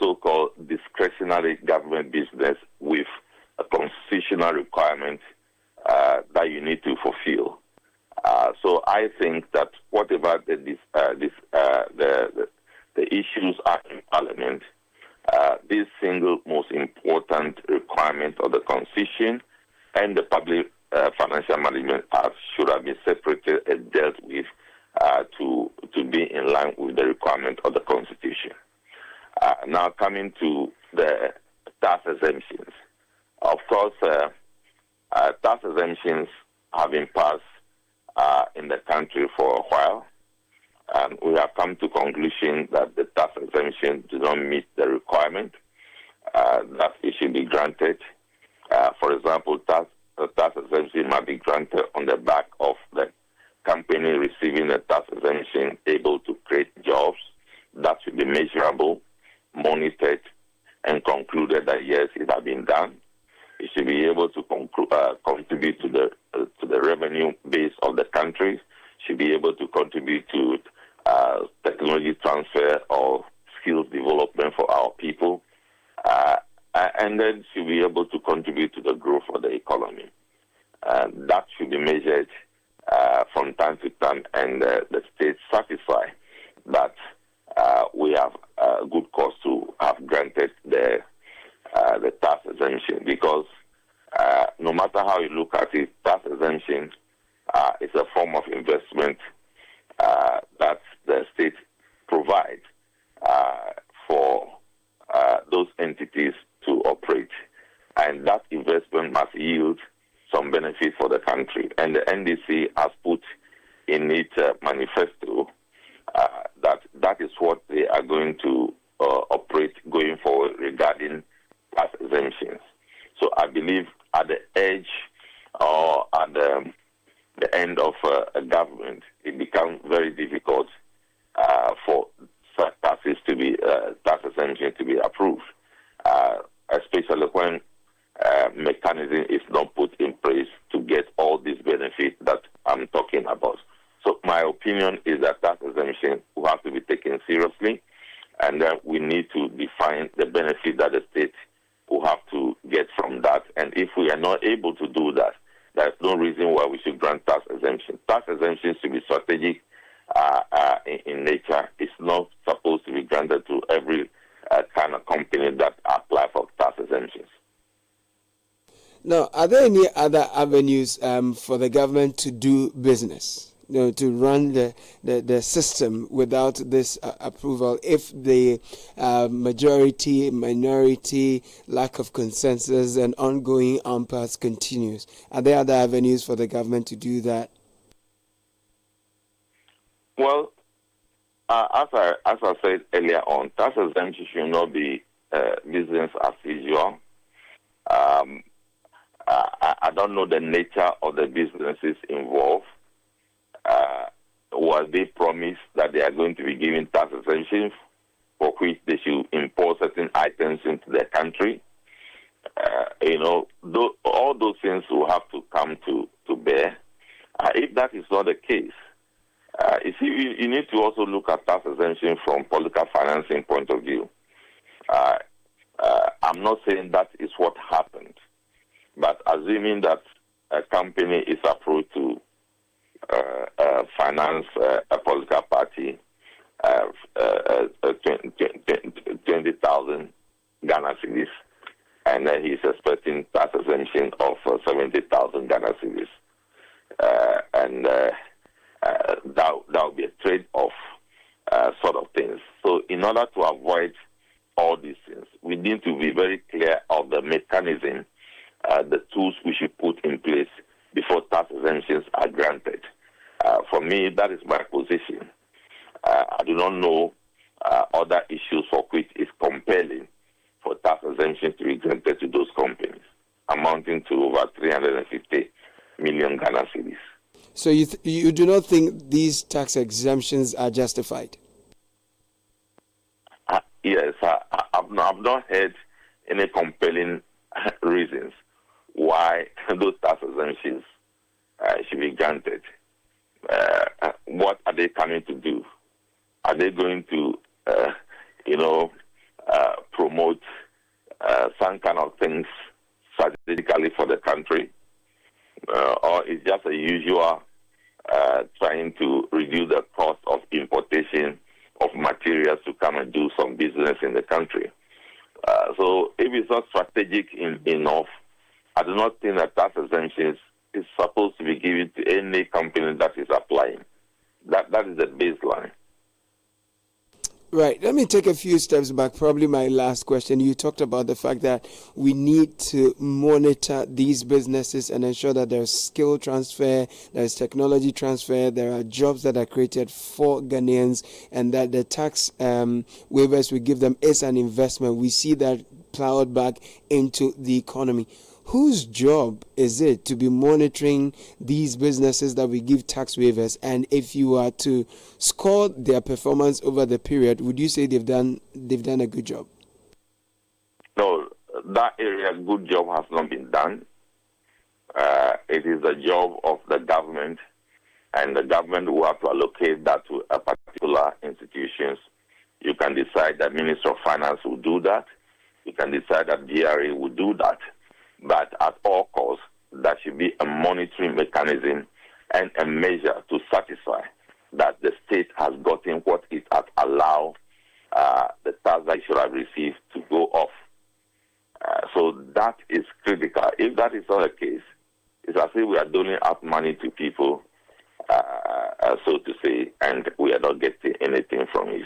so-called discretionary government business with a constitutional requirement that you need to fulfill. So I think that whatever the issues are in Parliament, this single most important requirement of the Constitution and the Public Financial Management Act should have been separated and dealt with to be in line with the requirement of the Constitution. Now coming to the tax exemptions. Of course, tax exemptions have been passed in the country for a while, and we have come to conclusion that the tax exemption do not meet the requirement that it should be granted. For example, tax exemption might be granted on the back of the company receiving a tax exemption able to create jobs that should be measurable, monitored, and concluded that yes, it has been done. It should be able to contribute to the revenue base of the country. Should be able to contribute to technology transfer or skills development for our people, and then should be able to contribute to the growth of the economy. That should be measured from time to time, and the state satisfy that we have good cause to have granted the tax exemption, because no matter how you look at it, tax exemption It's a form of investment that the state provides for those entities to operate. And that investment must yield some benefit for the country. And the NDC has put in its manifesto that is what they are going to operate going forward regarding tax exemptions. So I believe at the edge or at the end of a government, it becomes very difficult for taxes to be tax exemptions to be approved, especially when mechanism is not put in place to get all these benefits that I'm talking about. So my opinion is that tax exemption will have to be taken seriously, and we need to define the benefit that the state will have to get from that. And if we are not able to do that, there's no reason why we should grant tax exemption. Tax exemption should be strategic in nature. It's not supposed to be granted to every kind of company that apply for tax exemptions. Now, are there any other avenues for the government to do business? To run the system without this approval, if the majority, minority, lack of consensus and ongoing impasse continues? Are there other avenues for the government to do that? Well, as I said earlier on, tax exemption should not be business as usual. I don't know the nature of the businesses involved. Was they promised that they are going to be giving tax exemptions for which they should import certain items into their country? All those things will have to come to bear. If that is not the case, you need to also look at tax exemption from political financing point of view. I'm not saying that is what happened, but assuming that a company is approached to finance a political party, 20,000 Ghana cedis, and he's expecting tax exemption of 70,000 Ghana cedis, and that would be a trade-off sort of things. So in order to avoid all these things, we need to be very clear of the mechanism, the tools we should put in place before tax exemptions are granted. For me, that is my position. I do not know other issues for which it's compelling for tax exemptions to be granted to those companies, amounting to over 350 million Ghana cedis. So you do not think these tax exemptions are justified? Yes, I've not heard any compelling reasons why those tax exemptions should be granted. What are they coming to do? Are they going to, promote some kind of things strategically for the country? Or is just a usual trying to reduce the cost of importation of materials to come and do some business in the country? So if it's not strategic enough, I do not think that tax exemptions is supposed to be given to any company that is applying. That is the baseline. Right. Let me take a few steps back. Probably my last question. You talked about the fact that we need to monitor these businesses and ensure that there's skill transfer, there's technology transfer, there are jobs that are created for Ghanaians, and that the tax waivers we give them is an investment. We see that plowed back into the economy. Whose job is it to be monitoring these businesses that we give tax waivers? And if you are to score their performance over the period, would you say they've done a good job? No, that area, good job has not been done. It is the job of the government, and the government will have to allocate that to a particular institutions. You can decide that Minister of Finance will do that. You can decide that DRA will do that. But at all costs, there should be a monitoring mechanism and a measure to satisfy that the state has gotten what it has allowed the tax that it should have received to go off. So that is critical. If that is not the case, it's as if we are doling out money to people so to say, and we are not getting anything from it.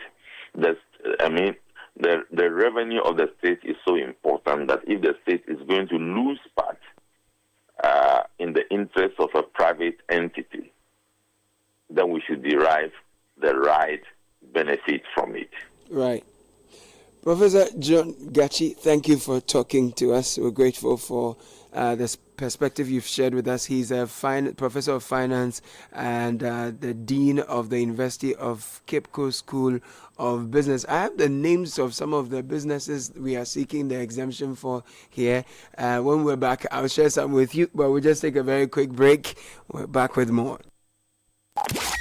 The revenue of the state is so important that if the state is going to lose part in the interest of a private entity, then we should derive the right benefit from it. Right. Professor John Gachi, thank you for talking to us. We're grateful for this perspective you've shared with us. He's a professor of finance and the dean of the University of Cape Coast School of Business. I have the names of some of the businesses we are seeking the exemption for here. When we're back, I'll share some with you, but we'll just take a very quick break. We're back with more.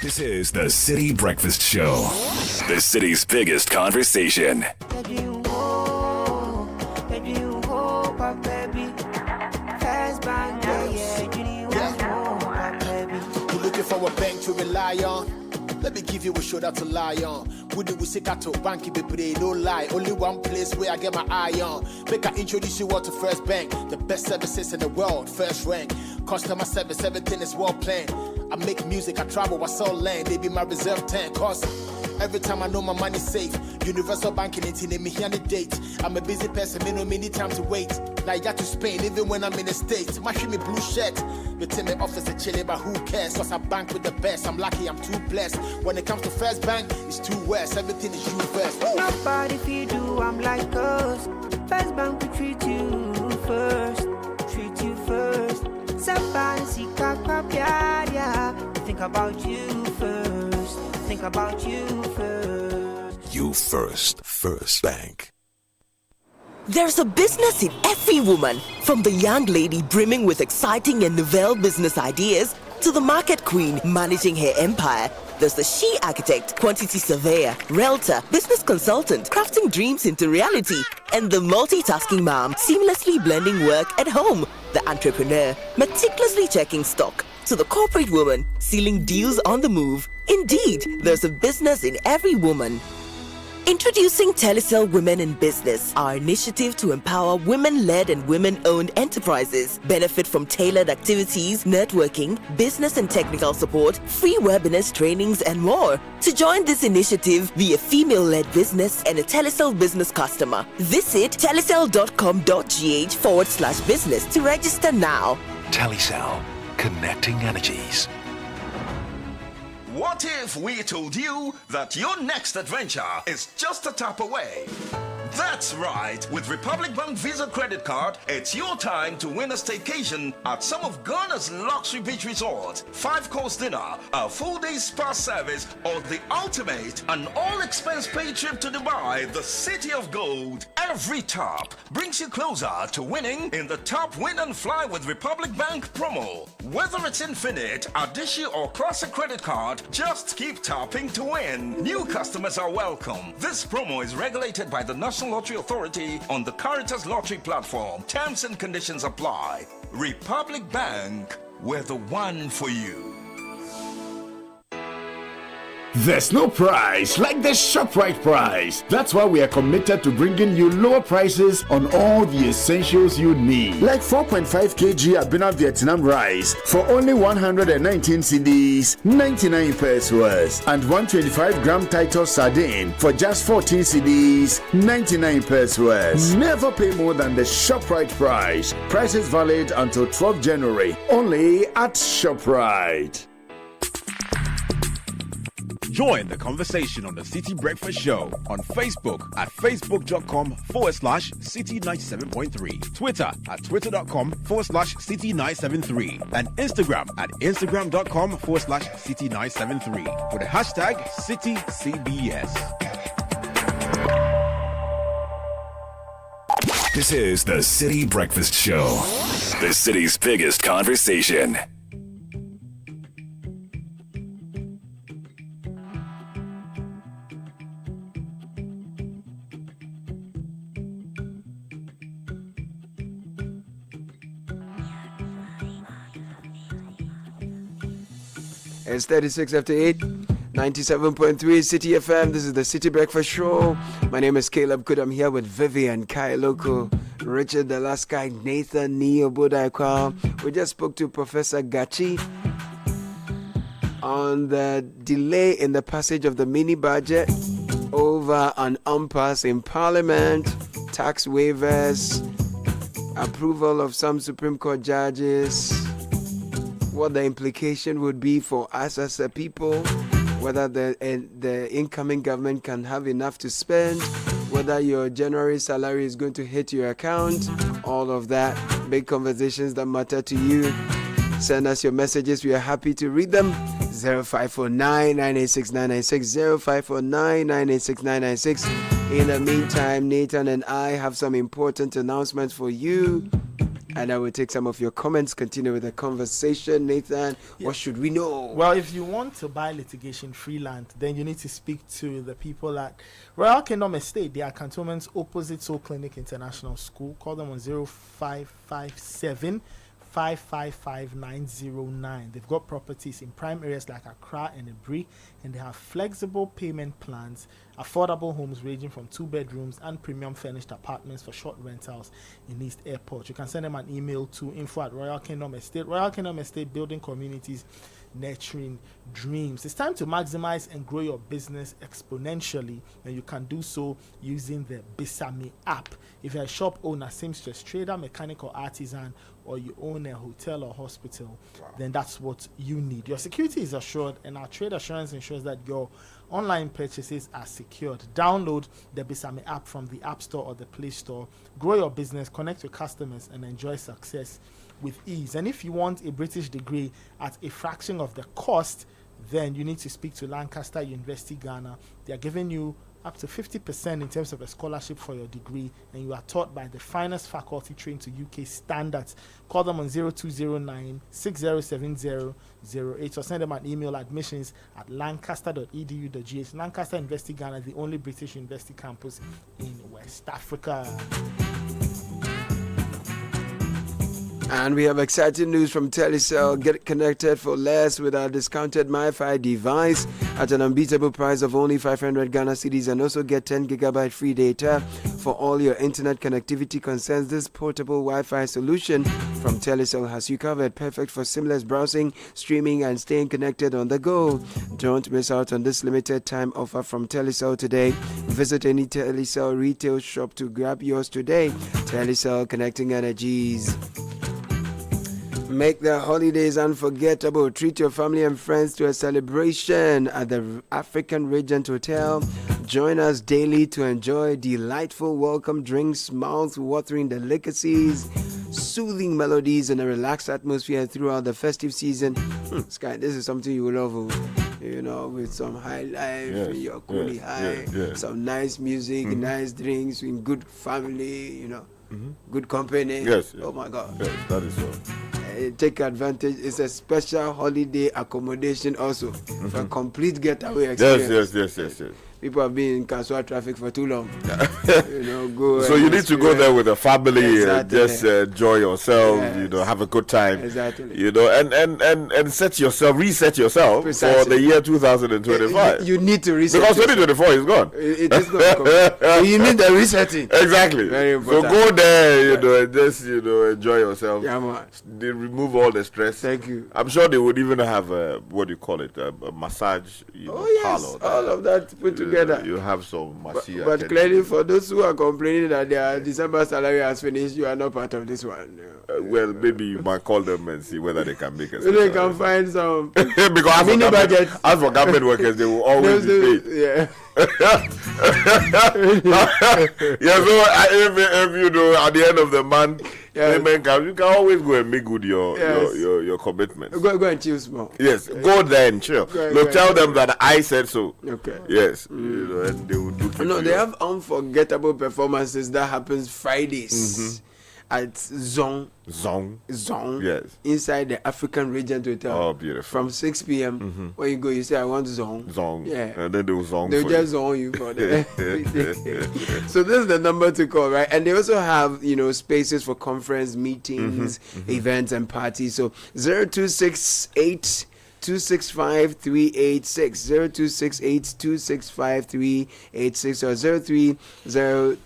This is the Citi Breakfast Show, the city's biggest conversation. You're looking for a bank to rely on. Let me give you a shoulder to lie on. We do we seek out to bank it, no lie. Only one place where I get my eye on. Make I introduce you all to First Bank, the best services in the world, first rank. Customer service, everything is well planned. I make music, I travel, I sell land. They be my reserve tank. Cause every time I know my money's safe. Universal banking, it's in me here the date. I'm a busy person, me no need time to wait. Now I got to Spain, even when I'm in the States. My me blue shirt. The team in office is chilling, but who cares? Cause I bank with the best. I'm lucky, I'm too blessed. When it comes to First Bank, it's too west. Everything is you first. Nobody if you do, I'm like us. First Bank will treat you first. Treat you first. Somebody seek crap, yeah. Think about you first. Think about you first. You first. First Bank. There's a business in every woman, from the young lady brimming with exciting and novel business ideas to the market queen managing her empire. There's the she architect, quantity surveyor, realtor, business consultant, crafting dreams into reality, and the multitasking mom, seamlessly blending work at home. The entrepreneur, meticulously checking stock, to the corporate woman, sealing deals on the move. Indeed, there's a business in every woman. Introducing Telecel Women in Business, our initiative to empower women-led and women-owned enterprises. Benefit from tailored activities, networking, business and technical support, free webinars, trainings, and more. To join this initiative, be a female-led business and a Telecel business customer. Visit telecel.com.gh/business to register now. Telecel, connecting energies. What if we told you that your next adventure is just a tap away? That's right. With Republic Bank Visa Credit Card, it's your time to win a staycation at some of Ghana's luxury beach resorts, 5-course dinner, a full-day spa service, or the ultimate, an all-expense-paid trip to Dubai, the city of gold. Every tap brings you closer to winning in the Tap Win and Fly with Republic Bank promo. Whether it's Infinite, Adishi, or Classic Credit Card, just keep tapping to win. New customers are welcome. This promo is regulated by the National Lottery Authority on the Caritas Lottery platform. Terms and conditions apply. Republic Bank, we're the one for you. There's no price like the ShopRite price. That's why we are committed to bringing you lower prices on all the essentials you need. Like 4.5 kg Abina Vietnam rice for only 119 cedis, 99 pesos. And 125 gram Titus sardine for just 14 cedis, 99 pesos. Never pay more than the ShopRite price. Prices valid until 12 January. Only at ShopRite. Join the conversation on the Citi Breakfast Show on Facebook at facebook.com/Citi97.3, Twitter at twitter.com/Citi973, and Instagram at instagram.com/Citi973 with the hashtag CitiCBS. This is the Citi Breakfast Show, the city's biggest conversation. It's 36 after 8, 97.3 Citi FM. This is the Citi Breakfast Show. My name is Caleb Good. I'm here with Vivian, Kai Loco, Richard the Last Guy, Nathan, Neo Budaikwa. We just spoke to Professor Gachi on the delay in the passage of the mini budget, over an impasse in Parliament, tax waivers, approval of some Supreme Court judges, what the implication would be for us as a people, whether the incoming government can have enough to spend, whether your January salary is going to hit your account, all of that. Big conversations that matter to you. Send us your messages. We are happy to read them. 0549-986-996, 0549-986-996. In the meantime, Nathan and I have some important announcements for you. And I will take some of your comments, continue with the conversation. Nathan, what should we know? Well, if you want to buy litigation-free land, then you need to speak to the people at Royal Kingdom Estate. They are Cantonment's opposite Soul Clinic International School. Call them on 0557 555-909. They've got properties in prime areas like Accra and Ibri, and they have flexible payment plans, affordable homes ranging from 2 bedrooms and premium furnished apartments for short rentals in East Airport. You can send them an email to info@Royal Kingdom Estate. Royal Kingdom Estate, building communities, nurturing dreams. It's time to maximize and grow your business exponentially, and you can do so using the Bisame app. If you're a shop owner, seamstress, trader, mechanic or artisan, or you own a hotel or hospital, then that's what you need. Your security is assured, and our trade assurance ensures that your online purchases are secured. Download the Bisame app from the App Store or the Play Store. Grow your business, connect with customers, and enjoy success with ease. And if you want a British degree at a fraction of the cost, then you need to speak to Lancaster University Ghana. They are giving you up to 50% in terms of a scholarship for your degree, and you are taught by the finest faculty trained to UK standards. Call them on 0209-607008 or send them an email, admissions@lancaster.edu.gh. Lancaster University Ghana, the only British university campus in West Africa. And we have exciting news from Telecel. Get connected for less with our discounted MiFi device at an unbeatable price of only 500 Ghana cedis, and also get 10 gigabyte free data for all your internet connectivity concerns. This portable Wi-Fi solution from Telecel has you covered, perfect for seamless browsing, streaming, and staying connected on the go. Don't miss out on this limited time offer from Telecel today. Visit any Telecel retail shop to grab yours today. Telecel, connecting energies. Make the holidays unforgettable. Treat your family and friends to a celebration at the African Regent Hotel. Join us daily to enjoy delightful welcome drinks, mouth-watering delicacies, soothing melodies, and a relaxed atmosphere throughout the festive season. Sky, this is something you will love. You know, with some high life, you're coolly high, some nice music, nice drinks, in good family, you know, good company. Yes. Oh my God. Yes, that is so. Take advantage. It's a special holiday accommodation also for a complete getaway experience. Yes. People have been in casual traffic for too long. You know, go. So you need to go there with a family, just enjoy yourself. Yes. You know, have a good time. Exactly. You know, and reset yourself Precisely. for the year 2025. You need to reset because 2024 is gone. It is gone. So you need the resetting. Exactly. Very important. So go there, you know, and just enjoy yourself. Yeah, man. They remove all the stress. Thank you. I'm sure they would even have a massage. Parlor. All of that put together. You have some massage. But clearly, for those who are complaining that their December salary has finished, you are not part of this one. Well, maybe you might call them and see whether they can make a They can find some because mini budget. As for government workers, they will always be paid. Yeah. So if you know at the end of the month, payment comes, you can always go and make good your commitments. Go and chill small. Yes, go there and chill. Tell them that I said so. Okay. Yes, you know, and they will do. They have unforgettable performances that happens Fridays at Zong. Yes. Inside the African Regent Hotel. Oh, beautiful. From 6 p.m. When you go, you say, I want Zong. Yeah. And then they will Zong. They'll just Zong you for that. So this is the number to call, right? And they also have, spaces for conference meetings, events, and parties. So 0268 265-386, 0268-265-386, or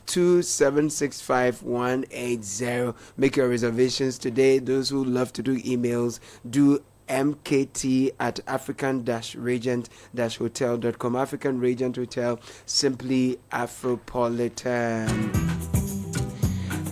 0302-765-180. Make your reservations today. Those who love to do emails, do MKT at African-Regent-Hotel.com. African Regent Hotel, simply Afropolitan.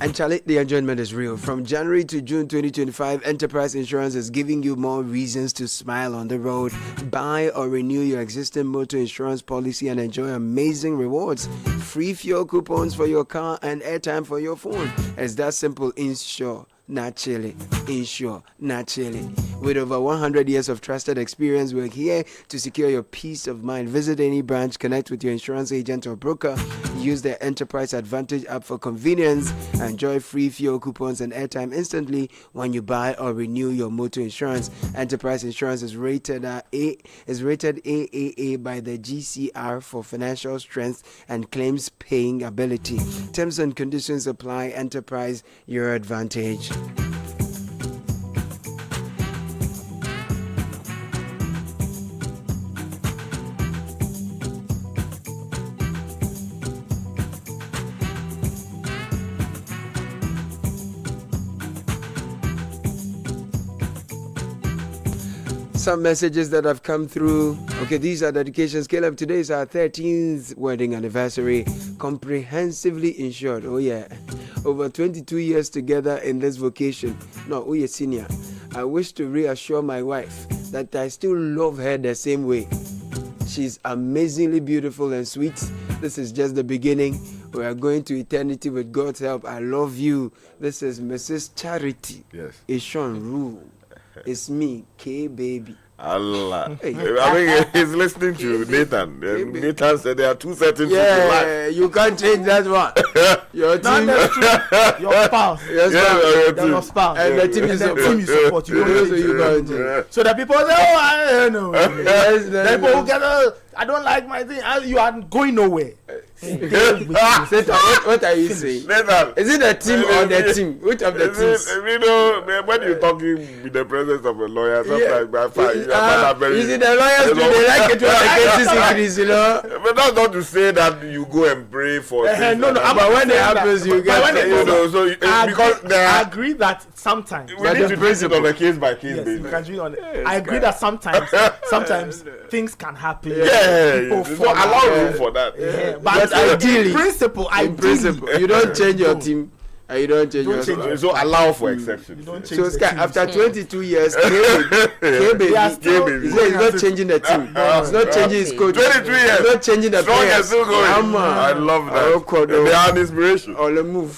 And Charlie, the enjoyment is real. From January to June 2025, Enterprise Insurance is giving you more reasons to smile on the road. Buy or renew your existing motor insurance policy and enjoy amazing rewards. Free fuel coupons for your car and airtime for your phone. It's that simple. Insure, not chilly. Insure, not chilly. With over 100 years of trusted experience, we're here to secure your peace of mind. Visit any branch, connect with your insurance agent or broker, use the Enterprise Advantage app for convenience, enjoy free fuel coupons and airtime instantly when you buy or renew your motor insurance. Enterprise Insurance is rated AAA by the GCR for financial strength and claims paying ability. Terms and conditions apply. Enterprise, your advantage. Some messages that have come through. Okay, these are dedications. Caleb, today is our 13th wedding anniversary. Comprehensively insured. Oh yeah. Over 22 years together in this vocation. No, we are senior. I wish to reassure my wife that I still love her the same way. She's amazingly beautiful and sweet. This is just the beginning. We are going to eternity with God's help. I love you. This is Mrs. Charity. Yes. Ishon Rule. It's me, K-Baby. Allah. Hey. I think he's listening to Nathan. Nathan said there are two settings in life. You can't change that one. Your team. Your spouse. Your spouse. And the team is support. You don't so the people say, oh, I don't know. The people who get, I don't like my thing. You are going nowhere. What are you saying? Nathan, is it the team or the team? Which of the teams? You know, when you're talking in the presence of a lawyer, sometimes I find you see, the lawyers they like it when the cases increase, you know. But that's not to say that you go and pray for things. No, but when it happens, you get because I agree that sometimes we need to treat it on a case by case basis. I agree that sometimes things can happen. Yeah, so allow room for that. But ideally, in principle, you don't change your team. You don't change your team. So allow for exceptions. So Sky, after 22 years, K-Baby is not changing the team. It's not changing his coach. 23 years. It's not changing the players. I love that. They are an inspiration. On the move.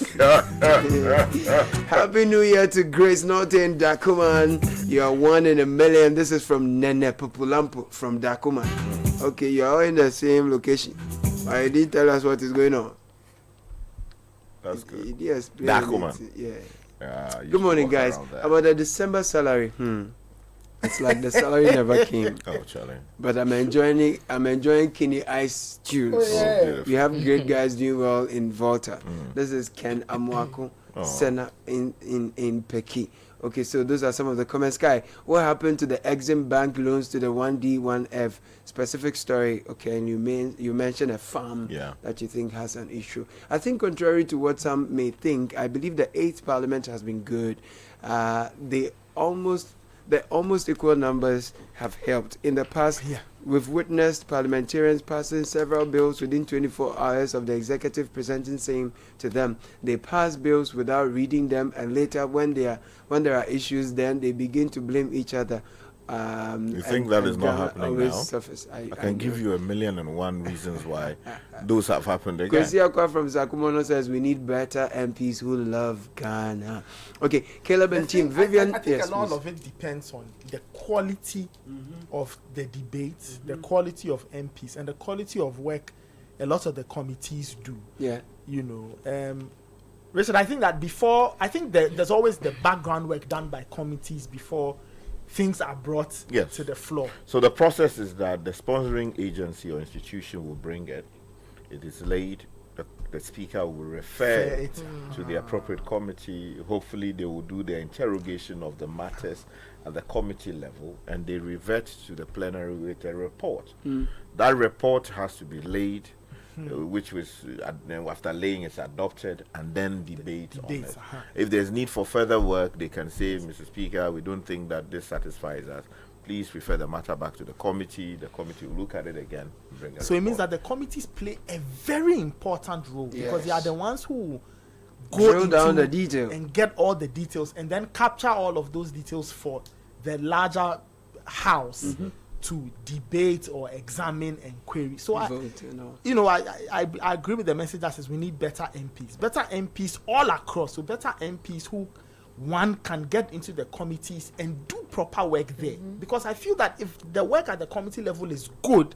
Happy New Year to Grace Norton Dakuman. You are 1 in a million. This is from Nene Pupulampu from Dakuman. Okay, you are all in the same location. I didn't tell us what is going on. That's good. Yes, Dakuman. Yeah. Good morning, guys. About the December salary. It's like the salary never came. Oh, Charlie. But I'm enjoying Kinney Ice Tunes. We have great guys doing well in Volta. This is Ken Amwako, Senna in Peki. Okay, so those are some of the comments. Guy, what happened to the Exim Bank loans to the 1D, 1F? Specific story, okay, and you mentioned a farm that you think has an issue. I think contrary to what some may think, I believe the 8th Parliament has been good. The almost equal numbers have helped. In the past, we've witnessed parliamentarians passing several bills within 24 hours of the executive presenting same to them. They pass bills without reading them, and later when there are issues, then they begin to blame each other. You think that is not happening now? Surface. I can give you 1,000,001 reasons why those have happened again. Kwesi Akwa from Zakumono says we need better MPs who love Ghana. Okay, Caleb and team. Vivian, I think a lot of it depends on the quality of the debates, the quality of MPs, and the quality of work a lot of the committees do. Yeah. You know, Richard, I think that there's always the background work done by committees before things are brought to the floor. So the process is that the sponsoring agency or institution will bring it. It is laid. The speaker will refer it to the appropriate committee. Hopefully, they will do the interrogation of the matters at the committee level, and they revert to the plenary with a report. That report has to be laid which was after laying it's adopted, and then debate on it. Uh-huh. If there's need for further work, they can say, Mr. Speaker, we don't think that this satisfies us. Please refer the matter back to the committee. The committee will look at it again. Bring us so it means that the committees play a very important role because they are the ones who go down the detail and get all the details and then capture all of those details for the larger house to debate or examine and query. So I agree with the message that says we need better MPs all across. So better MPs who one can get into the committees and do proper work there. Because I feel that if the work at the committee level is good,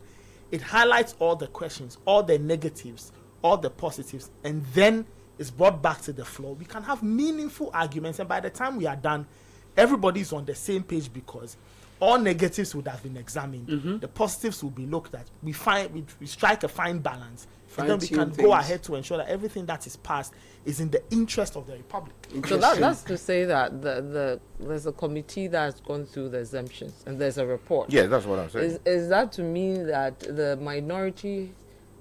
it highlights all the questions, all the negatives, all the positives, and then it's brought back to the floor. We can have meaningful arguments, and by the time we are done, everybody's on the same page because all negatives would have been examined. The positives will be looked at. We strike a fine balance. And then we can go ahead to ensure that everything that is passed is in the interest of the Republic. So that's to say that there's a committee that's gone through the exemptions and there's a report. Yeah, that's what I'm saying. Is that to mean that the minority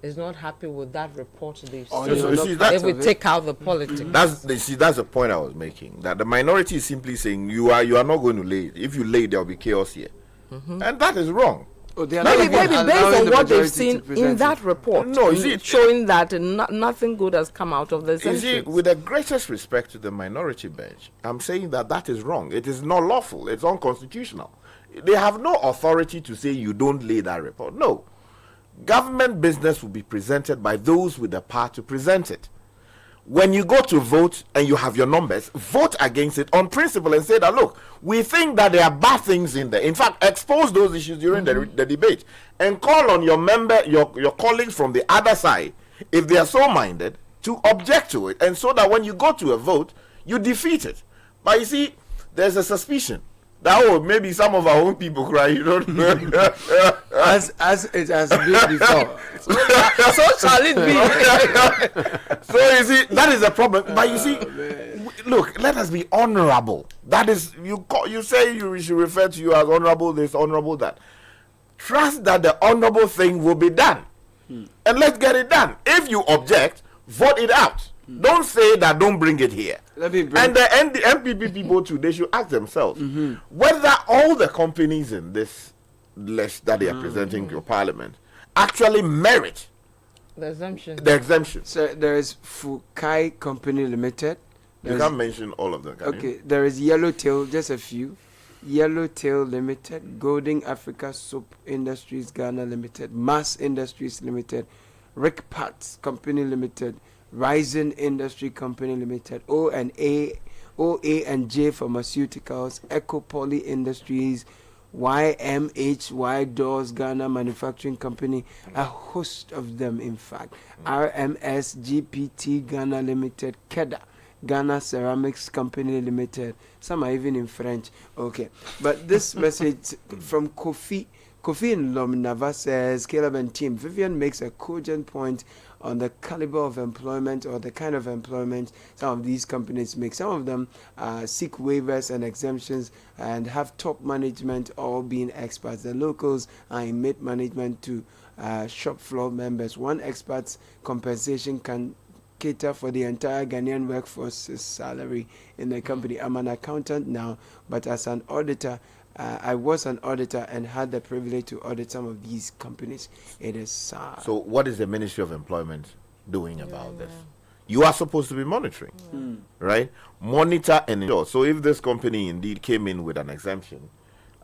is not happy with that report they've seen? If we take out the politics. That's the point I was making. That the minority is simply saying you are not going to lay it. If you lay, there will be chaos here. And that is wrong. Maybe based on what they've seen in that report, showing that nothing good has come out of the exemptions. You see, with the greatest respect to the minority bench, I'm saying that is wrong. It is not lawful. It's unconstitutional. They have no authority to say you don't lay that report. No. Government business will be presented by those with the power to present it. When you go to vote and you have your numbers, vote against it on principle and say that, look, we think that there are bad things in there. In fact, expose those issues during the debate and call on your colleagues from the other side, if they are so minded, to object to it. And so that when you go to a vote, you defeat it. But you see, there's a suspicion that, maybe some of our own people cry, you don't know. as it has been before. So shall it be. So you see, that is a problem. But you see, look, let us be honorable. That is, you say we should refer to you as honorable this, honorable that. Trust that the honorable thing will be done. And let's get it done. If you object, vote it out. Don't say that, don't bring it here. And the MPP people too, they should ask themselves whether all the companies in this list that they are presenting to your parliament actually merit the exemption. So there is Fukai Company Limited. You can't mention all of them, can you? There is Yellowtail, just a few. Yellowtail Limited, Golden Africa Soap Industries Ghana Limited, Mass Industries Limited, Rick Parts Company Limited, Rising Industry Company Limited, OA&J Pharmaceuticals, Eco Poly Industries, YMHY Doors Ghana Manufacturing Company, a host of them in fact, RMS GPT Ghana Limited, KEDA Ghana Ceramics Company Limited, some are even in French. Okay, but this message from Kofi in Lomnava says, Caleb and team, Vivian makes a cogent point on the caliber of employment or the kind of employment some of these companies make. Some of them seek waivers and exemptions and have top management all being experts. The locals are in mid-management to shop floor members. One expert's compensation can cater for the entire Ghanaian workforce's salary in the company. I'm an accountant now, but as an auditor, I was an auditor and had the privilege to audit some of these companies. It is sad. So what is the Ministry of Employment doing about this? You are supposed to be monitoring, right? Monitor and ensure. So if this company indeed came in with an exemption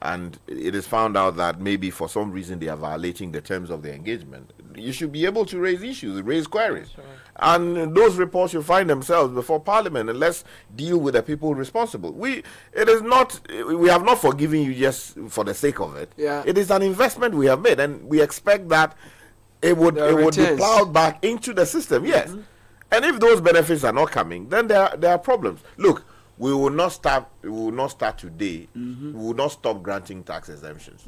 and it is found out that maybe for some reason they are violating the terms of the engagement, you should be able to raise issues, raise queries. Right. And those reports should find themselves before Parliament, and let's deal with the people responsible. We have not forgiven you just for the sake of it. Yeah. It is an investment we have made, and we expect that it would be plowed back into the system. Yes. And if those benefits are not coming, then there are problems. Look, we will not start today. We will not stop granting tax exemptions.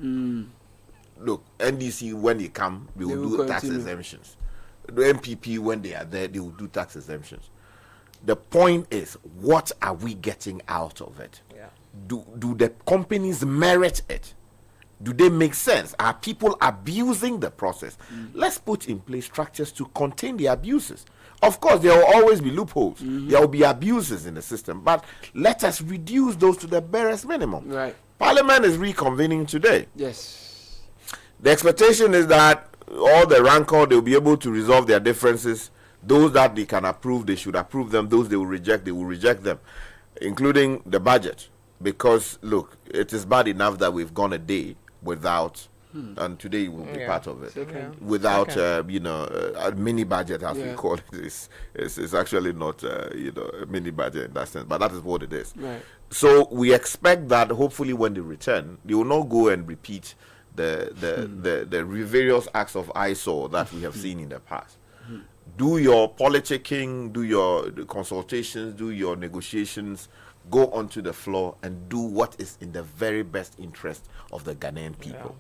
Look, NDC, when they come, we will do tax exemptions. The MPP, when they are there, they will do tax exemptions. The point is, what are we getting out of it? Yeah. Do the companies merit it? Do they make sense? Are people abusing the process? Let's put in place structures to contain the abuses. Of course, there will always be loopholes. There will be abuses in the system, but let us reduce those to the barest minimum. Right. Parliament is reconvening today. Yes. The expectation is that all the rancor, they will be able to resolve their differences. Those that they can approve, they should approve them. Those they will reject them, including the budget. Because, look, it is bad enough that we've gone a day without, and today will be part of it, without, a mini budget, as we call it. It's actually not, a mini budget in that sense, but that is what it is. Right. So we expect that hopefully when they return, they will not go and repeat the various acts of eyesore that we have seen in the past. Do your politicking, do your consultations, do your negotiations, go onto the floor and do what is in the very best interest of the Ghanaian people.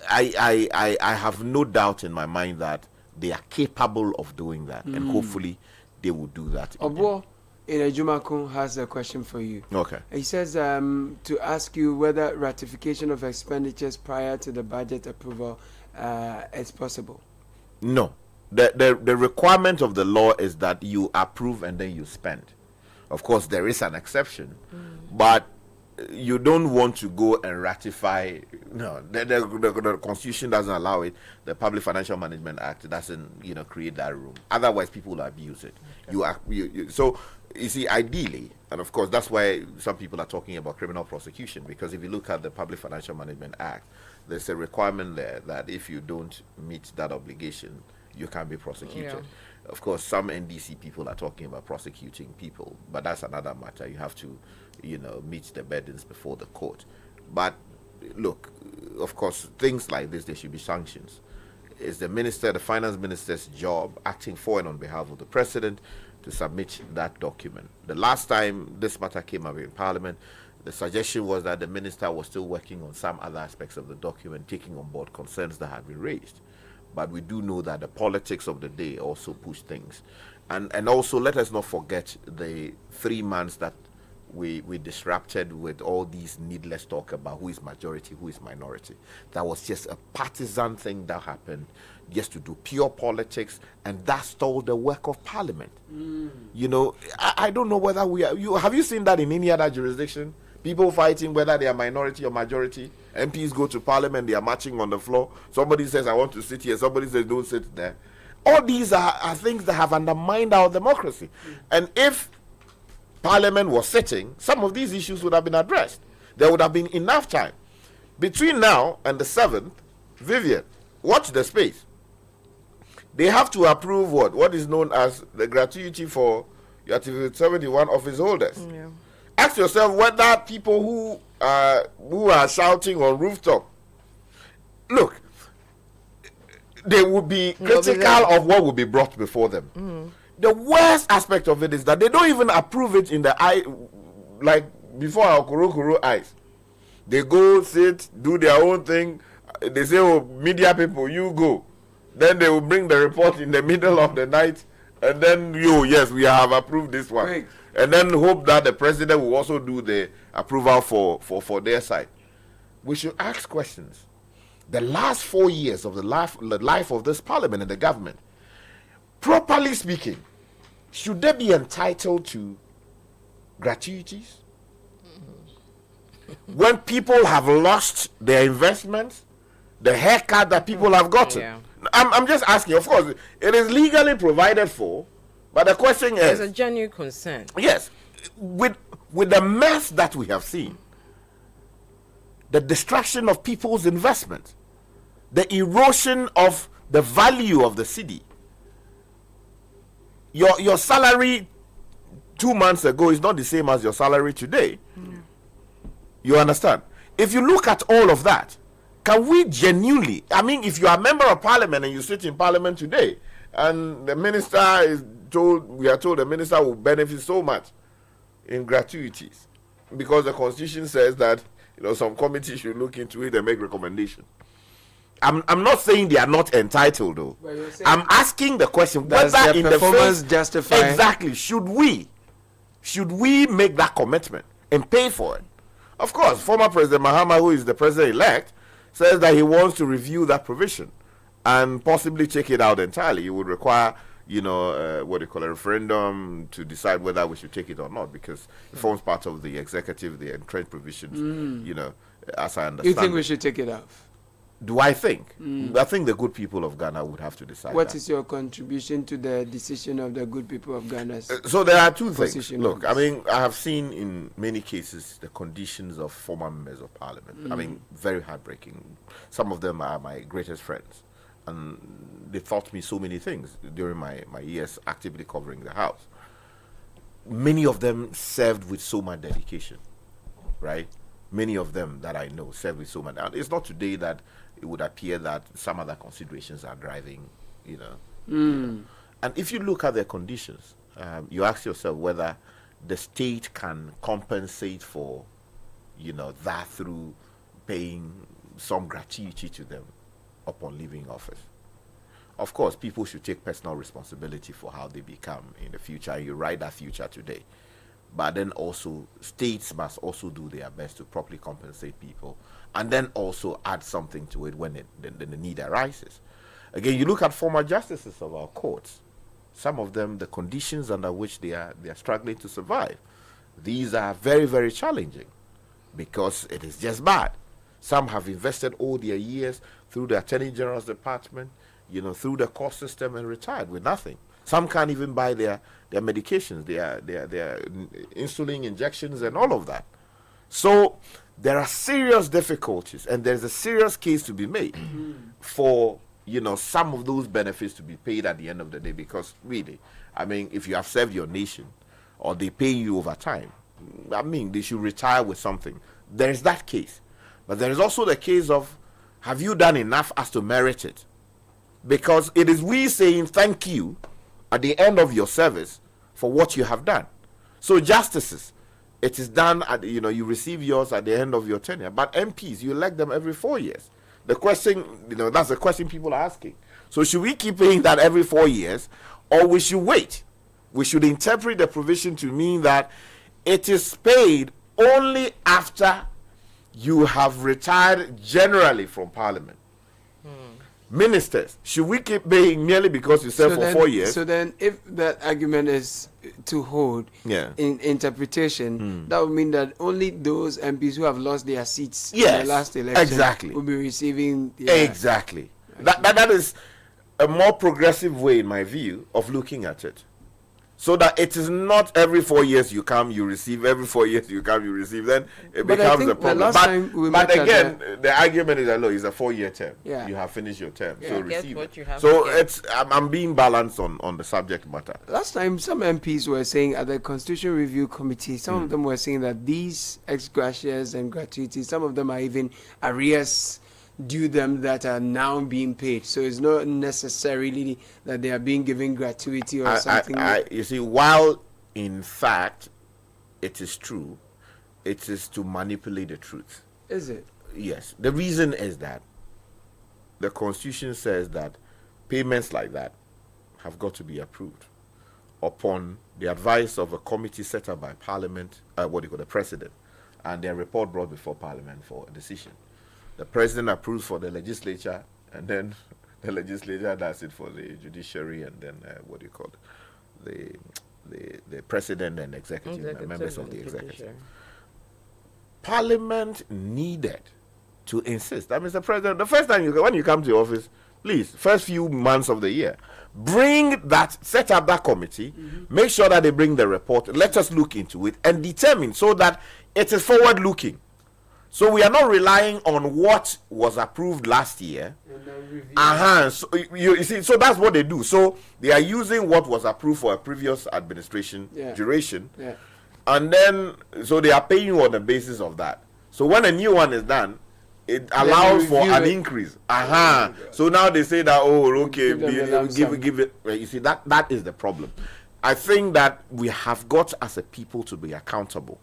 I have no doubt in my mind that they are capable of doing that, and hopefully they will do that. Obo Inejumakun has a question for you. Okay. He says to ask you whether ratification of expenditures prior to the budget approval is possible. No. The requirement of the law is that you approve and then you spend. Of course, there is an exception, but you don't want to go and ratify. No, the Constitution doesn't allow it. The Public Financial Management Act doesn't, create that room. Otherwise, people will abuse it. So, you see, ideally, and of course, that's why some people are talking about criminal prosecution, because if you look at the Public Financial Management Act, there's a requirement there that if you don't meet that obligation, you can be prosecuted. Yeah. Of course, some NDC people are talking about prosecuting people, but that's another matter. You have to, meet the burdens before the court. But look, of course, things like this, there should be sanctions. It's the finance minister's job, acting for and on behalf of the president, to submit that document. The last time this matter came up in Parliament, the suggestion was that the minister was still working on some other aspects of the document, taking on board concerns that had been raised. But we do know that the politics of the day also push things. And also, let us not forget the 3 months that we disrupted with all these needless talk about who is majority, who is minority. That was just a partisan thing that happened just to do pure politics, and that stalled the work of Parliament. I don't know whether have you seen that in any other jurisdiction? People fighting whether they are minority or majority. MPs go to Parliament, they are marching on the floor. Somebody says, I want to sit here. Somebody says, don't sit there. All these are things that have undermined our democracy. And if Parliament was sitting, some of these issues would have been addressed. There would have been enough time. Between now and the 7th, Vivian, watch the space. They have to approve what is known as the gratuity for your Article 71 office holders. Yeah. Ask yourself whether people who are shouting on rooftop, look, they would be critical of what will be brought before them. The worst aspect of it is that they don't even approve it in the eye, like before our Kuro eyes. They go, sit, do their own thing. They say, oh, media people, you go. Then they will bring the report in the middle of the night, and then yes, we have approved this one. Right. And then hope that the president will also do the approval for their side. We should ask questions. The last 4 years of the life of this parliament and the government, properly speaking, should they be entitled to gratuities? When people have lost their investments, the haircut that people have gotten. Yeah. I'm just asking, of course, it is legally provided for, but the question is... There's a genuine concern. Yes. With the mess that we have seen, the destruction of people's investment, the erosion of the value of the city, your salary 2 months ago is not the same as your salary today. You understand? If you look at all of that, can we genuinely, if you are a member of parliament and you sit in parliament today, and the minister we are told the minister will benefit so much in gratuities because the constitution says that some committee should look into it and make recommendation. I'm not saying they are not entitled though. I'm asking the question whether in the face justify exactly should we make that commitment and pay for it? Of course, former President Mahama, who is the president-elect, says that he wants to review that provision and possibly take it out entirely. It would require, a referendum to decide whether we should take it or not, because it forms part of the executive, the entrenched provisions, as I understand. You think we should take it off? Do I think? I think the good people of Ghana would have to decide. What is your contribution to the decision of the good people of Ghana? So there are two things. Look, I mean, I have seen in many cases the conditions of former members of parliament. I mean, very heartbreaking. Some of them are my greatest friends. And they taught me so many things during my years actively covering the house. Many of them served with so much dedication, right? Many of them that I know served with so much. And it's not today that it would appear that some other considerations are driving, And if you look at their conditions, you ask yourself whether the state can compensate for, that through paying some gratuity to them upon leaving office. Of course, people should take personal responsibility for how they become in the future. You write that future today. But then also, states must also do their best to properly compensate people, and then also add something to it when the need arises. Again, you look at former justices of our courts. Some of them, the conditions under which they are struggling to survive. These are very, very challenging because it is just bad. Some have invested all their years through the Attorney General's department, through the court system, and retired with nothing. Some can't even buy their medications, their insulin injections and all of that. So there are serious difficulties, and there's a serious case to be made for, some of those benefits to be paid at the end of the day, because really, I mean, if you have served your nation or they pay you over time, I mean, they should retire with something. There's that case. But there is also the case of, have you done enough as to merit it? Because it is we saying thank you at the end of your service for what you have done. So justices, it is done at, you receive yours at the end of your tenure. But MPs, you elect them every 4 years. The question, that's the question people are asking. So should we keep paying that every 4 years, or we should wait? We should interpret the provision to mean that it is paid only after you have retired generally from parliament. Ministers, should we keep paying merely because you serve for 4 years? So then, if that argument is to hold in interpretation, that would mean that only those MPs who have lost their seats in the last election will be receiving. Exactly. That is a more progressive way, in my view, of looking at it. So that it is not every 4 years you come, you receive, every 4 years you come, you receive, then it becomes a problem. But again, the argument is that, look, it's a 4 year term. Yeah. You have finished your term, so receive it. So I'm being balanced on the subject matter. Last time, some MPs were saying at the Constitution Review Committee, some of them were saying that these ex gracias and gratuities, some of them are even arrears due them that are now being paid. So it's not necessarily that they are being given gratuity or something. You see, while in fact it is true, it is to manipulate the truth. Is it? Yes. The reason is that the Constitution says that payments like that have got to be approved upon the advice of a committee set up by Parliament, the President, and their report brought before Parliament for a decision. The President approves for the legislature, and then the legislature does it for the judiciary, and then the President and executive, the members of the executive. Parliament needed to insist that, Mr. President, the first time when you come to office, please, first few months of the year, set up that committee, make sure that they bring the report, let us look into it, and determine so that it is forward-looking. So we are not relying on what was approved last year. So you see, so that's what they do. So they are using what was approved for a previous administration duration, and then so they are paying you on the basis of that. So when a new one is done, it allows for an increase. So now they say that give it. You see, that is the problem. I think that we have got as a people to be accountable.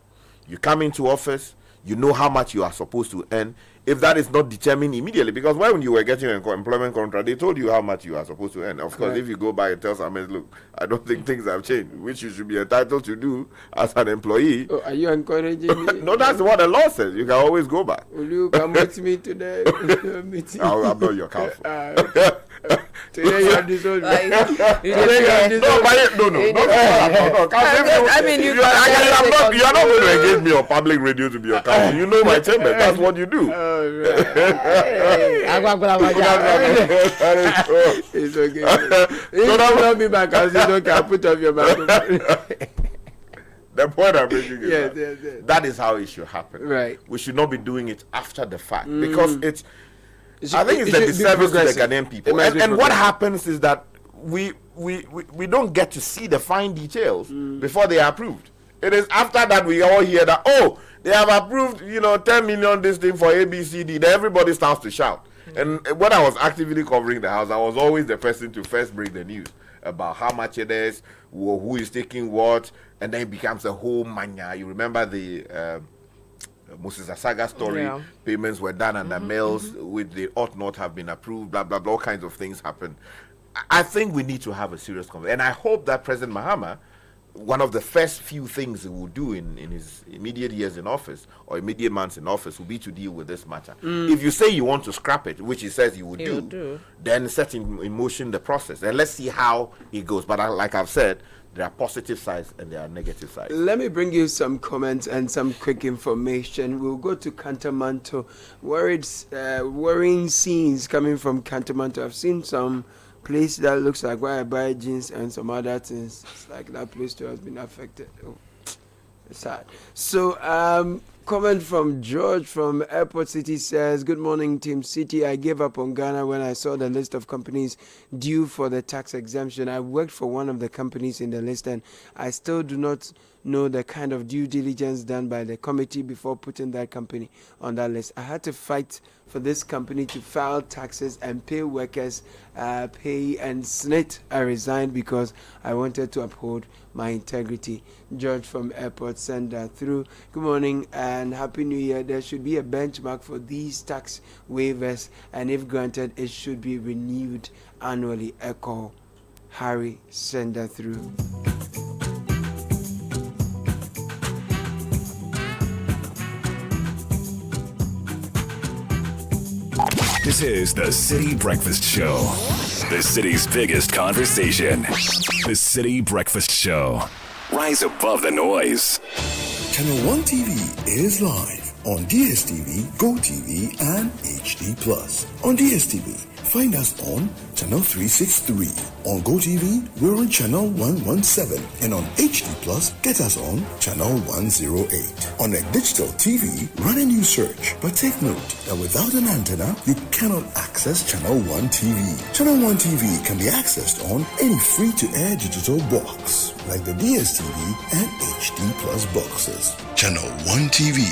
You come into office. You know how much you are supposed to earn. If that is not determined immediately, because when you were getting an employment contract, they told you how much you are supposed to earn. Of course, if you go by and tell someone, look, I don't think things have changed, which you should be entitled to do as an employee. Oh, are you encouraging me? No, that's what the law says. You can always go back. Will you come with me today? I'm not your counsel. Today you have disowned me. No. I mean, you are not going to engage me on public radio to be your counsel. You know my chamber. That's what you do. It's okay. If you don't be my counsel, it's okay. I'll put up your microphone. The point I'm making is yes. that is how it should happen. Right. We should not be doing it after the fact because I think it's a disservice to the Ghanaian people. And what happens is that we don't get to see the fine details before they are approved. It is after that we all hear that, oh, they have approved, 10 million this thing for ABCD. Then everybody starts to shout. And when I was actively covering the house, I was always the person to first break the news about how much it is, who is taking what, and then it becomes a whole mania. You remember the Moses Asaga story, payments were done under mails, which they ought not have been approved, blah, blah, blah, all kinds of things happen. I think we need to have a serious conversation. And I hope that President Mahama, one of the first few things he will do in his immediate years in office, or immediate months in office, will be to deal with this matter. If you say you want to scrap it, which he says he will do, then set in motion the process. And let's see how it goes. But like I've said, there are positive sides and there are negative sides. Let me bring you some comments and some quick information. We'll go to Kantamanto. Worrying scenes coming from Kantamanto. I've seen some place that looks like where I buy jeans and some other things. It's like that place too has been affected. Oh, it's sad. So, comment from George from Airport City says, good morning, Team City. I gave up on Ghana when I saw the list of companies due for the tax exemption. I worked for one of the companies in the list and I still do not know the kind of due diligence done by the committee before putting that company on that list. I had to fight for this company to file taxes and pay workers pay and SNIT. I resigned because I wanted to uphold my integrity. George from Airport sent that through. Good morning and Happy New Year. There should be a benchmark for these tax waivers, and if granted, it should be renewed annually. Echo Harry sent that through. This is the Citi Breakfast Show, the city's biggest conversation. The Citi Breakfast Show. Rise above the noise. Channel 1 TV is live on DSTV, GoTV, and HD+. On DSTV, find us on Channel 363. On GoTV, we're on Channel 117. And on HD+, get us on Channel 108. On a digital TV, run a new search. But take note that without an antenna, you cannot access Channel 1 TV. Channel 1 TV can be accessed on any free-to-air digital box, like the DSTV and HD+ boxes. Channel 1 TV,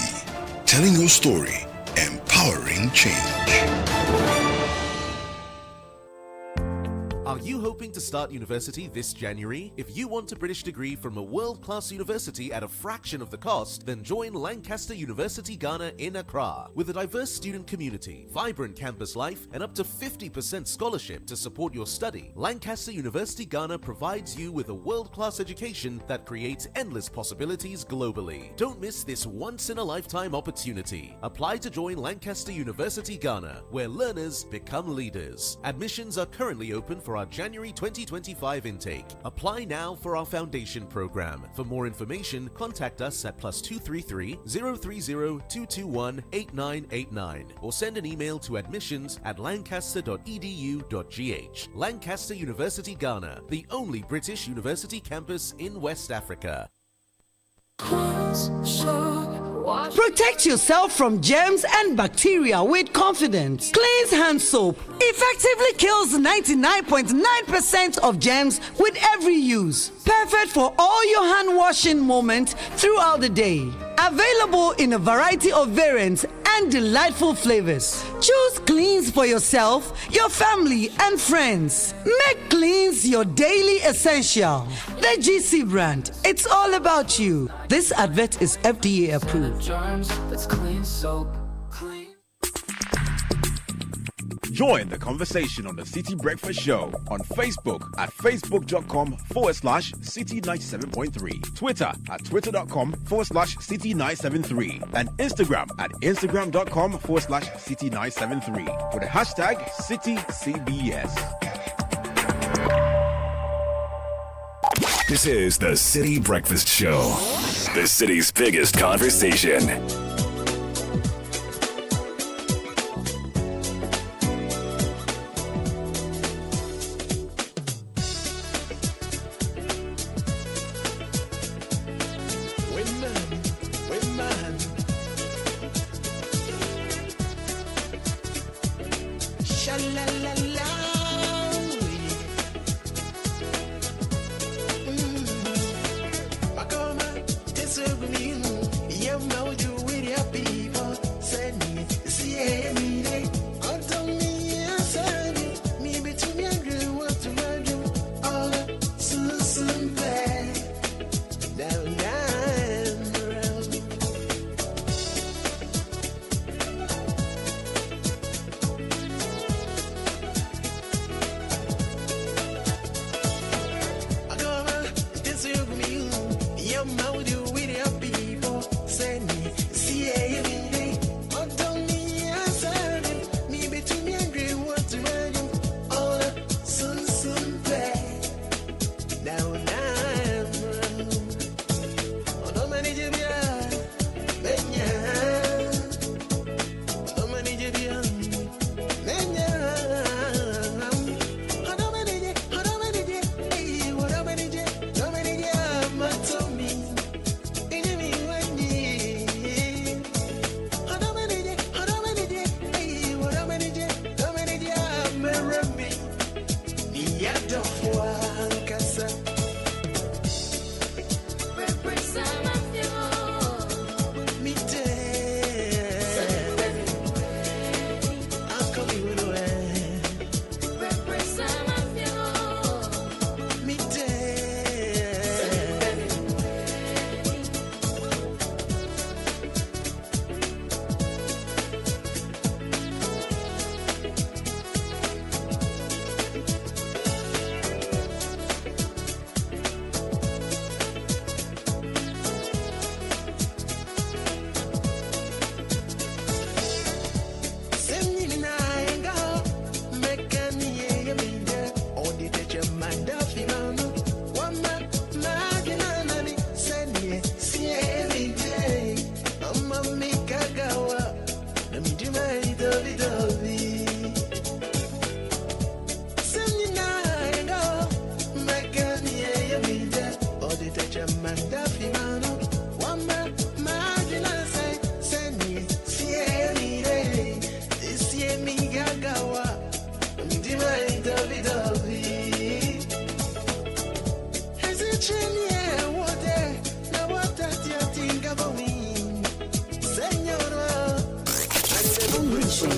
telling your story, empowering change. Are you hoping to start university this January? If you want a British degree from a world-class university at a fraction of the cost, then join Lancaster University Ghana in Accra. With a diverse student community, vibrant campus life, and up to 50% scholarship to support your study, Lancaster University Ghana provides you with a world-class education that creates endless possibilities globally. Don't miss this once-in-a-lifetime opportunity. Apply to join Lancaster University Ghana, where learners become leaders. Admissions are currently open for our January 2025 intake. Apply now for our foundation program. For more information, contact us at +233 030 221 8989 or send an email to admissions@lancaster.edu.gh. Lancaster University Ghana, the only British university campus in West Africa. Protect yourself from germs and bacteria with confidence. Cleanse hand soap effectively kills 99.9% of germs with every use. Perfect for all your hand washing moments throughout the day. Available in a variety of variants and delightful flavors. Choose Cleans for yourself, your family, and friends. Make Cleans your daily essential. The GC brand. It's all about you. This advert is FDA approved. Join the conversation on the Citi Breakfast Show on Facebook at facebook.com/Citi97.3, Twitter at twitter.com/Citi973, and Instagram at instagram.com/Citi973 with the hashtag CitiCBS. This is the Citi Breakfast Show, the city's biggest conversation.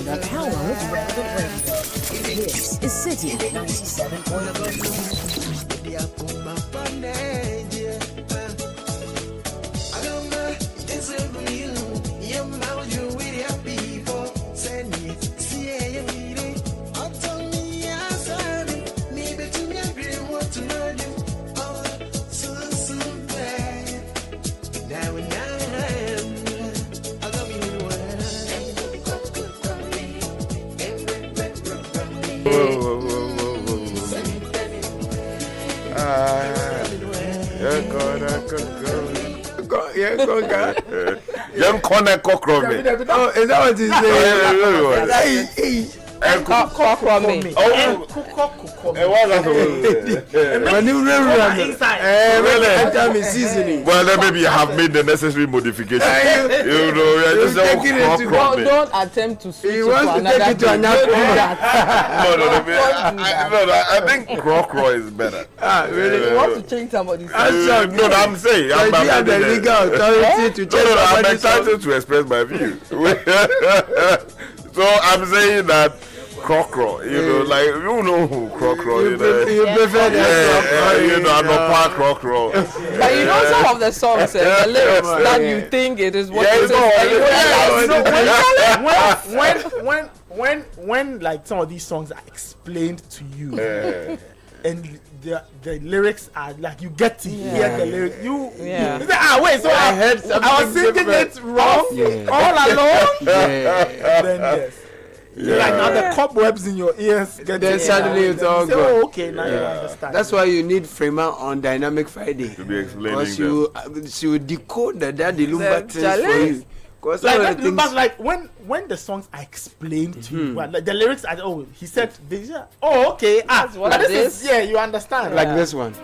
The power of relevant radio. This is Citi 97.3. Young corner cockroach. Oh, is that what he's saying? Kokome. Oh, well, then maybe you have made the necessary modification. You know, don't attempt to switch he wants to take it to another. I think Crow is better. Really? You want to change somebody's no, I'm saying I'm the legal authority to change I'm entitled to express my view. So I'm saying that Crow, you know, like you know who Crow, you know. You prefer that you know, I'm not part Crow. But you know some of the songs, the lyrics that you think it is what it is. When like some of these songs are explained to you, and the lyrics are like you get to hear the lyrics. You say, wait, so I heard something. I was singing it wrong all along. Then yes. Like now the cobwebs in your ears get then suddenly it's all good. Okay, now you understand. That's why you need Freeman on Dynamic Friday to be explaining. Because she will decode the Daddy Lumba things for you. Like, like when the songs are explained to you, like the lyrics are he said this. Oh, okay. This is you understand. Like this one.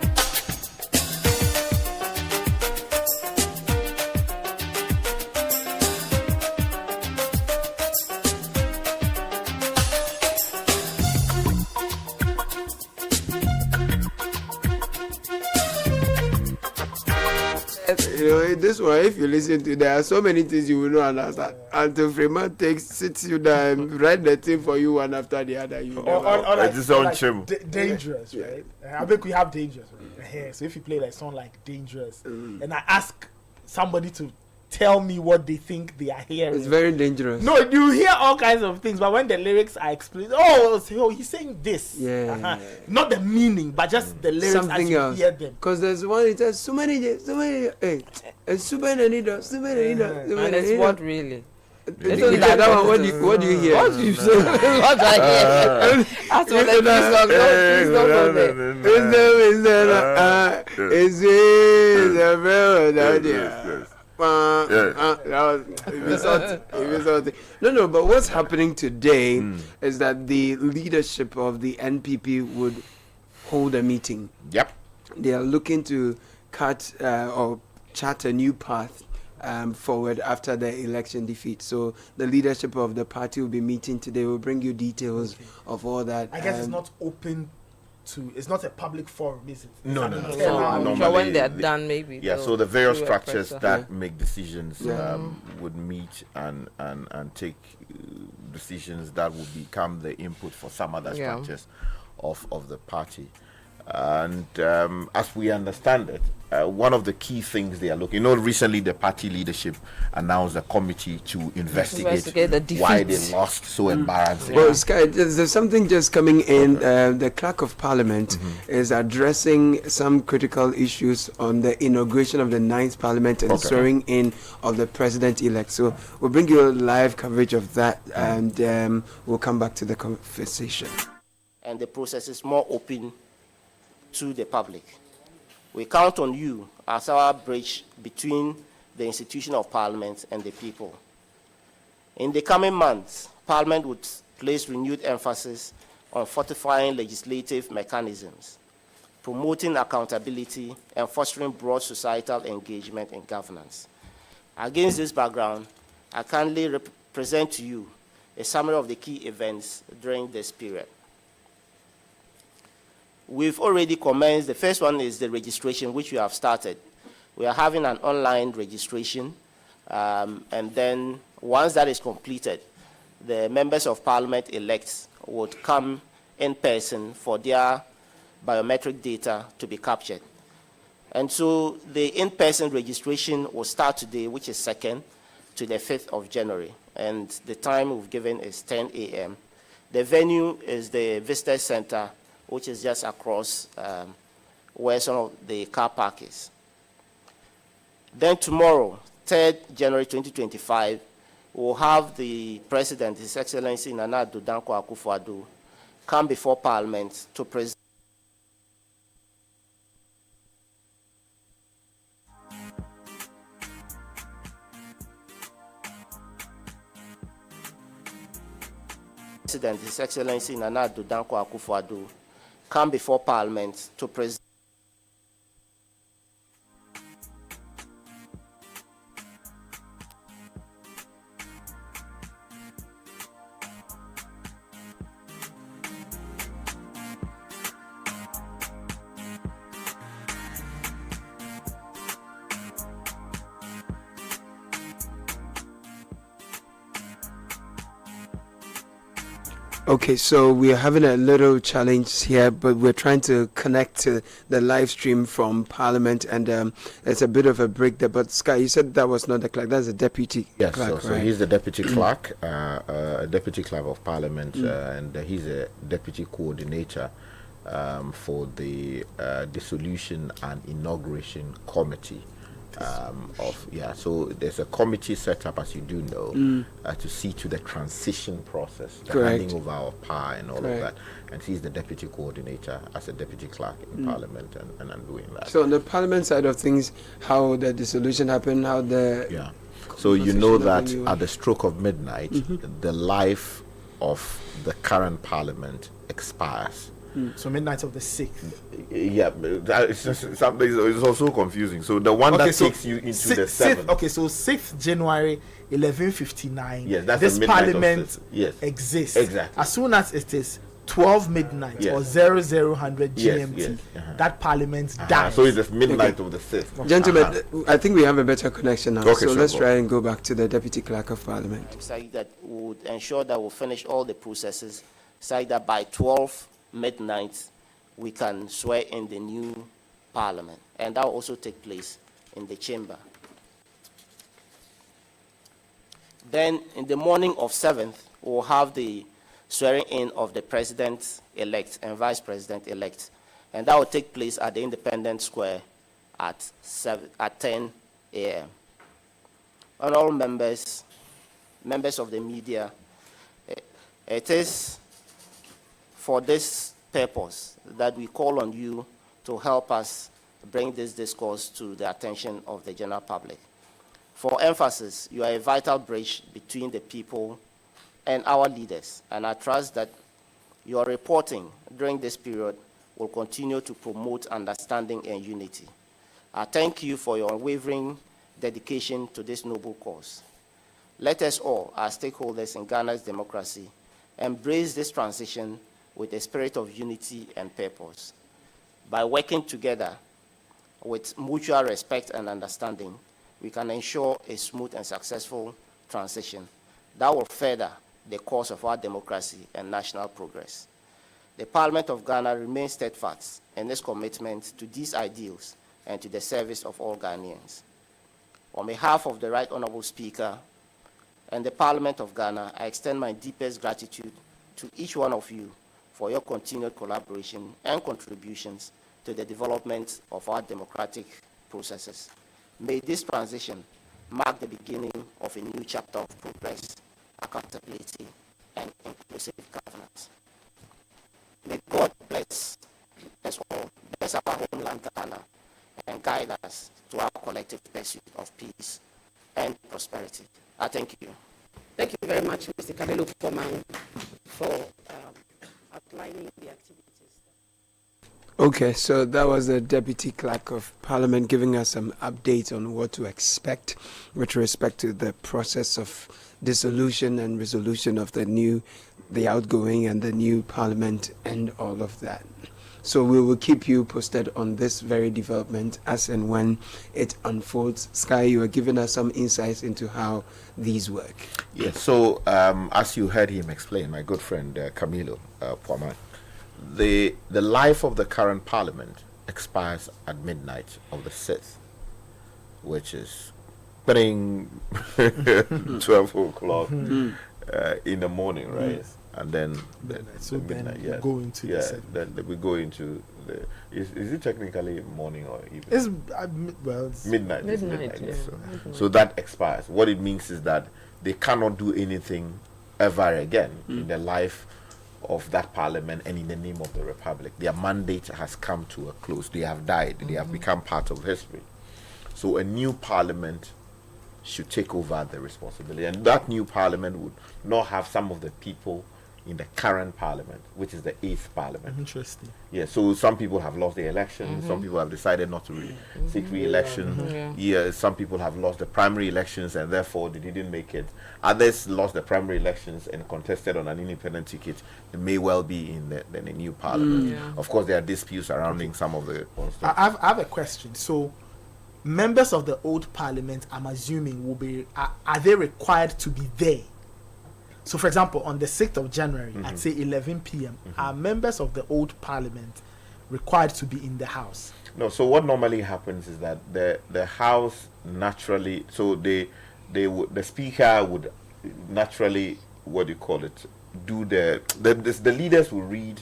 You know, this one, if you listen to, there are so many things you will not understand until Freeman sits you down and write the thing for you one after the other. You Dangerous, right? I think we have Dangerous right here. So if you play like song like Dangerous, and I ask somebody to tell me what they think they are hearing, it's very dangerous. No, you hear all kinds of things, but when the lyrics are explained, he's saying this. Not the meaning, but just the lyrics something as you else. Hear them. Because there's one, it says, and it's what really? That one, what do you hear? What do you say? What I hear? That's what No, but what's happening today is that the leadership of the NPP would hold a meeting. Yep. They are looking to cut or chart a new path forward after the election defeat. So the leadership of the party will be meeting today. We'll bring you details of all that. I guess it's not open to, it's not a public forum, is it? No. I'm sure when they're done, maybe. Yeah, so the various structures that make decisions would meet and take decisions that would become the input for some other structures of the party. And as we understand it, one of the key things they are looking, recently the party leadership announced a committee to investigate the why they lost so embarrassing. Well, Sky, there's something just coming in. The Clerk of Parliament is addressing some critical issues on the inauguration of the 9th Parliament and swearing in of the President-elect. So we'll bring you live coverage of that, and we'll come back to the conversation. And the process is more open to the public. We count on you as our bridge between the institution of Parliament and the people. In the coming months, Parliament would place renewed emphasis on fortifying legislative mechanisms, promoting accountability, and fostering broad societal engagement in governance. Against this background, I kindly present to you a summary of the key events during this period. We've already commenced. The first one is the registration, which we have started. We are having an online registration, and then once that is completed, the members of Parliament elects would come in person for their biometric data to be captured. And so the in-person registration will start today, which is 2nd, to the 5th of January, and the time we've given is 10 a.m. The venue is the Visitor Center, which is just across where some of the car park is. Then tomorrow, 3rd January 2025, we'll have the President, His Excellency Nana Addo Dankwa Akufo-Addo, come before Parliament to present President, His Excellency Nana Addo Dankwa Akufo-Addo, come before Parliament to present Okay, so we're having a little challenge here, but we're trying to connect to the live stream from Parliament, and it's a bit of a break there. But Sky, you said that was not the clerk; that's the deputy clerk, right? So he's the deputy clerk, deputy clerk of Parliament, and he's a deputy coordinator for the dissolution and inauguration committee. So there's a committee set up, as you do know, to see to the transition process, the handing over of power and all of that. And he's the deputy coordinator as a deputy clerk in Parliament, and I'm doing that. So on the Parliament side of things, how the dissolution happened, how the So you know that at the stroke of midnight, the life of the current Parliament expires. So midnight of the 6th. Yeah, it's just something. It's also confusing. So the one that takes you into the 7th. Okay, so 6th January 11:59. Yes, that's this the midnight Parliament exists. Exactly. As soon as it is 12 midnight or 0000 GMT, that Parliament dies. So it's the midnight of the 5th. Gentlemen, I think we have a better connection now. Okay, so let's try and go back to the deputy clerk of Parliament. That would ensure that we'll finish all the processes, so that by 12 midnight we can swear in the new Parliament, and that will also take place in the chamber. Then in the morning of 7th, we'll have the swearing in of the President-elect and Vice President-elect, and that will take place at the Independence Square at 10 a.m. And all members of the media, it is for this purpose that we call on you to help us bring this discourse to the attention of the general public. For emphasis, you are a vital bridge between the people and our leaders, and I trust that your reporting during this period will continue to promote understanding and unity. I thank you for your unwavering dedication to this noble cause. Let us all, as stakeholders in Ghana's democracy, embrace this transition with a spirit of unity and purpose. By working together with mutual respect and understanding, we can ensure a smooth and successful transition that will further the cause of our democracy and national progress. The Parliament of Ghana remains steadfast in its commitment to these ideals and to the service of all Ghanaians. On behalf of the Right Honourable Speaker and the Parliament of Ghana, I extend my deepest gratitude to each one of you for your continued collaboration and contributions to the development of our democratic processes. May this transition mark the beginning of a new chapter of progress, accountability, and inclusive governance. May God bless us all, bless our homeland Ghana, and guide us to our collective pursuit of peace and prosperity. I thank you. Thank you very much, Mr. Kadelo, for outlining the activities. Okay, so that was the Deputy Clerk of Parliament giving us some updates on what to expect with respect to the process of dissolution and resolution of the outgoing and the new Parliament and all of that. So we will keep you posted on this very development as and when it unfolds. Sky, you are giving us some insights into how these work. Yes, so as you heard him explain, my good friend Camilo Poiman, the life of the current Parliament expires at midnight of the 6th, which is 12 o'clock in the morning, right? And then midnight, we go into then we go into the. Is it technically morning or evening? It's midnight. Midnight. So that expires. What it means is that they cannot do anything ever again in the life of that Parliament and in the name of the Republic. Their mandate has come to a close. They have died. They have become part of history. So a new Parliament should take over the responsibility, and that new Parliament would not have some of the people in the current parliament, which is the 8th parliament. Interesting. Yeah, so some people have lost the election, some people have decided not to seek re-election. Yeah, some people have lost the primary elections and therefore they didn't make it. Others lost the primary elections and contested on an independent ticket. They may well be in the new parliament. Of course, there are disputes surrounding some of the... I have a question. So, members of the old parliament, I'm assuming, will be... Are they required to be there? So, for example, on the 6th of January, at say 11 p.m., are members of the old parliament required to be in the house? No, so what normally happens is that the house naturally, so the speaker would naturally, what do you call it, do the leaders will read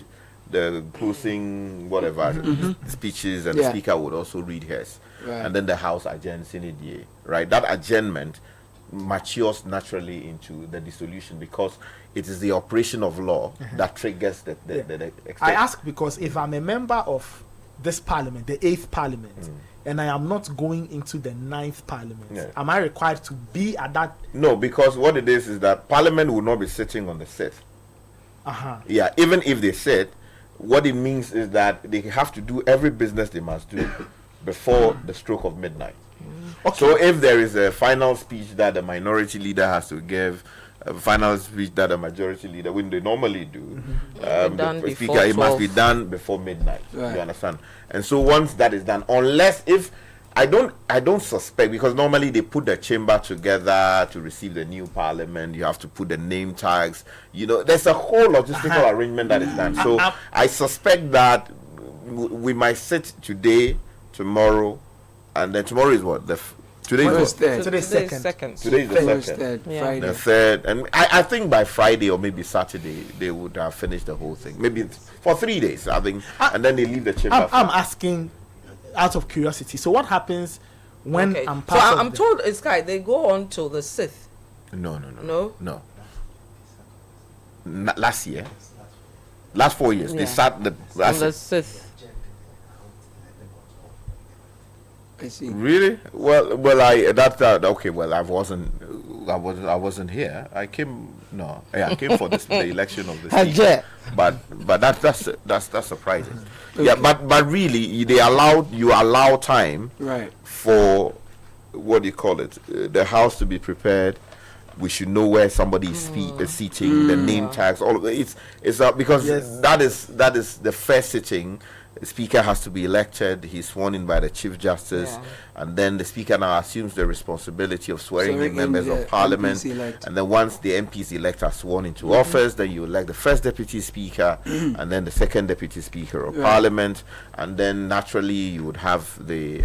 the closing whatever speeches, and the speaker would also read hers. And then the house adjourns in a day, right? That adjournment matures naturally into the dissolution because it is the operation of law that triggers the I ask because if I'm a member of this parliament, the 8th parliament, and I am not going into the 9th parliament, am I required to be at that? No, because what it is that parliament will not be sitting on the 6th. Yeah, even if they sit, what it means is that they have to do every business they must do before the stroke of midnight. Okay. So if there is a final speech that the minority leader has to give, a final speech that the majority leader, when they normally do, the speaker, it must be done before midnight. You understand? And so once that is done, unless if I don't suspect, because normally they put the chamber together to receive the new parliament. You have to put the name tags. You know, there's a whole logistical arrangement that is done. So I suspect that we might sit today, tomorrow, and then tomorrow is what? Today's second. Today's the second. Friday. The third. And I think by Friday or maybe Saturday they would have finished the whole thing. Maybe for 3 days, I think. And then they leave the chamber. I'm asking out of curiosity. So what happens when I'm part so of I'm told, Sky, they go on till the 6th. No. Last year. Last 4 years. They start on the 6th. I see. Really? Well, okay. Well, I wasn't here. I came for the election of the speaker. But that's surprising. Okay. Yeah, but really, you allow time for what do you call it? The house to be prepared. We should know where somebody is seating, the name tags, all of it. It's because that is the first sitting. The speaker has to be elected. He's sworn in by the Chief Justice, and then the speaker now assumes the responsibility of swearing in members of parliament. And then once the MPs elect are sworn into office, then you elect the first deputy speaker, and then the second deputy speaker of parliament, and then naturally you would have the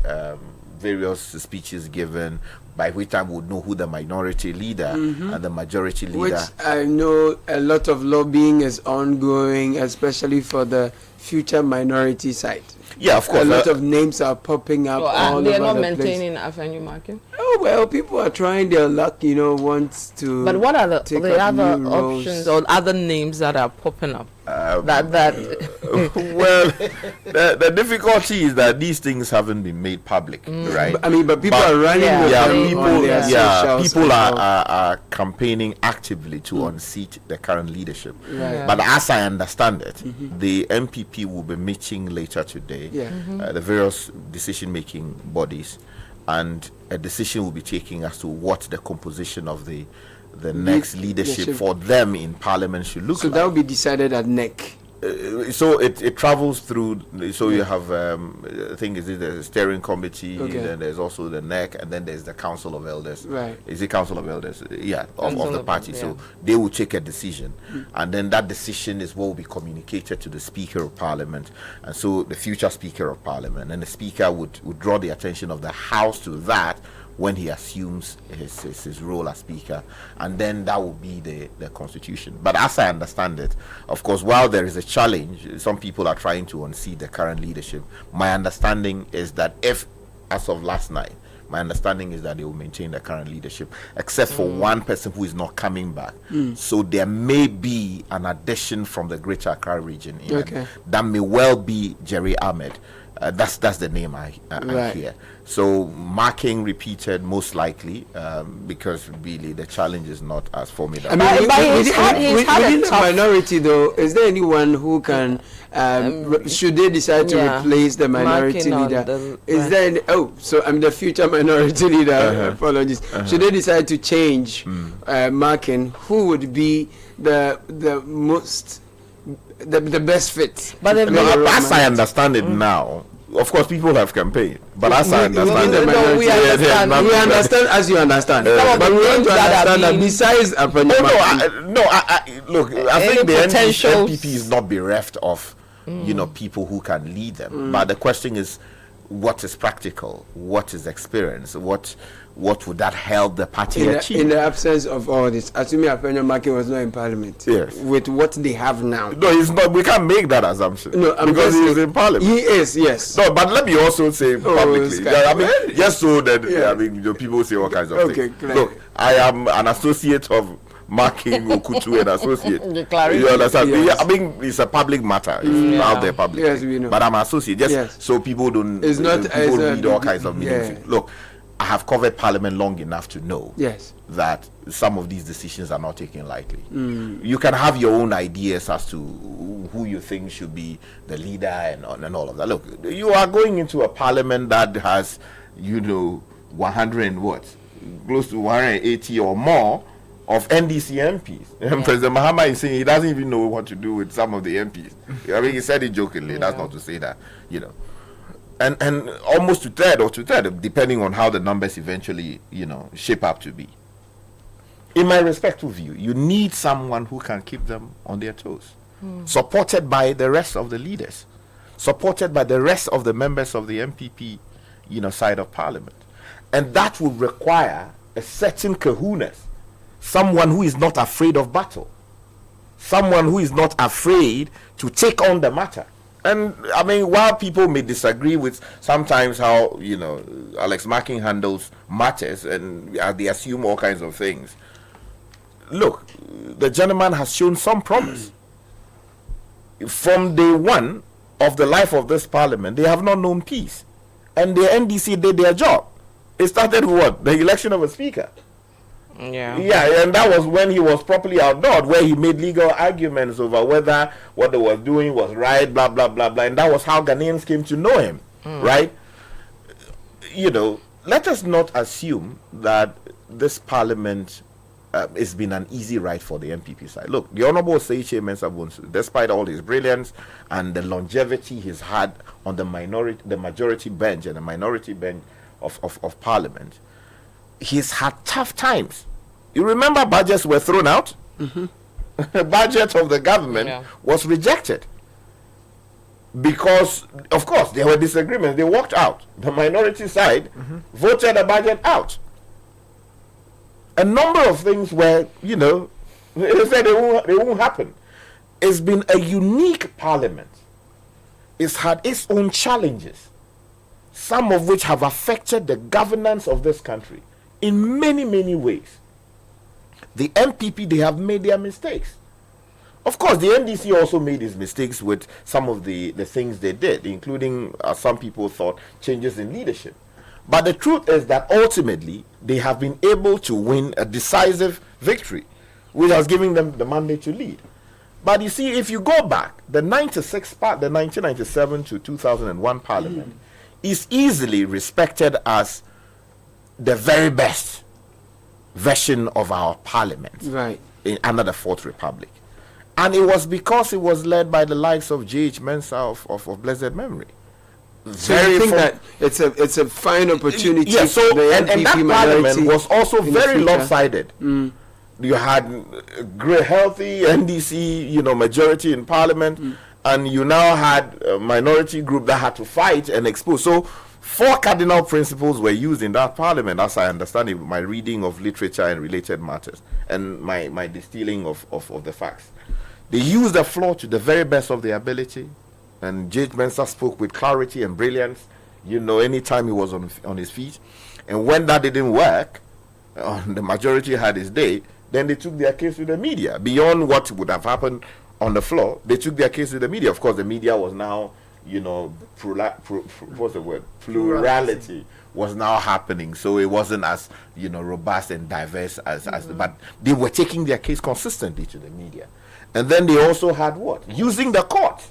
various speeches given, by which time we would know who the minority leader and the majority leader. Which I know a lot of lobbying is ongoing, especially for the future minority side. Yeah, of course. A lot of names are popping up all they're over not the maintaining avenue market. Oh well, people are trying their luck, wants to. But what are the other options or other names that are popping up? Well, the difficulty is that these things haven't been made public, right? But people are running with them. People are campaigning actively to unseat the current leadership. But as I understand it, the MPP will be meeting later today, the various decision-making bodies, and a decision will be taken as to what the composition of the next leadership for them in parliament should look like. So that will be decided at NEC. So it travels through. So you have I think is it the steering committee, then there's also the NEC, and then there's the Council of Elders. Right. Is it Council of Elders? Yeah, of the party. So they will take a decision, and then that decision is what will be communicated to the Speaker of Parliament, and so the future Speaker of Parliament, and the Speaker would draw the attention of the House to that when he assumes his role as Speaker, and then that will be the Constitution. But as I understand it, of course, while there is a challenge, some people are trying to unseat the current leadership. My understanding is that as of last night, my understanding is that they will maintain the current leadership, except for one person who is not coming back. So there may be an addition from the Greater Accra region. That may well be Jerry Ahmed. That's the name I hear. So marking repeated most likely, because really the challenge is not as formidable. I mean, within the minority though, is there anyone who can, should they decide to replace the minority leader? Is there any, so I'm the future minority leader, apologies. Should they decide to change marking, who would be the most, the best fit? But as I understand it now, of course, people have campaighed, but as I understand, we understand as you understand. But we want to understand that besides look, I think the NPP is not bereft of people who can lead them. But the question is, what is practical? What is experience? What would that help the party achieve? In the absence of all this, assuming Appenyo Maki was not in Parliament, with what they have now. No, he's not. We can't make that assumption. No, because he is in Parliament. He is, yes. No, but let me also say publicly. Just so that people say all kinds of things. Look, I am an associate of Marking Okutu and associate. You understand? Yes. I mean, it's a public matter. It's out there public. Yes, we know. But I'm associate. Just so people don't. It's not. People read all kinds of meanings. Look, I have covered Parliament long enough to know that some of these decisions are not taken lightly. You can have your own ideas as to who you think should be the leader and all of that. Look, you are going into a Parliament that has, 100 and what? Close to 180 or more of NDC MPs. And President Mahama is saying he doesn't even know what to do with some of the MPs. I mean, he said it jokingly. That's not to say that, And almost to third, depending on how the numbers eventually, shape up to be. In my respectful view, you need someone who can keep them on their toes, supported by the rest of the leaders, supported by the rest of the members of the MPP, side of Parliament. And that would require a certain kahunas, someone who is not afraid of battle, someone who is not afraid to take on the matter. And I mean, while people may disagree with sometimes how Alex Marking handles matters and they assume all kinds of things, look, the gentleman has shown some promise. From day one of the life of this Parliament, they have not known peace, and the NDC did their job. It started with what? The election of a speaker. Yeah, and that was when he was properly outdoored, where he made legal arguments over whether what they was doing was right, blah, blah, blah, blah. And that was how Ghanaians came to know him, right? Let us not assume that this Parliament has been an easy ride for the MPP side. Look, the Honorable Seiche Mensah-Bonsu, despite all his brilliance and the longevity he's had on the majority bench and the minority bench of Parliament, he's had tough times. You remember budgets were thrown out? The budget of the government was rejected because, of course, there were disagreements. They walked out. The minority side voted the budget out. A number of things were, they said they won't happen. It's been a unique Parliament. It's had its own challenges, some of which have affected the governance of this country in many, many ways. The MPP, they have made their mistakes. Of course, the NDC also made its mistakes with some of the things they did, including, some people thought, changes in leadership. But the truth is that ultimately, they have been able to win a decisive victory, which has given them the mandate to lead. But you see, if you go back, the 1997 to 2001 Parliament is easily respected as the very best version of our Parliament under the Fourth Republic. And it was because it was led by the likes of J.H. Mensah of blessed memory. So you think that it's a fine opportunity? Yeah, so and that Parliament was also very lopsided. You had a great, healthy NDC, majority in Parliament, and you now had a minority group that had to fight and expose. So 4 cardinal principles were used in that Parliament, as I understand it, my reading of literature and related matters, and my distilling of the facts. They used the floor to the very best of their ability, and J.H. Mensah spoke with clarity and brilliance, anytime he was on his feet. And when that didn't work, the majority had his day, then they took their case to the media. Beyond what would have happened on the floor, they took their case to the media. Of course, the media was now, what's the word? Plurality was now happening. So it wasn't as, robust and diverse as but they were taking their case consistently to the media. And then they also had what? Using the court.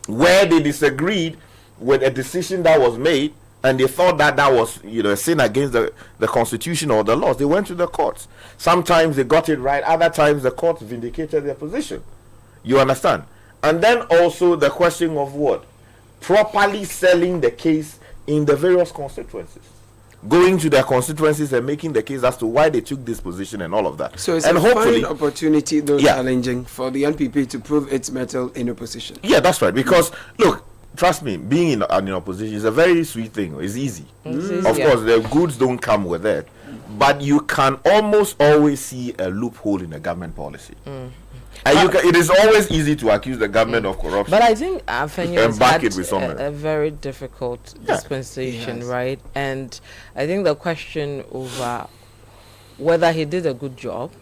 Where they disagreed with a decision that was made and they thought that was, a sin against the Constitution or the laws. They went to the courts. Sometimes they got it right. Other times the courts vindicated their position. You understand? And then also the question of what? Properly selling the case in the various constituencies. Going to their constituencies and making the case as to why they took this position and all of that. So it's and a fine opportunity, though, challenging for the NPP to prove its mettle in opposition. Yeah, that's right. Because, look, trust me, being in opposition is a very sweet thing. It's easy. Of course, the goods don't come with it. But you can almost always see a loophole in the government policy. And it is always easy to accuse the government of corruption. But I think Afenyo has had a very difficult dispensation, right? And I think the question over whether he did a good job,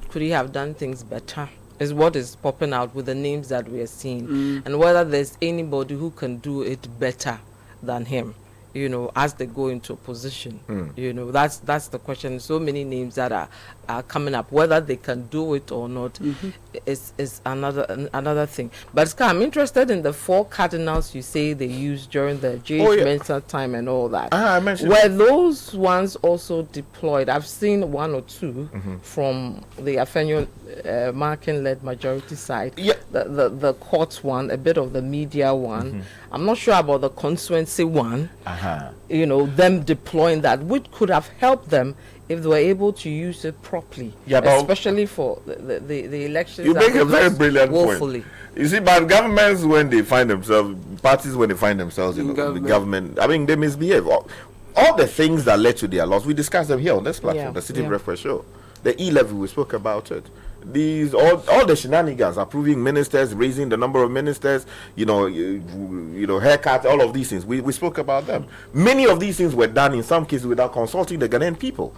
could he have done things better, is what is popping out with the names that we are seeing. And whether there's anybody who can do it better than him, as they go into opposition. That's the question. So many names that are coming up. Whether they can do it or not is another thing. But Ska, I'm interested in the 4 cardinals you say they used during the J.H. Mensah time and all that. I mentioned Were those ones also deployed? I've seen 1 or 2 from the Afenyo Markin-led majority side. The court one, a bit of the media one. I'm not sure about the constituency one. Them deploying that, which could have helped them if they were able to use it properly, especially for the elections. You make a very brilliant point. You see, but governments, when they find themselves, parties when they find themselves in the government, I mean, they misbehave. All the things that led to their loss, we discussed them here on this platform, the Citi Breakfast Show. The E-levy, we spoke about it. These all the shenanigans, approving ministers, raising the number of ministers, haircuts, all of these things. We spoke about them. Many of these things were done in some cases without consulting the Ghanaian people.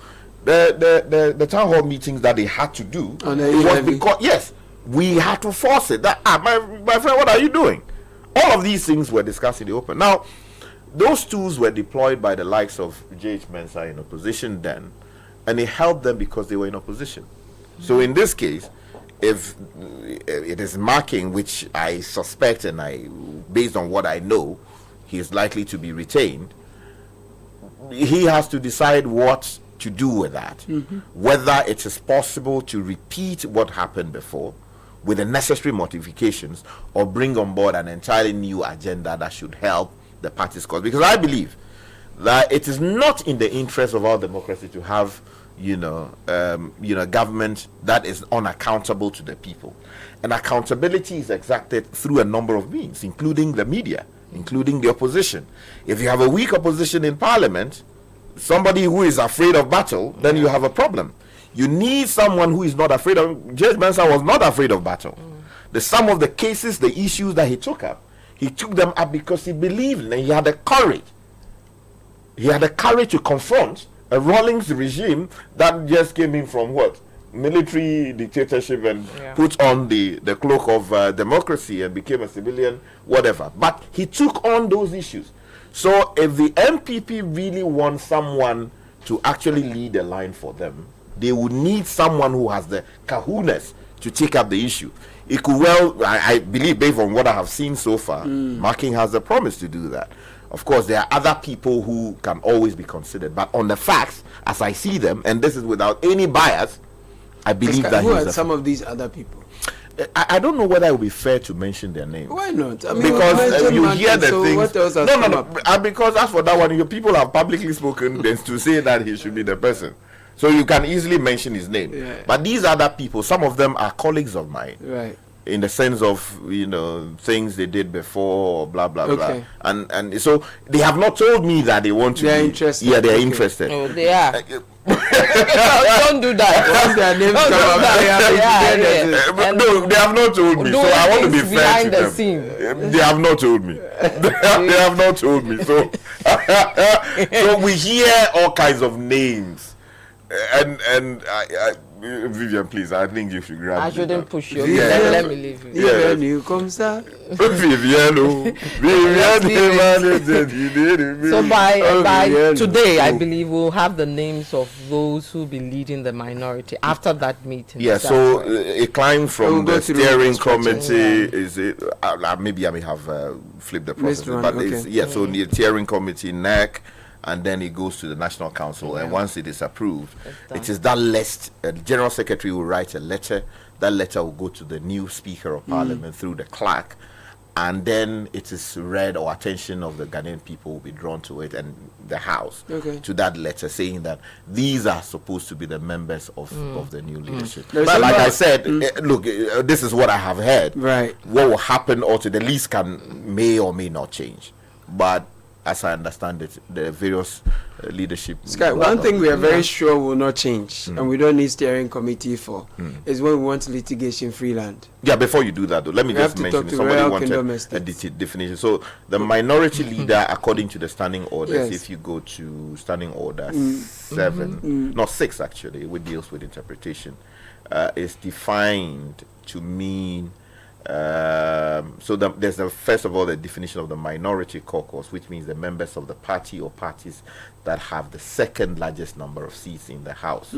The town hall meetings that they had to do, it was because we had to force it. That my friend, what are you doing? All of these things were discussed in the open. Now, those tools were deployed by the likes of J.H. Mensah in opposition then, and it helped them because they were in opposition. So in this case, if it is Marking, which I suspect and based on what I know, he is likely to be retained, he has to decide what to do with that. Whether it is possible to repeat what happened before with the necessary modifications or bring on board an entirely new agenda that should help the party's cause. Because I believe that it is not in the interest of our democracy to have government that is unaccountable to the people. And accountability is exacted through a number of means, including the media, including the opposition. If you have a weak opposition in parliament, somebody who is afraid of battle, then you have a problem. You need someone who is not afraid of. J.H. Mensah was not afraid of battle. Some of the cases, the issues that he took them up because he believed and he had the courage. He had the courage to confront a Rawlings regime that just came in from what? Military dictatorship and put on the cloak of democracy and became a civilian, whatever. But he took on those issues. So if the MPP really wants someone to actually lead a line for them, they would need someone who has the kahunas to take up the issue. It could I believe, based on what I have seen so far, Marking has the promise to do that. Of course, there are other people who can always be considered, but on the facts, as I see them, and this is without any bias, I believe that who are some of these other people? I don't know whether it would be fair to mention their names. Why not? I mean, because you hear the things. What else has come up? Because as for that one, your people have publicly spoken then to say that he should be the person. So you can easily mention his name. Yeah. But these other people, some of them are colleagues of mine. Right. In the sense of, things they did before, or blah, blah, blah. And so they have not told me that they want to be interested. Yeah, they're interested. Oh, they are. Don't do that. Once their names come up, no, they have not told me. So I want to be fair to them. They have not told me. They have not told me. So, so we hear all kinds of names. And Vivian, please, I think you should grab I it. shouldn't push you. Yeah. Let me leave you. Vivian, you come, sir. Vivian, So by today, I believe we'll have the names of those who be leading the minority after that meeting. Yeah, so a client from the steering committee is it? Maybe I may have flipped the process, but it's, so the steering committee, NEC, and then it goes to the National Council, and once it is approved, it is that list. The General Secretary will write a letter. That letter will go to the new Speaker of Parliament through the clerk, and then it is read, or attention of the Ghanaian people will be drawn to it, and the House to that letter saying that these are supposed to be the members of the new leadership. But like I said, look, this is what I have heard. Right. What will happen, or to the list may or may not change, but as I understand it, the various leadership. Sky, one thing we are very sure will not change, and we don't need steering committee for, is when we want litigation-free land. Yeah, before you do that, though, let me just mention, somebody wanted a definition. So the minority leader, according to the standing orders, if you go to standing order 6 actually, which deals with interpretation, is defined to mean there's first of all the definition of the minority caucus, which means the members of the party or parties that have the second largest number of seats in the House.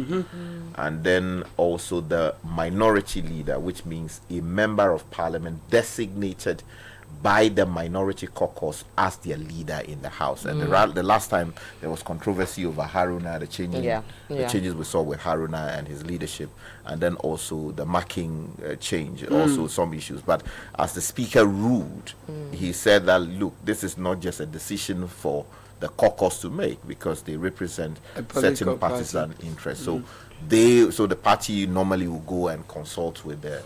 And then also the minority leader, which means a member of Parliament designated by the minority caucus as their leader in the House. And the last time there was controversy over Haruna, the changes we saw with Haruna and his leadership, and then also the marking change, also some issues. But as the Speaker ruled, he said that, look, this is not just a decision for the caucus to make, because they represent certain partisan interests. So the party normally will go and consult with the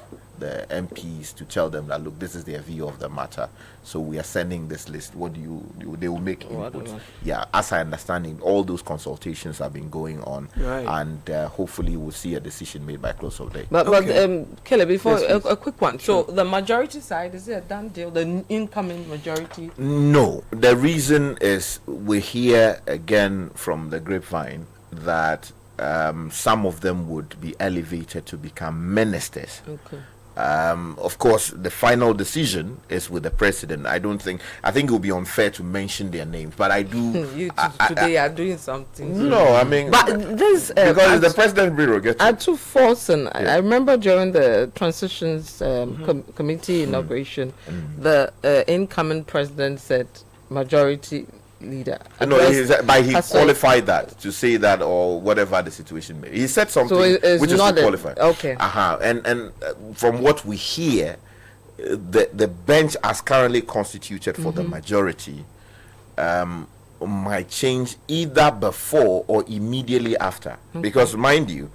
MPs to tell them that, look, this is their view of the matter, so we are sending this list. What do you they will make inputs. Yeah, as I understand it, all those consultations have been going on, and hopefully we'll see a decision made by close of day. But Kele, before a quick one. So the majority side, is it a done deal, the incoming majority? No, the reason is we hear again from the grapevine that some of them would be elevated to become ministers. Of course, the final decision is with the president. I think it would be unfair to mention their names, but I do. Today are doing something. No, I mean, but this because it's the president's prerogative. I took force, and I remember during the transitions committee inauguration, the incoming president said majority leader. No, he qualified that to say that, or whatever the situation may be. He said something which is not qualified. Okay. And from what we hear, the bench as currently constituted for the majority might change either before or immediately after. Because mind you,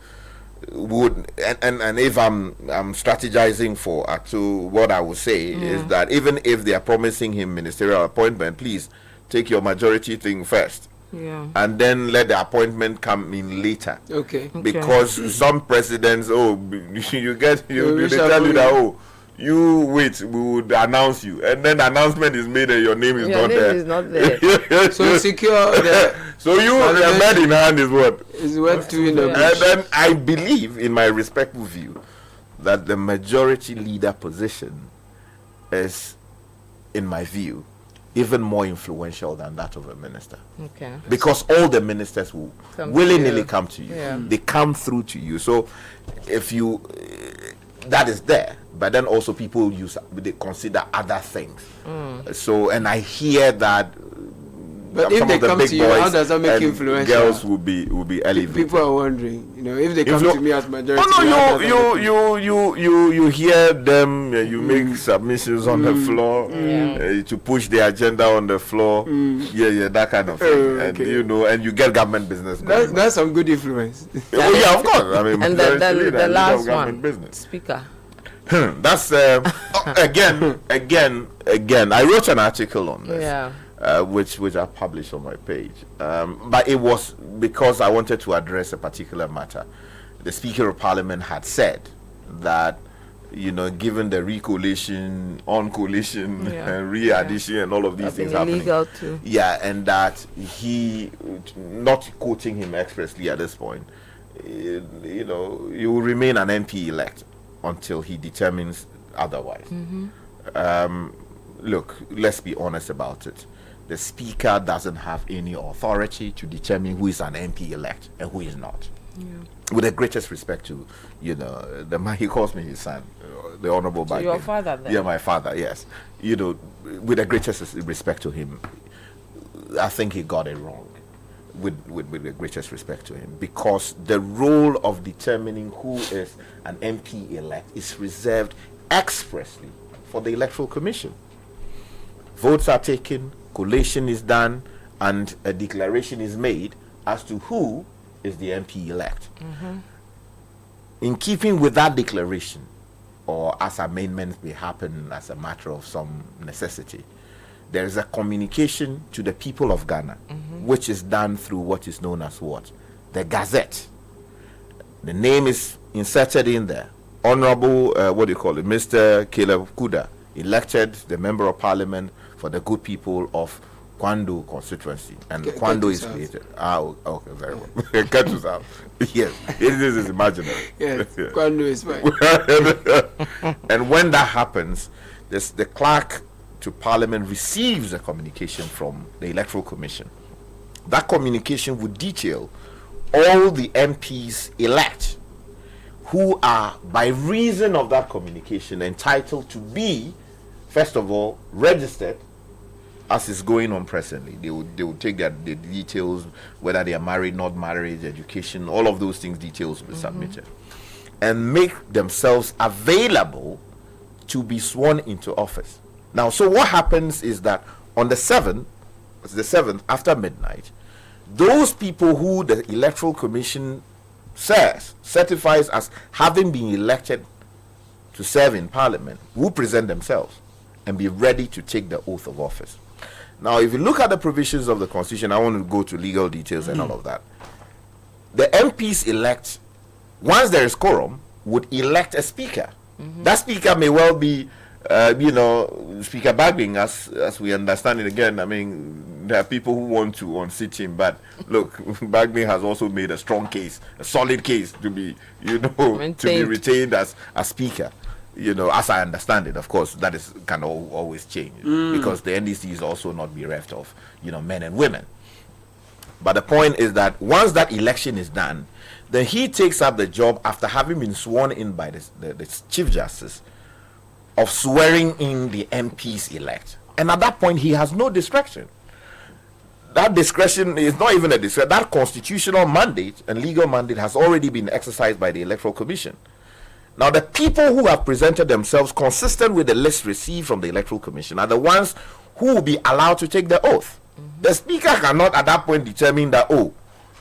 and if I'm strategizing for Atu, what I would say is that even if they are promising him ministerial appointment, please take your majority thing first, and then let the appointment come in later. Because some presidents, they tell you that, you wait, we would announce you, and then the announcement is made and your name is not there. So secure. So your bed in hand is what? Is what to in the bush. And then I believe, in my respectful view, that the majority leader position is, in my view, even more influential than that of a minister. Because all the ministers will willy-nilly come to you. They come through to you. So if you, that is there. But then also people they consider other things. So, and I hear that. But if they come to you, how does that make you influential? Girls will be elevated. People are wondering, if they come to me as majority. You hear them. You make submissions on the floor to push the agenda on the floor. That kind of thing. And and you get government business. That's some good influence. Of course. I mean, and the last one, business. Speaker. That's again. I wrote an article on this. Which I published on my page. But it was because I wanted to address a particular matter. The Speaker of Parliament had said that, given the recollation, on-collation, and re-addition, and all of these things happening. Too. And that he, not quoting him expressly at this point, you know, you will remain an MP elect until he determines otherwise. Look, let's be honest about it. The Speaker doesn't have any authority to determine who is an MP elect and who is not. With the greatest respect to, you know, the man, he calls me his son, the Honorable Biden. Your father then? Yeah, my father, yes. You know, with the greatest respect to him, I think he got it wrong. With the greatest respect to him, because the role of determining who is an MP elect is reserved expressly for the Electoral Commission. Votes are taken, collation is done, and a declaration is made as to who is the MP elect. In keeping with that declaration, or as amendments may happen as a matter of some necessity, there is a communication to the people of Ghana, which is done through what is known as what? The Gazette. The name is inserted in there. Honorable, what do you call it? Mr. Caleb Kuda, elected the Member of Parliament for the good people of Kwando constituency. And Kwando is created. Okay, very well. Ketu South. Yes, it is imaginary. Yes, Kwando is fine. And when that happens, the clerk to Parliament receives a communication from the Electoral Commission. That communication would detail all the MPs elect who are, by reason of that communication, entitled to be, first of all, registered, as is going on presently. They would take the details, whether they are married, not married, education, all of those things, details will be submitted, and make themselves available to be sworn into office. Now, so what happens is that on the 7th, after midnight, those people who the Electoral Commission certifies as having been elected to serve in Parliament will present themselves and be ready to take the oath of office. Now, if you look at the provisions of the Constitution, I want to go to legal details and all of that. The MPs elect, once there is quorum, would elect a speaker. That speaker may well be Speaker Bagbing, as we understand it. Again, I mean, there are people who want to unseat him, but look, Bagbing has also made a strong case, a solid case to be, to be retained as a speaker. As I understand it, of course, that is kind of always change because the NDC is also not bereft of, men and women. But the point is that once that election is done, then he takes up the job after having been sworn in by the Chief Justice of swearing in the MPs elect. And at that point, he has no discretion. That discretion is not even a discretion. That constitutional mandate and legal mandate has already been exercised by the Electoral Commission. Now, the people who have presented themselves consistent with the list received from the Electoral Commission are the ones who will be allowed to take the oath. The Speaker cannot at that point determine that,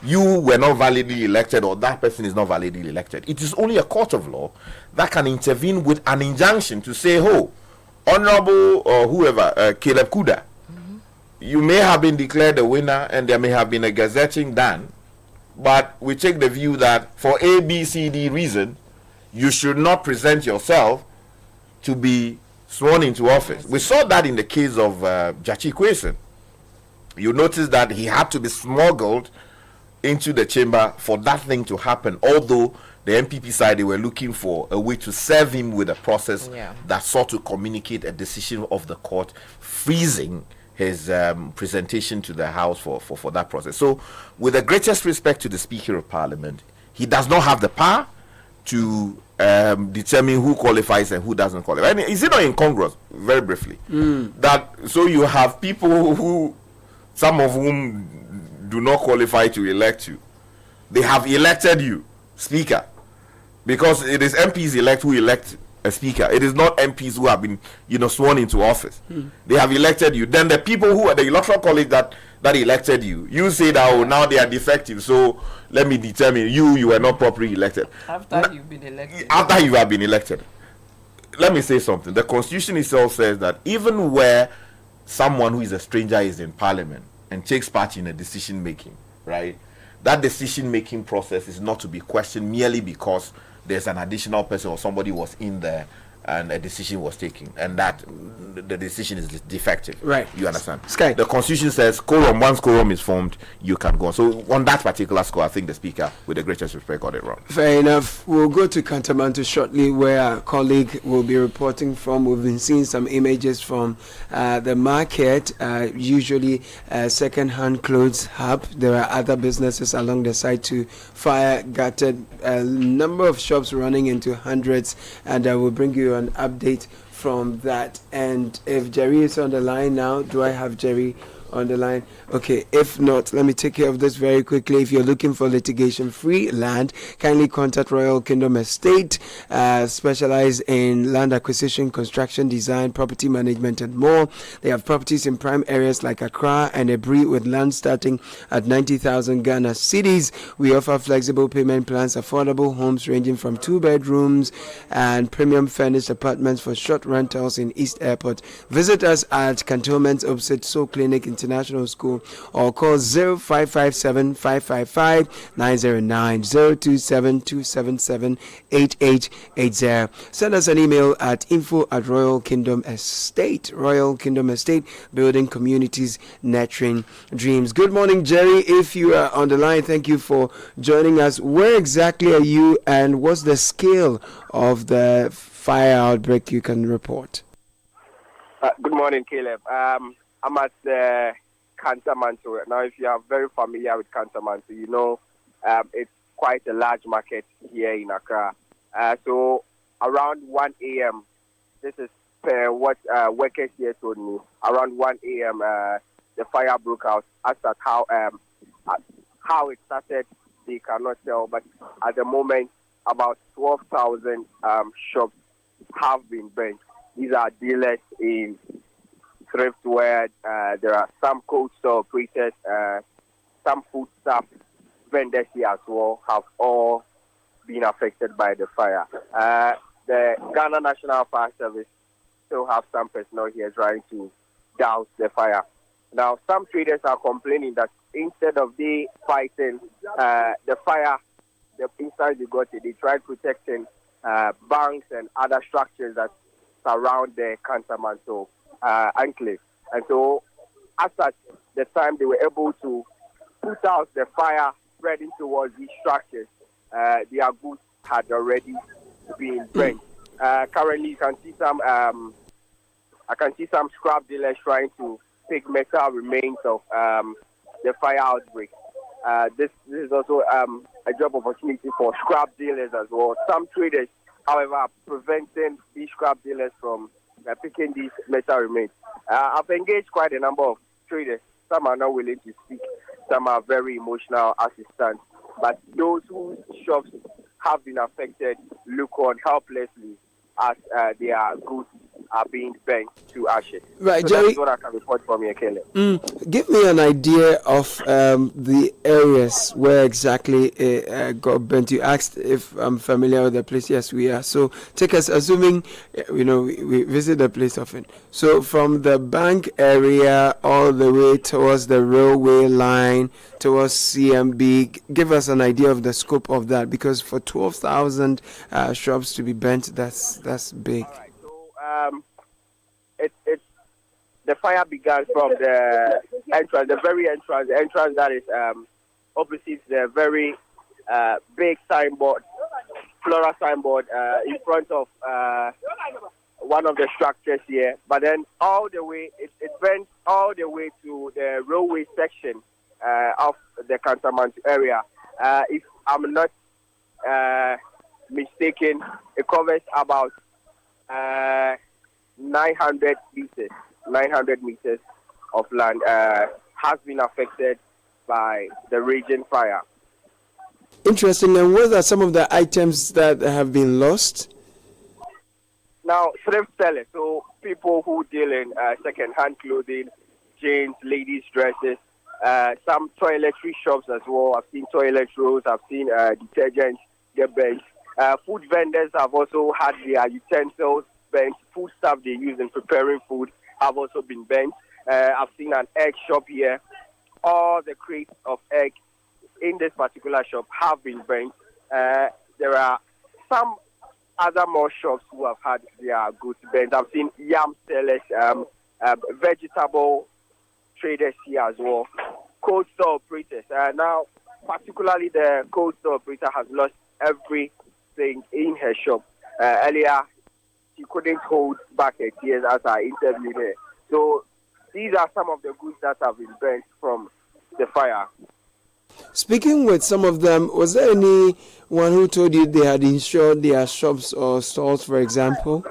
you were not validly elected or that person is not validly elected. It is only a court of law that can intervene with an injunction to say, Honorable or whoever, Caleb Kuda, you may have been declared a winner and there may have been a gazetting done, but we take the view that for A, B, C, D reason, you should not present yourself to be sworn into office. We saw that in the case of Jachi Kwesen. You notice that he had to be smuggled into the chamber for that thing to happen, although the MPP side, they were looking for a way to serve him with a process that sought to communicate a decision of the court, freezing his presentation to the House for that process. So, with the greatest respect to the Speaker of Parliament, he does not have the power to determine who qualifies and who doesn't qualify. I mean, is it not incongruous, very briefly, that so you have people who, some of whom do not qualify to elect you, they have elected you Speaker, because it is MPs elect who elect a Speaker. It is not MPs who have been sworn into office. They have elected you. Then the people who are the Electoral College that elected you say that now they are defective, so let me determine you were not properly elected. After you've been elected. After you have been elected. Let me say something. The Constitution itself says that even where someone who is a stranger is in Parliament and takes part in a decision making, right? That decision making process is not to be questioned merely because there's an additional person or somebody was in there and a decision was taken, and that the decision is defective. Right. You understand? Sky. The Constitution says once quorum is formed, you can go on. So on that particular score, I think the Speaker, with the greatest respect, got it wrong. Fair enough. We'll go to Kantamanto shortly, where our colleague will be reporting from. We've been seeing some images from the market, usually second-hand clothes hub. There are other businesses along the side too. Fire gutted a number of shops running into hundreds, and I will bring you an update from that. And if Jerry is on the line now, do I have Jerry on the line? Okay, if not, let me take care of this very quickly. If you're looking for litigation-free land, kindly contact Royal Kingdom Estate, specialize in land acquisition, construction, design, property management, and more. They have properties in prime areas like Accra and Ebri, with land starting at 90,000 Ghana cedis. We offer flexible payment plans, affordable homes ranging from 2 bedrooms and premium furnished apartments for short rentals in East Airport. Visit us at Cantonments opposite Soul Clinic International School, or call 0557 555 909 027 277 8880. Send us an email at info@Royal Kingdom Estate. Royal Kingdom Estate, building communities, nurturing dreams. Good morning, Jerry. If you are on the line, thank you for joining us. Where exactly are you, and what's the scale of the fire outbreak you can report? Good morning, Caleb. I'm at the Kantamanto. Now, if you are very familiar with Kantamanto, you know it's quite a large market here in Accra. So around 1 a.m., this is what workers here told me. Around 1 a.m., the fire broke out. As at how it started, they cannot tell. But at the moment, about 12,000 shops have been burnt. These are dealers in thrift wear. There are some cold store operators, some food stuff vendors here as well have all been affected by the fire. The Ghana National Fire Service still have some personnel here trying to douse the fire. Now, some traders are complaining that instead of they fighting the fire, the inside they got it, they tried protecting banks and other structures that surround the Kantamanto enclave. And so, as at the time they were able to put out the fire spreading towards these structures, their goods had already been burnt. Currently, you can see some. I can see some scrap dealers trying to pick metal remains of the fire outbreak. This is also a job opportunity for scrap dealers as well. Some traders, however, are preventing these scrap dealers from picking these metal remains. I've engaged quite a number of traders. Some are not willing to speak. Some are very emotional as it stands. But those whose shops have been affected look on helplessly as their goods are being burnt to ashes. Right, so Jerry. That's what I can report from here, Caleb. Give me an idea of the areas where exactly it got burnt. You asked if I'm familiar with the place. Yes, we are. So take us, assuming we visit the place often. So from the bank area all the way towards the railway line, towards CMB, give us an idea of the scope of that, because for 12,000 shops to be burnt, that's big. The fire began from the entrance, the entrance that is opposite the very big signboard, floral signboard in front of one of the structures here. But then all the way, it went all the way to the railway section of the Kantamanto area. If I'm not mistaken, it covers about 900 meters of land has been affected by the raging fire. Interesting. And what are some of the items that have been lost? Now, thrift sellers, so people who deal in second-hand clothing, jeans, ladies' dresses, some toiletry shops as well. I've seen toilet rolls, I've seen detergents get burnt. Food vendors have also had their utensils burnt. Food stuff they use in preparing food have also been burnt. I've seen an egg shop here. All the crates of egg in this particular shop have been burnt. There are some other more shops who have had their goods burnt. I've seen yam sellers, vegetable traders here as well, cold store operators. Now, particularly the cold store operator has lost everything in her shop. Earlier, she couldn't hold back her tears as I interviewed her. So these are some of the goods that have been burnt from the fire. Speaking with some of them, was there anyone who told you they had insured their shops or stores, for example?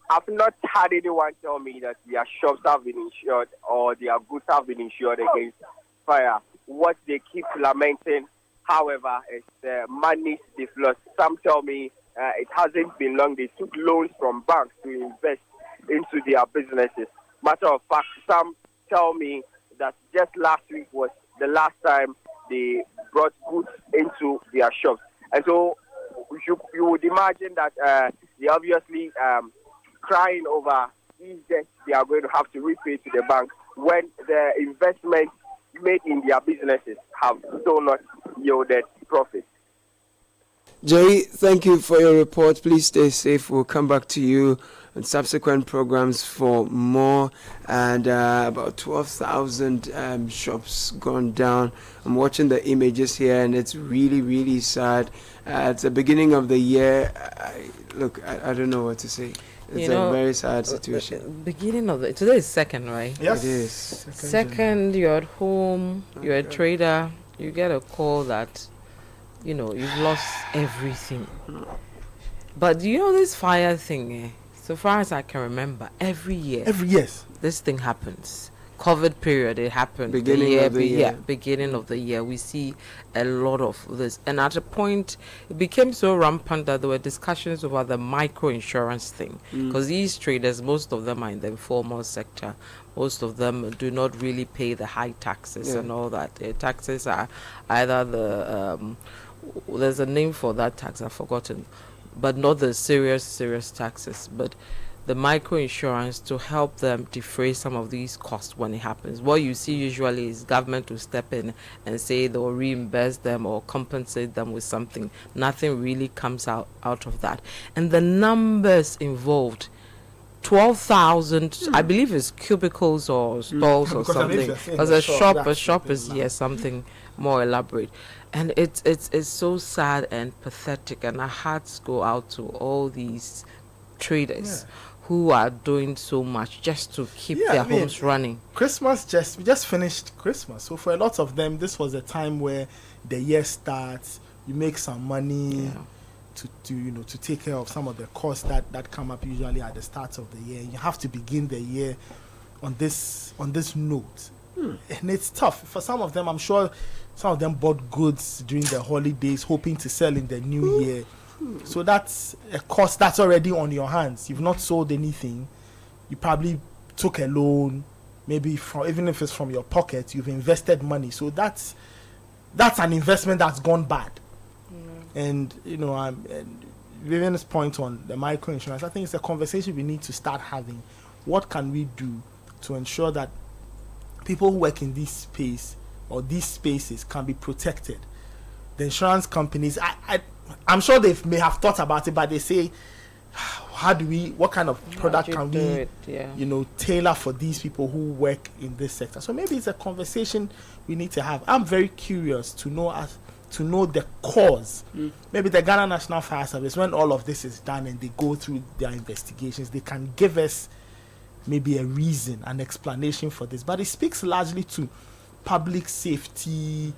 I've not had anyone tell me that their shops have been insured or their goods have been insured against fire. What they keep lamenting, however, is the money they've lost. Some tell me it hasn't been long. They took loans from banks to invest into their businesses. Matter of fact, some tell me that just last week was the last time they brought goods into their shops. And so you would imagine that they obviously crying over these debts they are going to have to repay to the bank when the investments made in their businesses have still not yielded profit. Jerry, thank you for your report. Please stay safe. We'll come back to you in subsequent programs for more. And about 12,000 shops gone down. I'm watching the images here, and it's really, really sad. It's the beginning of the year. I don't know what to say. It's a very sad situation. Beginning of today is second, right? Yes. It is. Second, you're at home, you're a trader, you get a call that, you've lost everything. But this fire thing, so far as I can remember, every year this thing happens. COVID period, it happened. Beginning of the year. Beginning of the year, we see a lot of this. And at a point, it became so rampant that there were discussions about the micro insurance thing. Because these traders, most of them are in the informal sector. Most of them do not really pay the high taxes and all that. The taxes are either there's a name for that tax, I've forgotten, but not the serious taxes. But the micro insurance to help them defray some of these costs when it happens. What you see usually is government to step in and say they'll reimburse them or compensate them with something. Nothing really comes out of that. And the numbers involved, 12,000, I believe it's cubicles or stalls or something. Because a shop is something more elaborate. And it's so sad and pathetic, and our hearts go out to all these traders who are doing so much just to keep their homes running. We just finished Christmas, so for a lot of them, this was a time where the year starts. You make some money to take care of some of the costs that come up usually at the start of the year. You have to begin the year on this note, and it's tough for some of them. I'm sure some of them bought goods during the holidays, hoping to sell in the new year. So that's a cost that's already on your hands. You've not sold anything. You probably took a loan, maybe even if it's from your pocket, you've invested money. So that's an investment that's gone bad. And Vivian's point on the micro insurance, I think it's a conversation we need to start having. What can we do to ensure that people who work in this space or these spaces can be protected? The insurance companies, I'm sure they may have thought about it, but they say, what kind of product can we, tailor for these people who work in this sector? So maybe it's a conversation we need to have. I'm very curious to know the cause. Maybe the Ghana National Fire Service, when all of this is done and they go through their investigations, they can give us maybe a reason, an explanation for this. But it speaks largely to public safety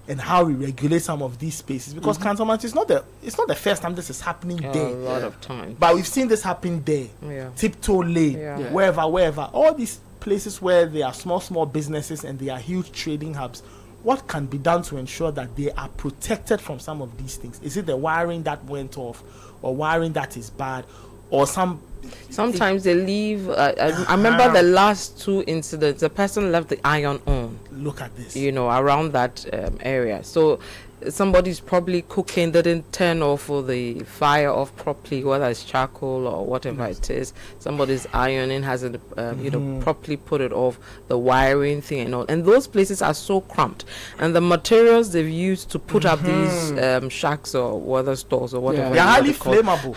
and how we regulate some of these spaces, because Kantamanto is not the first time this is happening there. A lot of times. But we've seen this happen there. Tiptoe Lane, wherever. All these places where there are small businesses and there are huge trading hubs. What can be done to ensure that they are protected from some of these things? Is it the wiring that went off, or wiring that is bad, or sometimes they leave. I remember the last two incidents, the person left the iron on. Look at this. Around that area. So somebody's probably cooking, didn't turn off or the fire off properly, whether it's charcoal or whatever it is. Somebody's ironing hasn't, properly put it off, the wiring thing and all. And those places are so cramped. And the materials they've used to put up these shacks or weather stores or whatever. They're highly flammable.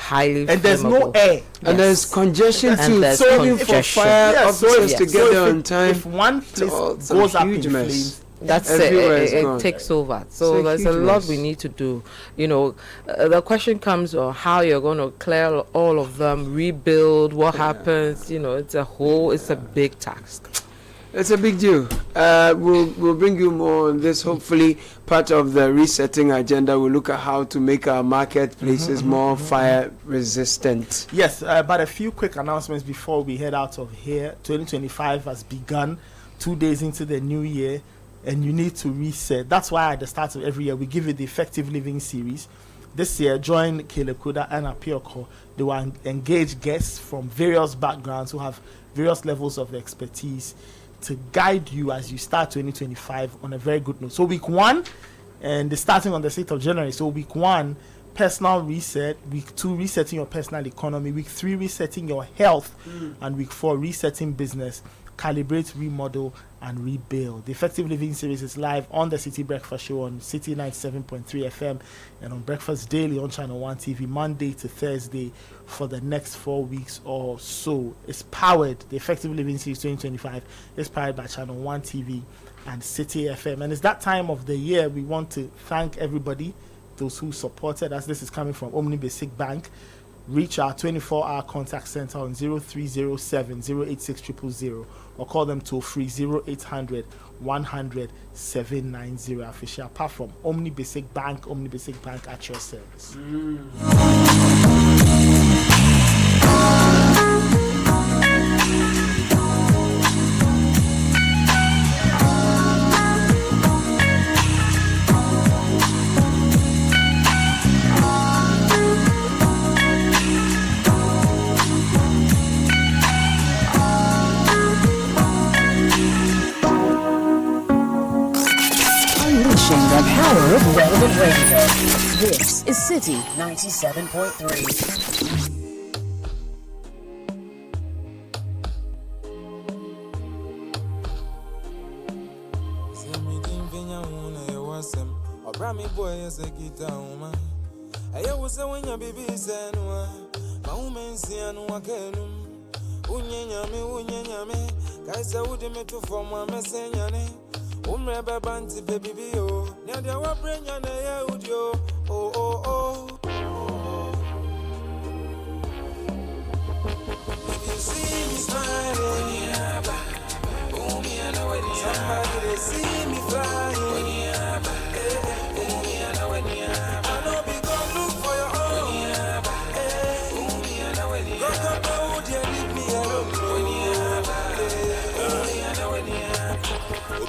And there's no air. And there's congestion too. There's So even for fire officers to get there on time. If one place goes up in flames, that's it takes over. So there's a lot we need to do. The question comes on how you're going to clear all of them, rebuild, what happens. It's a big task. It's a big deal. We'll bring you more on this. Hopefully, part of the resetting agenda, we'll look at how to make our marketplaces more fire resistant. Yes, but a few quick announcements before we head out of here. 2025 has begun, 2 days into the new year, and you need to reset. That's why at the start of every year, we give you the Effective Living series. This year, join Caleb Kuda and Apioko. They will engage guests from various backgrounds who have various levels of expertise to guide you as you start 2025 on a very good note. So week 1, and starting on the 6th of January. So week 1, personal reset. Week 2, resetting your personal economy. Week 3, resetting your health. And week 4, resetting business. Calibrate, remodel, and rebuild. The Effective Living series is live on the Citi Breakfast Show on Citi 97.3 FM and on Breakfast Daily on Channel 1 TV, Monday to Thursday for the next 4 weeks or so. It's powered, the Effective Living series 2025 is powered by Channel 1 TV and Citi FM. And it's that time of the year we want to thank everybody, those who supported us. This is coming from Omni Basic Bank. Reach our 24-hour contact center on 0307 086 000 or call them toll free 0800 100 790. Official, apart from Omni Basic Bank at your service. The power of relevant radio. This is Citi 97.3. Rami boy is a guitar woman. I was a when your baby said, my woman see no one can. Unyame, Kaisa would me to form one message. Umrebe banti baby bio. Nyade wa brenya na ye udio. Oh. If you see me smiling, somebody they see me flying. I know be gonna look for your own. God know you leave me alone.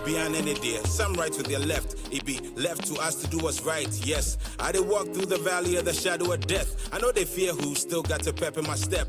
Beyond any day, some right with their left. It be left to us to do what's right. Yes, I did walk through the valley of the shadow of death. I know they fear who still got to pep in my step.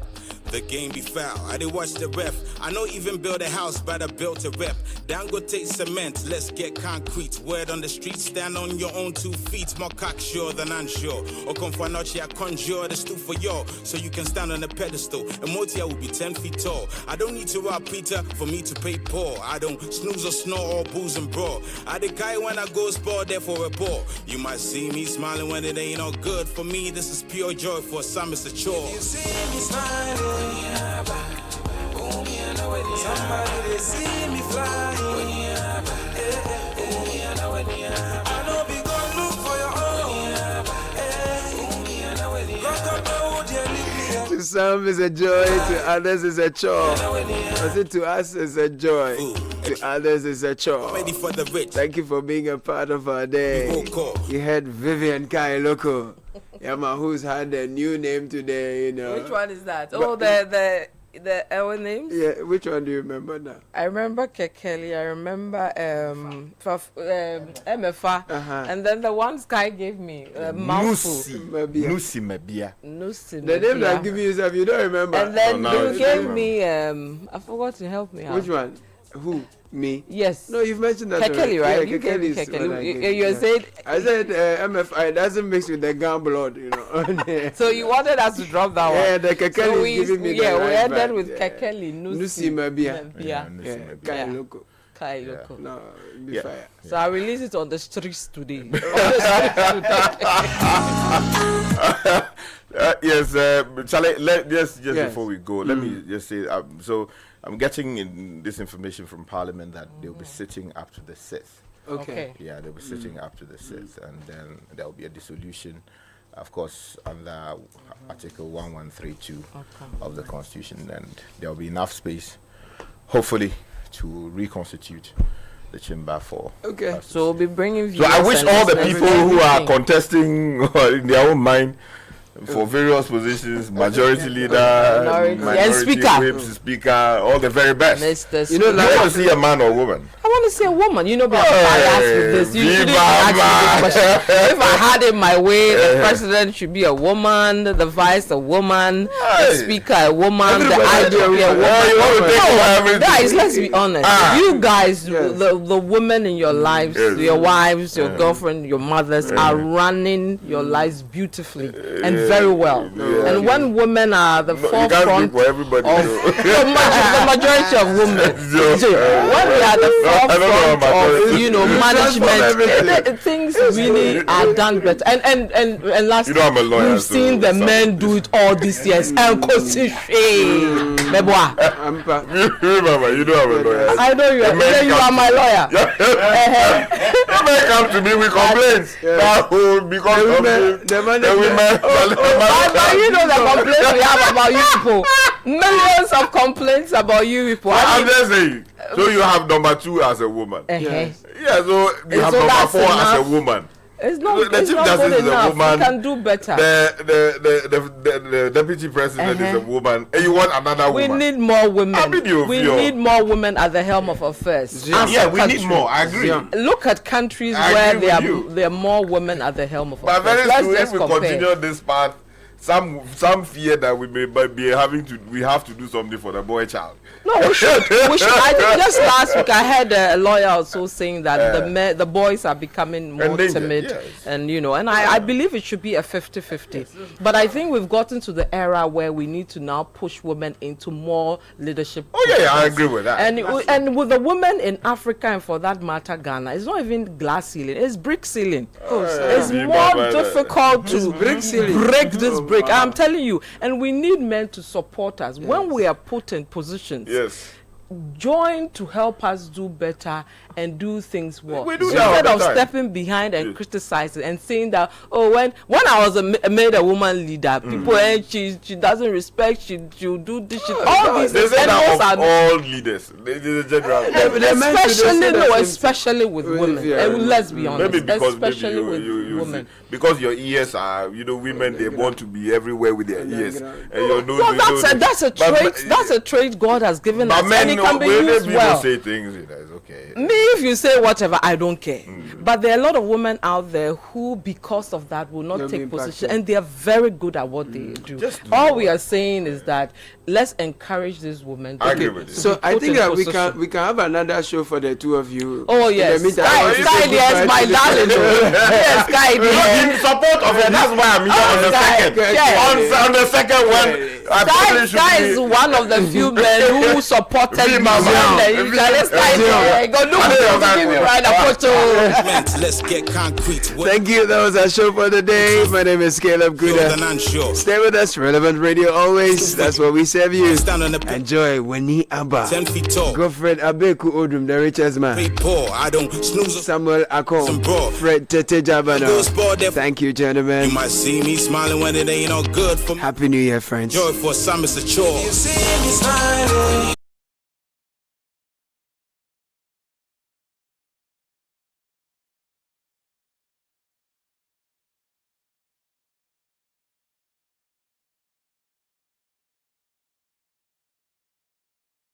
The game be foul. I did watch the ref. I know even build a house, but I built a rep. Dangote cement, let's get concrete. Word on the street, stand on your own 2 feet. More cocksure than unsure. Or come for noche, I conjure the stool for y'all. So you can stand on a pedestal. And Motia will be 10 feet tall. I don't need to rob Peter for me to pay Paul. I don't snooze or snore or booze and brawl. I the guy when I go sport there for a ball. You might see me smiling when it ain't all good. For me, this is pure joy. For some, it's a chore. You see me smiling. Somebody they see me flying. I know be gonna look for your own. To some is a joy, to others is a chore. I said to us is a joy, to others is a chore. Ready for the rich. Thank you for being a part of our day. You had Vivian Kailoko. Yama, who's had a new name today, Which one is that? Oh, the our names? Yeah, which one do you remember now? I remember Kekeli, I remember MFA, and then the one Sky gave me, Nusi Mebia. The name that I give you is if you don't remember. And then you gave me, I forgot to help me out. Which one? Who? Me? Yes. No, you've mentioned that. Kekeli, right? Yeah, Kekeli is what I gave You said. I said MFI doesn't mix with the gun blood, you know. So you wanted us to drop that one. Yeah, the Kekeli is giving me the we right ended vibe. with Kekeli, Nusi Mabia. Yeah. Kai Loco. Kai Loco. No, be fire. So I release it on the streets today. Yes, Charlie, just before we go, let me just say, so I'm getting in this information from Parliament that they'll be sitting up to the 6th. Okay. Yeah, they'll be sitting up to the 6th, and then there will be a dissolution, of course, under Article 1132 of the Constitution, and there will be enough space, hopefully, to reconstitute the chamber for. Okay. So we'll be bringing. So I wish all the people who are contesting in their own mind for various positions, majority leader, minority whip, speaker, all the very best. You know, you want to see a man or woman? I want to see a woman. You know, be biased with this. You shouldn't ask me this question. If I had it my way, the president should be a woman, the vice a woman, the speaker a woman, the IGP a woman. No, guys, let's be honest. You guys, the women in your lives, your wives, your girlfriend, your mothers, are running your lives beautifully and very well. And when women are the forefront of the majority of women, when we are the forefront of, you know, management, things really are done better. And lastly, we've seen the men do it all these years. And Remember, you don't have a lawyer. I know you are. You are my lawyer. The men come to me with complaints because the women. But you know the complaints we have about you people. Millions of complaints about you people. I'm just saying. So you have number 2 as a woman. Yes. Yeah, so you have number 4 as a woman. It's not, the it's chief not justice good is a enough. woman. We can do better. The deputy president is a woman, and you want another woman. We need more women. We need more women at the helm of affairs. Yeah, we need more. I agree. Look at countries where there are more women at the helm of affairs. But very soon, if we continue this path, some fear that we may be we have to do something for the boy child. No, we should. I think just last week I heard a lawyer also saying that the boys are becoming more timid, and you know, and I believe it should be a 50-50. But I think we've gotten to the era where we need to now push women into more leadership. Oh yeah, I agree with that. And with the women in Africa, and for that matter, Ghana, it's not even glass ceiling; it's brick ceiling. It's more difficult to break this brick. I'm telling you, and we need men to support us when we are put in positions. Yes. Join to help us do better and do things well. We do instead of stepping behind and criticizing and saying that, oh, when I was made a woman leader, people and she doesn't respect, she'll do this shit. All these they say that of all leaders. Especially with women. And let's be honest. Maybe because especially with women. Because your ears are, women, they want to be everywhere with their ears. And your nose, well, that's a trait. That's a trait God has given us. And it can be used well. Say things, it's okay. Me, if you say whatever, I don't care. But there are a lot of women out there who, because of that, will not take position, and they are very good at what they do. All we are saying is that let's encourage these women. I agree with you. So I think that we can have another show for the two of you. Oh yes, Sky, yes, my darling. Yes, Sky, in support of her. That's why I'm here on the second. On the second one. Sky is one of the few men who supported me. Let's get concrete. Thank you. That was our show for the day. My name is Caleb Guda. Stay with us. Relevant Radio always. That's what we serve you. Enjoy Weni Abba. 10 feet tall. Godfred Abeku Odum, the richest man. I don't snooze. Samuel Akon. Fred Tete Jabana. Thank you, gentlemen. You might see me smiling when it ain't all good for me. Happy New Year, friends. Joy for some is a chore.